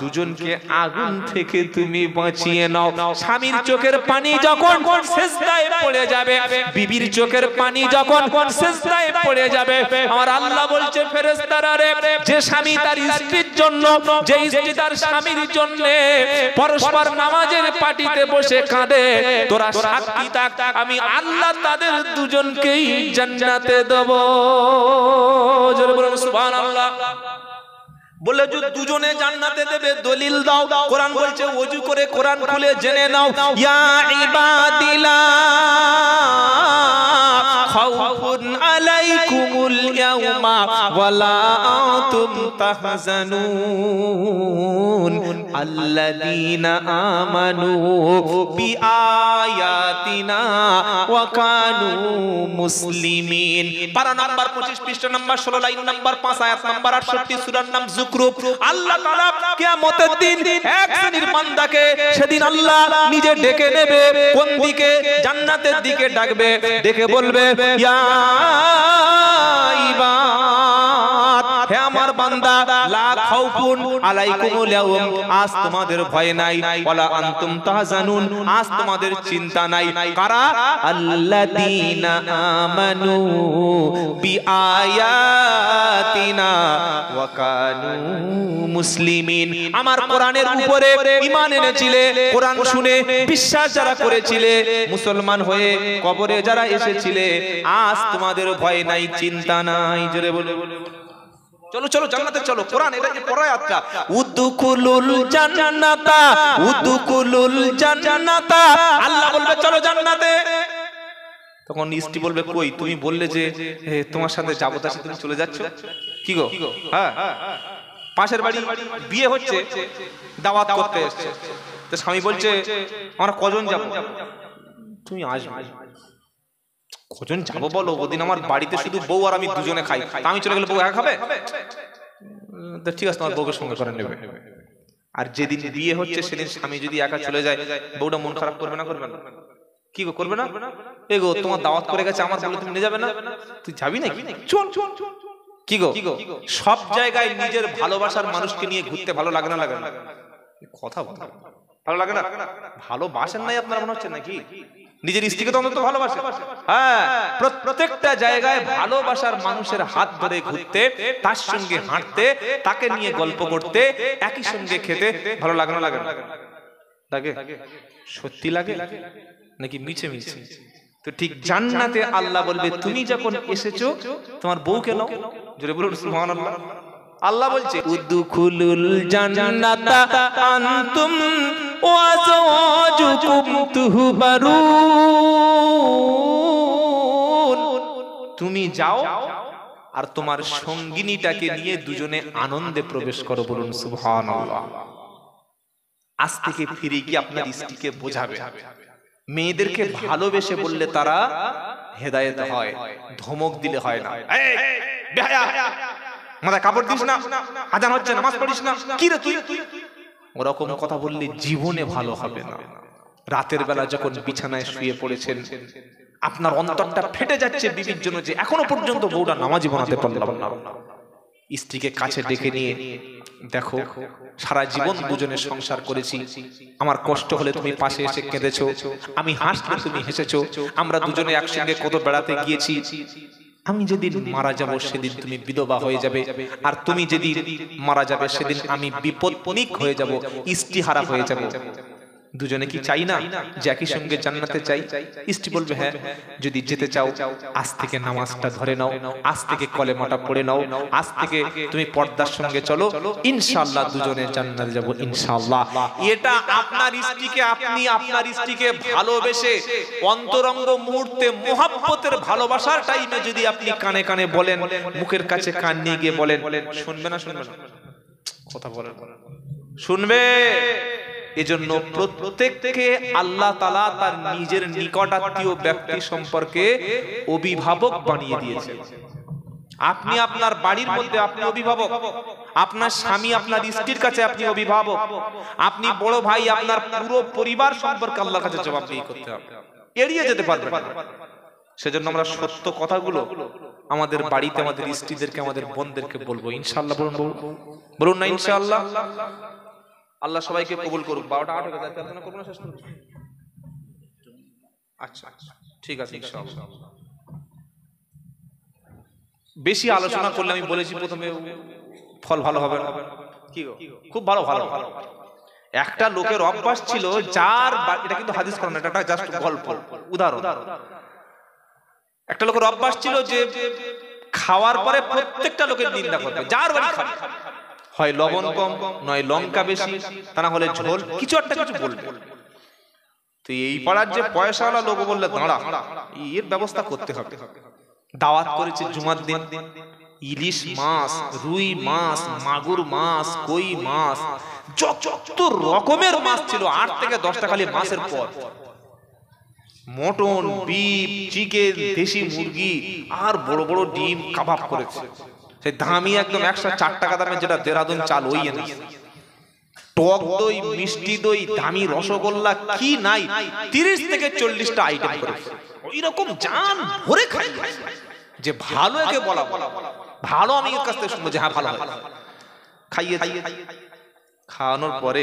দুজনকে আগুন থেকে তুমি বাঁচিয়ে নাও। স্বামীর চোখের পানি যখন সিজদায় পড়ে যাবে, বিবির চোখের পানি যখন সিজদায় পড়ে যাবে, আমার আল্লাহ বলছে, ফেরেশতারা রে, যে স্বামী তার স্ত্রীর জন্য, যে স্ত্রী তার স্বামীর জন্য পরস্পর নামাজের পাটিতে বসে কাঁদে, তোরা সাক্ষী থাক, আমি আল্লাহ তাদের দুজনকেই জান্নাতে দেব। জোরে বলুন সুবহানাল্লাহ। বলে যে দুজনে জান্নাতে দেবে, দলিল দাও। কোরআন বলছে, ওযু করে কোরআন খুলে জেনে নাও, ইয়া ইবাদিল্লাহ খাউফুন আলাইকুমুল ইয়াউমা ওয়ালা আনতুম তাহজানুন আল্লাযীনা আমানু বিআয়াতিনা ওয়া কানু মুসলিমিন। পারা নাম্বার 25 পৃষ্ঠা নাম্বার 16 লাইন নাম্বার 5 আয়াত নাম্বার 68 সূরার নাম যুকরুফ। আল্লাহ তাআলা কিয়ামতের দিন এক শ্রেণীর বান্দাকে সেদিন আল্লাহ নিজে ডেকে নেবে, কোন দিকে? জান্নাতের দিকে ডাকবে, ডেকে বলবে ইয়া ইবাদ, হে আমার বান্দা, লা খাউফুন আলাইকুমুল ইয়াউম, আজ তোমাদের ভয় নাই, ওয়ালা আনতুম তাহজানুন, আজ তোমাদের চিন্তা নাই। কারা? আল্লাযীনা আমানু বিআয়াতিনা ওয়া কানু মুসলিমিন, আমার কোরআনের উপরে ঈমান এনেছিলে, কোরআন শুনে বিশ্বাস যারা করেছিলে, মুসলমান হয়ে কবরে যারা এসেছিলে, আজ তোমাদের ভয় নাই, চিন্তা নাই। জোরে বলো, চলো চলো জান্নাতে চলো। কোরআন এটা যে পড়ায় আত্মা, উদখুলুল জান্নাতা, উদখুলুল জান্নাতা, আল্লাহ বলবে চলো জান্নাতে। তখন স্ত্রী বলবে কই, তুমি বললে যে তোমার সাথে যাবো, তার সাথে তুমি চলে যাচ্ছ, কি গো? হ্যাঁ, পাশের বাড়ি বিয়ে হচ্ছে, দাওয়াত করতে এসেছে, তো স্বামী বলছে আমরা কজন যাব? তুমি আসবে। কজন যাবো বলো? ওদিন আমার বাড়িতে শুধু বউ আর আমি দুজনে খাই, আমি চলে গেলে বউ একা খাবে? ঠিক আছে, তোমার বউকে সঙ্গে করে নেবে। আর যেদিন বিয়ে হচ্ছে সেদিন স্বামী যদি একা চলে যায়, বউটা মন খারাপ করবে না? করবে না? কি গো, করবে না? এগো তোমার দাওয়াত করে গেছে, আমার বলে তুমি নিয়ে যাবে না? তুই যাবি না? চল চল চল। কি গো, সব জায়গায় নিজের ভালোবাসার মানুষকে নিয়ে ঘুরতে ভালো লাগে না? লাগে না? কথা বল, ভালো লাগে না? ভালোবাসেন নাই আপনার মনে হচ্ছে নাকি? নিজের স্ত্রীকে তো অন্তত ভালোবাসে। হ্যাঁ, প্রত্যেকটা জায়গায় ভালোবাসার মানুষের হাত ধরে ঘুরতে, তার সঙ্গে হাঁটতে, তাকে নিয়ে গল্প করতে, একই সঙ্গে খেতে ভালো লাগে না? লাগে না? লাগে। সত্যি লাগে নাকি মিছে মিছে? তো ঠিক জান্নাতে আল্লাহ বলবে তুমি যখন এসেছো তোমার বউকে নাও। জোরে বলুন সুবহানাল্লাহ। আল্লাহ বলছে উদখুলুল জান্নাতা আনতুম ওয়া আযওয়াজুকুম তুহবারুন, তুমি যাও আর তোমার সঙ্গিনীটাকে নিয়ে দুজনে আনন্দে প্রবেশ করো। বলুন সুবহানাল্লাহ। আজ থেকে ফিরে গিয়ে আপনার স্ত্রীকে বোঝাবে, মেয়েদেরকে ভালোবেসে বললে তারা হেদায়েত হয়, ধমক দিলে হয় না। এই বেহায়া, মাথায় কাপড় দিস না, আজান হচ্ছে নামাজ পড়িস না, কি রে তুই? ওরকম কথা বললে জীবনে ভালো হবে না। রাতের বেলা যখন বিছানায় শুয়ে পড়েছেন, আপনার অন্তরটা ফেটে যাচ্ছে বিবির জন্য, যে এখনো পর্যন্ত বউটা নামাজি বানাতে পারলাম না। স্ত্রীকে কাছে ডেকে নিয়ে দেখো, সারা জীবন দুজনে সংসার করেছি, আমার কষ্ট হলে তুমি পাশে এসে কেঁদেছো, আমি হাসলে তুমি হেসেছো, আমরা দুজনে একসঙ্গে কত বেড়াতে গিয়েছি। আমি যেদিন মারা যাব সেদিন তুমি বিধবা হয়ে যাবে, আর তুমি যেদিন মারা যাবে সেদিন আমি বিপদনিক হয়ে যাব, ইস্তিহারা হয়ে যাব। দুজনে কি চাই না যে একই সঙ্গে জান্নাতে চাই? স্ত্রী বলবে হ্যাঁ, যদি যেতে চাও আজ থেকে নামাজটা ধরে নাও, আজ থেকে কলেমাটা পড়ে নাও, আজ থেকে তুমি পর্দার সঙ্গে চলো, ইনশাআল্লাহ দুজনে জান্নাতে যাব ইনশাআল্লাহ। এটা আপনার স্ত্রীকে, আপনি আপনার স্ত্রীকে ভালোবেসে অন্তরঙ্গ মুহূর্তে মোহাব্বতের ভালোবাসার টাইমে যদি আপনি কানে কানে বলেন, মুখের কাছে কান নিয়ে গিয়ে বলেন, শুনবে না? শুনবে না? কথা বলেন, শুনবে। এজন্য প্রত্যেককে আল্লাহ তাআলা তার নিজের নিকটাত্মীয় ব্যক্তি সম্পর্কে অভিভাবক বানিয়ে দিয়েছে। আপনি আপনার বাড়ির মধ্যে আপনি অভিভাবক, আপনার স্বামী আপনার স্ত্রীর কাছে আপনি অভিভাবক, আপনি বড় ভাই, আপনার পুরো পরিবার সম্পর্কে আল্লাহর কাছে জবাবদিহি করতে হবে, এড়িয়ে যেতে পারবেন না। সেজন্য আমরা সত্য কথাগুলো আমাদের বাড়িতে আমাদের স্ত্রীদেরকে, আমাদের বোনদেরকে বলবো ইনশাআল্লাহ। বলুন না ইনশাআল্লাহ। আল্লাহ সবাইকে কবুল করুক। 12টা 8 হয়ে যাচ্ছে, আপনারা করবেন, শেষ করুন। আচ্ছা ঠিক আছে ইনশাআল্লাহ। বেশি আলোচনা করলে আমি বলেছি প্রথমে ফল ভালো হবে না। কি গো, খুব ভালো ভালো। একটা লোকের অভ্যাস ছিল, যার এটা কিন্তু হাদিস কোরআন, এটা জাস্ট গল্প, উদাহরণ। একটা লোকের অভ্যাস ছিল যে খাওয়ার পরে প্রত্যেকটা লোকের নিন্দা করবে, যার বাড়ি খাবে, হয় লবণ কম, নয় লঙ্কা বেশি, তা না হলে ঝোল, কিছু একটা কিছু বলবে। তো এই পাড়ার যে পয়সাওয়ালা লোক বললে দাঁড়া, এর ব্যবস্থা করতে হবে। দাওয়াত করেছে জুমার দিন, ইলিশ মাছ, রুই মাছ, মাগুর মাছ, কই মাছ, যত রকমের মাছ ছিল, 8 থেকে 10টা খালি মাছের পদ, মটন, বিফ, চিকেন, দেশি মুরগি, আর বড় বড় ডিম কাবাব করেছে। সেই দামি একদম 104 টাকা দামের যেটা দেরাদুন চাল, ওই এনেছে। টক দই, মিষ্টি দই, দামি রসগোল্লা কি নাই, 30 থেকে 40টা আইটেম করে ওই রকম জান ভরে খাই, যে ভালো একে বলা ভালো। আমি এর কাছ থেকে শুনবো যে হ্যাঁ ভালো খাইয়ে খাওয়ানোর পরে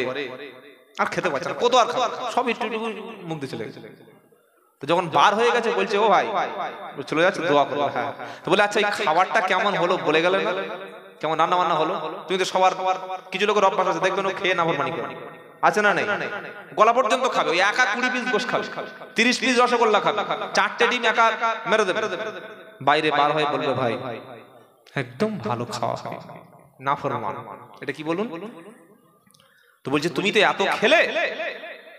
আর খেতে পারছে না, কত আর সব একটু মুখ দিয়ে চলে গেছে। তো যখন বার হয়ে গেছে বলছে ও ভাই চলে যাচ্ছে, দোয়া করো। হ্যাঁ, তো বলে আচ্ছা এই খাবারটা কেমন হলো বলে গেলে না, কেমন রান্না বান্না হলো? তুমি তো সবার কিছু লোকের অভ্যাস আছে, দেখবেন ও খেয়ে নাফরমানি করে, আছে না নেই? গলা পর্যন্ত খাবে, ওই একা 20 পিস গোশ খাবে, 30 পিস রসগোল্লা খাবে, 4টে ডিম একা মেরে দেবে। বাইরে বার হয়ে বলবে ভাই একদম ভালো খাওয়া হয়, নাফরমান। এটা কি বলুন? তো বলছে তুমি তো এত খেলে,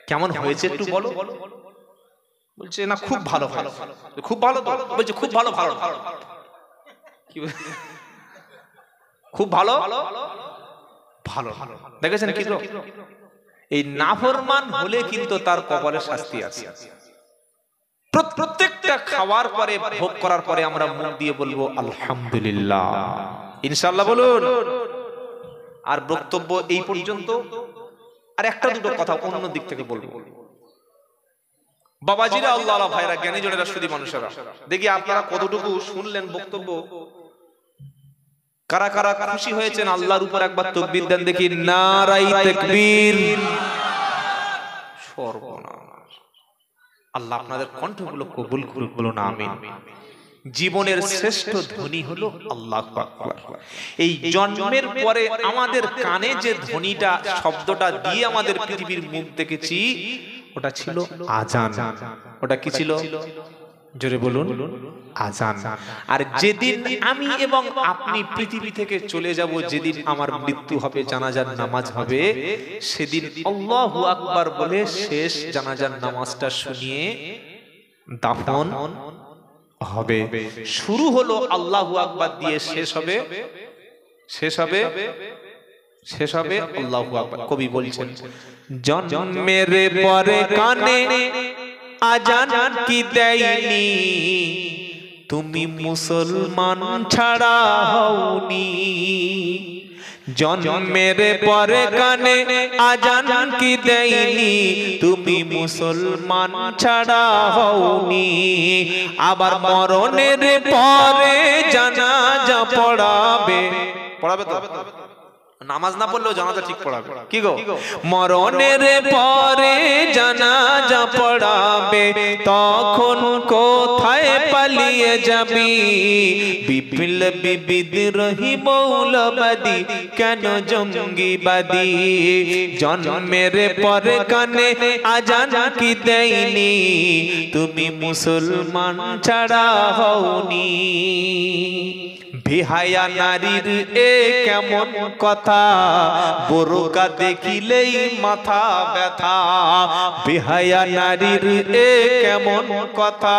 কেমন হয়েছে একটু বলো। বলছে না খুব ভালো। খুব ভালো তো? বলছে খুব ভালো। ভালো কি খুব ভালো ভালো দেখেছেন কি? এই নাফরমান হলে কিন্তু তার কপালে শাস্তি আছে। প্রত্যেকটা খাওয়ার পরে, ভোগ করার পরে আমরা মুখ দিয়ে বলবো আলহামদুলিল্লাহ, ইনশাআল্লাহ বলুন। আর বক্তব্য এই পর্যন্ত। আর একটা দুটো কথা অন্য দিক থেকে বলবো। বাবাজিরা, আল্লাহ ভাইরা, জ্ঞানী জনেরা, সুধী মানুষেরা, দেখি আপনারা কতটুকু শুনলেন বক্তব্য। কারা কারা খুশি হয়েছেন আল্লাহর উপর একবার তাকবীর দেন দেখি। নারায়ে তাকবীর। সর্বনাশ, আল্লাহ আপনাদের কণ্ঠগুলো কবুল করুক, বলুন আমিন। জীবনের শ্রেষ্ঠ ধ্বনি হলো আল্লাহু আকবার। এই জন্মের পরে আমাদের কানে যে ধ্বনিটা, শব্দটা দিয়ে আমাদের পৃথিবীর মুখ দেখেছি, ওটা ছিল আজান। ওটা কি ছিল? জোরে বলুন, আজান। আর যেদিন আমি এবং আপনি পৃথিবী থেকে চলে যাব, যেদিন আমার মৃত্যু হবে, জানাজার নামাজ হবে, সেদিন আল্লাহু আকবার বলে শেষ জানাজার নামাজটা শুনিয়ে দাফন হবে। শুরু হলো আল্লাহু আকবার দিয়ে, শেষ হবে আল্লাহু আকবার। কবি বলছেন জন্মের পরে কানে আজান কি দেয়নি, তুমি মুসলমান ছাড়া হওনি। জন্মের পরে কানে আজান কি দেয়নি, তুমি মুসলমান ছাড়া হওনি। আবার মরণের পরে জানাজা পড়াবে তো? নামাজ না পড়লেও জানাজা ঠিক পড়াবে। কি গো? মরণের পরে জানাজা পড়াবে, তখন কোথায় পালিয়ে যাবি? বিপ্লবী বিদ্রোহী মৌলবাদী কেন জঙ্গিবাদী? জন্মের পরে কানে আজান কি দেয়নি, তুমি মুসলমান ছাড়া হওনি। বেহায়া নারীর এ কেমন কথা, বোরকা দেখিলেই মাথা ব্যথা। বেহায়া নারীর এ কেমন কথা,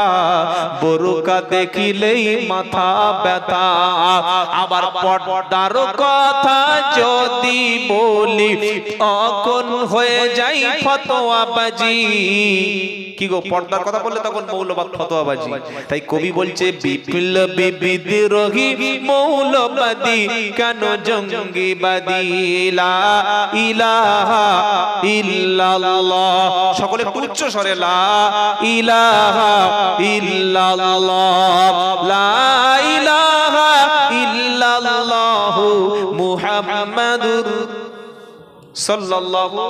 বোরকা দেখিলেই মাথা ব্যথা। আবার পর্দার কথা যদি বলি, তখন হয়ে যাই ফতোয়াবাজি। কি গো? পর্দার কথা বললে তখন মৌলবাদ, ফতোয়াবাজি। তাই কবি বলছে বিপ্লবী বিদ্রোহী মৌলবাদী কেন জঙ্গিবাদী? লা ইলাহা ইল্লাল্লাহ। সকলে উচ্চ স্বরে লা ইলাহা ইল্লাল্লাহ, লা ইলাহা ইল্লাল্লাহ মুহাম্মাদুর সাল্লাল্লাহু।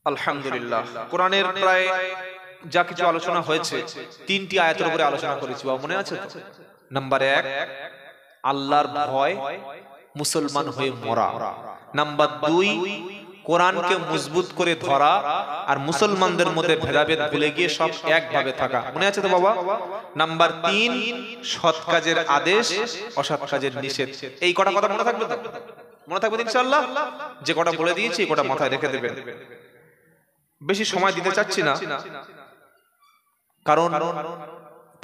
আলহামদুলিল্লাহ, কোরআনের প্রায় যা কিছু আলোচনা হয়েছে, 3টি আয়াতের উপরে আলোচনা করেছি, মনে আছে তো? নাম্বার 1, আল্লাহর ভয়, মুসলমান হয়ে মরা। নাম্বার 2, কোরআনকে মজবুত করে ধরা, আর মুসলমানদের মধ্যে ভেদাভেদ ভুলে গিয়ে সব একভাবে থাকা। মনে আছে তো বাবা? নাম্বার 3, সৎ কাজের আদেশ, অসৎ কাজের নিষেধ। এই কটা কথা মনে থাকবে তো? মনে থাকবে ইনশাআল্লাহ? যে কটা বলে দিয়েছি এই কটা মাথায় রেখে দেবেন। বেশি সময় দিতে চাচ্ছি না, কারণ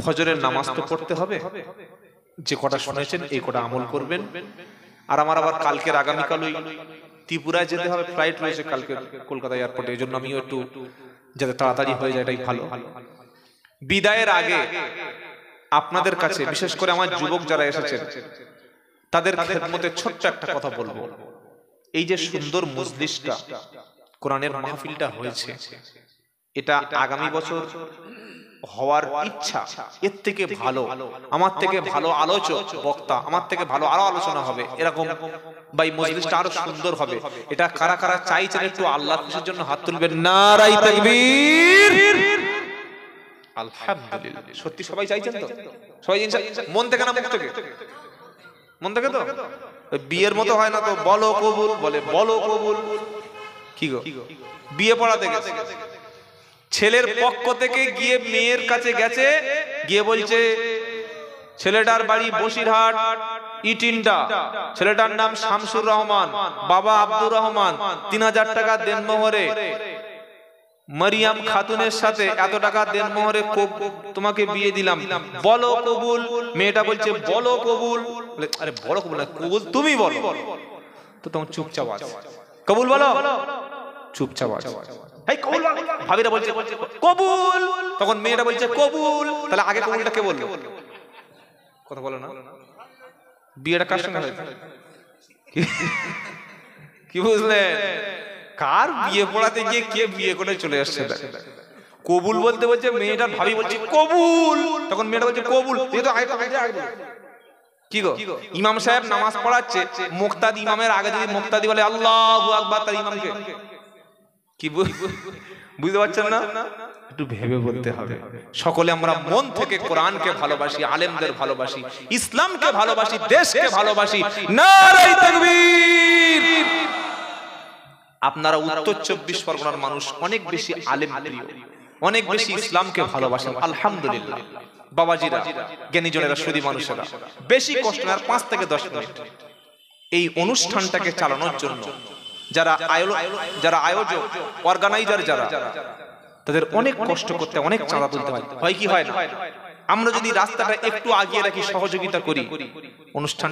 ফজরের নামাজ তো পড়তে হবে। যে কটা শুনেছেন এই কটা আমল করবেন। আর আমার আবার কালকের আগামীকাল ওই ত্রিপুরায় যেতে হবে, ফ্লাইট রয়েছে কালকে কলকাতা এয়ারপোর্টে। এই জন্য আমিও একটু যাতে তাড়াতাড়ি হয়ে যায়, এটাই ভালো। বিদায়ের আগে আপনাদের কাছে বিশেষ করে আমার যুবক যারা এসেছেন তাদের খেদমতে ছোট্ট একটা কথা বলবো। এই যে সুন্দর মজলিসটা, কোরআনের মাহফিলটা হয়েছে, এটা আগামী বছর হওয়ার ইচ্ছা। এর থেকে ভালো, আমার থেকে ভালো আলোচক বক্তা, আমার থেকে ভালো আরো আলোচনা হবে এরকম, বা এই মজলিসটা আরো সুন্দর হবে। এটা কারা কারা চাইছেন একটু আল্লাহর খুশির জন্য হাত তুলবেন। নারায়ে তাকবীর। আলহামদুলিল্লাহ। সত্যি সবাই চাইছেন তো? সবাই মন থেকে না মুখ থেকে? মন থেকে তো? বিয়ের মতো হয় না তো, বলো কবুল, বলে বলো কবুল। কি গো, বিয়ে পড়াতে গেছে, ছেলের পক্ষ থেকে গিয়ে মেয়ের কাছে গেছে, গিয়ে বলছে ছেলেটার বাড়ি বসিরহাট ইটিন্ডা, ছেলেটার নাম শামসুর রহমান, বাবা আব্দুর রহমান, 3000 টাকা দেনমোহরে মারিয়াম খাতুনের সাথে এত টাকা দেনমোহরে তোমাকে বিয়ে দিলাম, বলো কবুল। মেয়েটা বলছে বলো কবুল। আরে বলো কবুল না, কবুল তুমি বলো। তো তখন চুপচাপ আছে, কবুল বলো, চুপচাপ আছে। ভাবিরা বলছে কবুল, তখন মেয়েটা বলছে কবুল। তাহলে আগে কবুলটা কে বললো? কথা বলো না। বিয়েটা কার সঙ্গে হয়েছে? কি বুঝলেন? কার বিয়ে পড়াতে গিয়ে কে বিয়ে করে চলে আসছে। কবুল বলতে বলছে, মেয়েটার ভাবি বলছে কবুল, তখন মেয়েটা বলছে কবুল। কি গো, ইমাম সাহেব নামাজ পড়াচ্ছে, মুক্তাদি ইমামের আগে যদি মুক্তাদি বলে আল্লাহু আকবার, তার ইমামকে কি বুঝতে পারছেন না? একটু ভেবে বলতে হবে। সকলে আমরা মন থেকে কোরআনকে ভালোবাসি, আলেমদের ভালোবাসি, ইসলামকে ভালোবাসি, দেশকে ভালোবাসি। নারায়ে তাকবীর। আপনারা উত্তর 24 পরগনার মানুষ অনেক বেশি আলেম প্রিয়, অনেক বেশি ইসলামকে ভালোবাসেন। আলহামদুলিল্লাহ। বাবাজিরা, জ্ঞানীজনেরা, সুধী মানুষেরা, বেশি কষ্ট না, 5 থেকে 10 মিনিট এই অনুষ্ঠানটাকে চালানোর জন্য যারা আয়োজক, অর্গানাইজার যারা, তাদের অনেক কষ্ট করতে, অনেক চাঁদা তুলতে হয়। হয় কি হয় না? আমরা যদি রাস্তাটা একটু আগিয়ে রাখি, সহযোগিতা করি, অনুষ্ঠান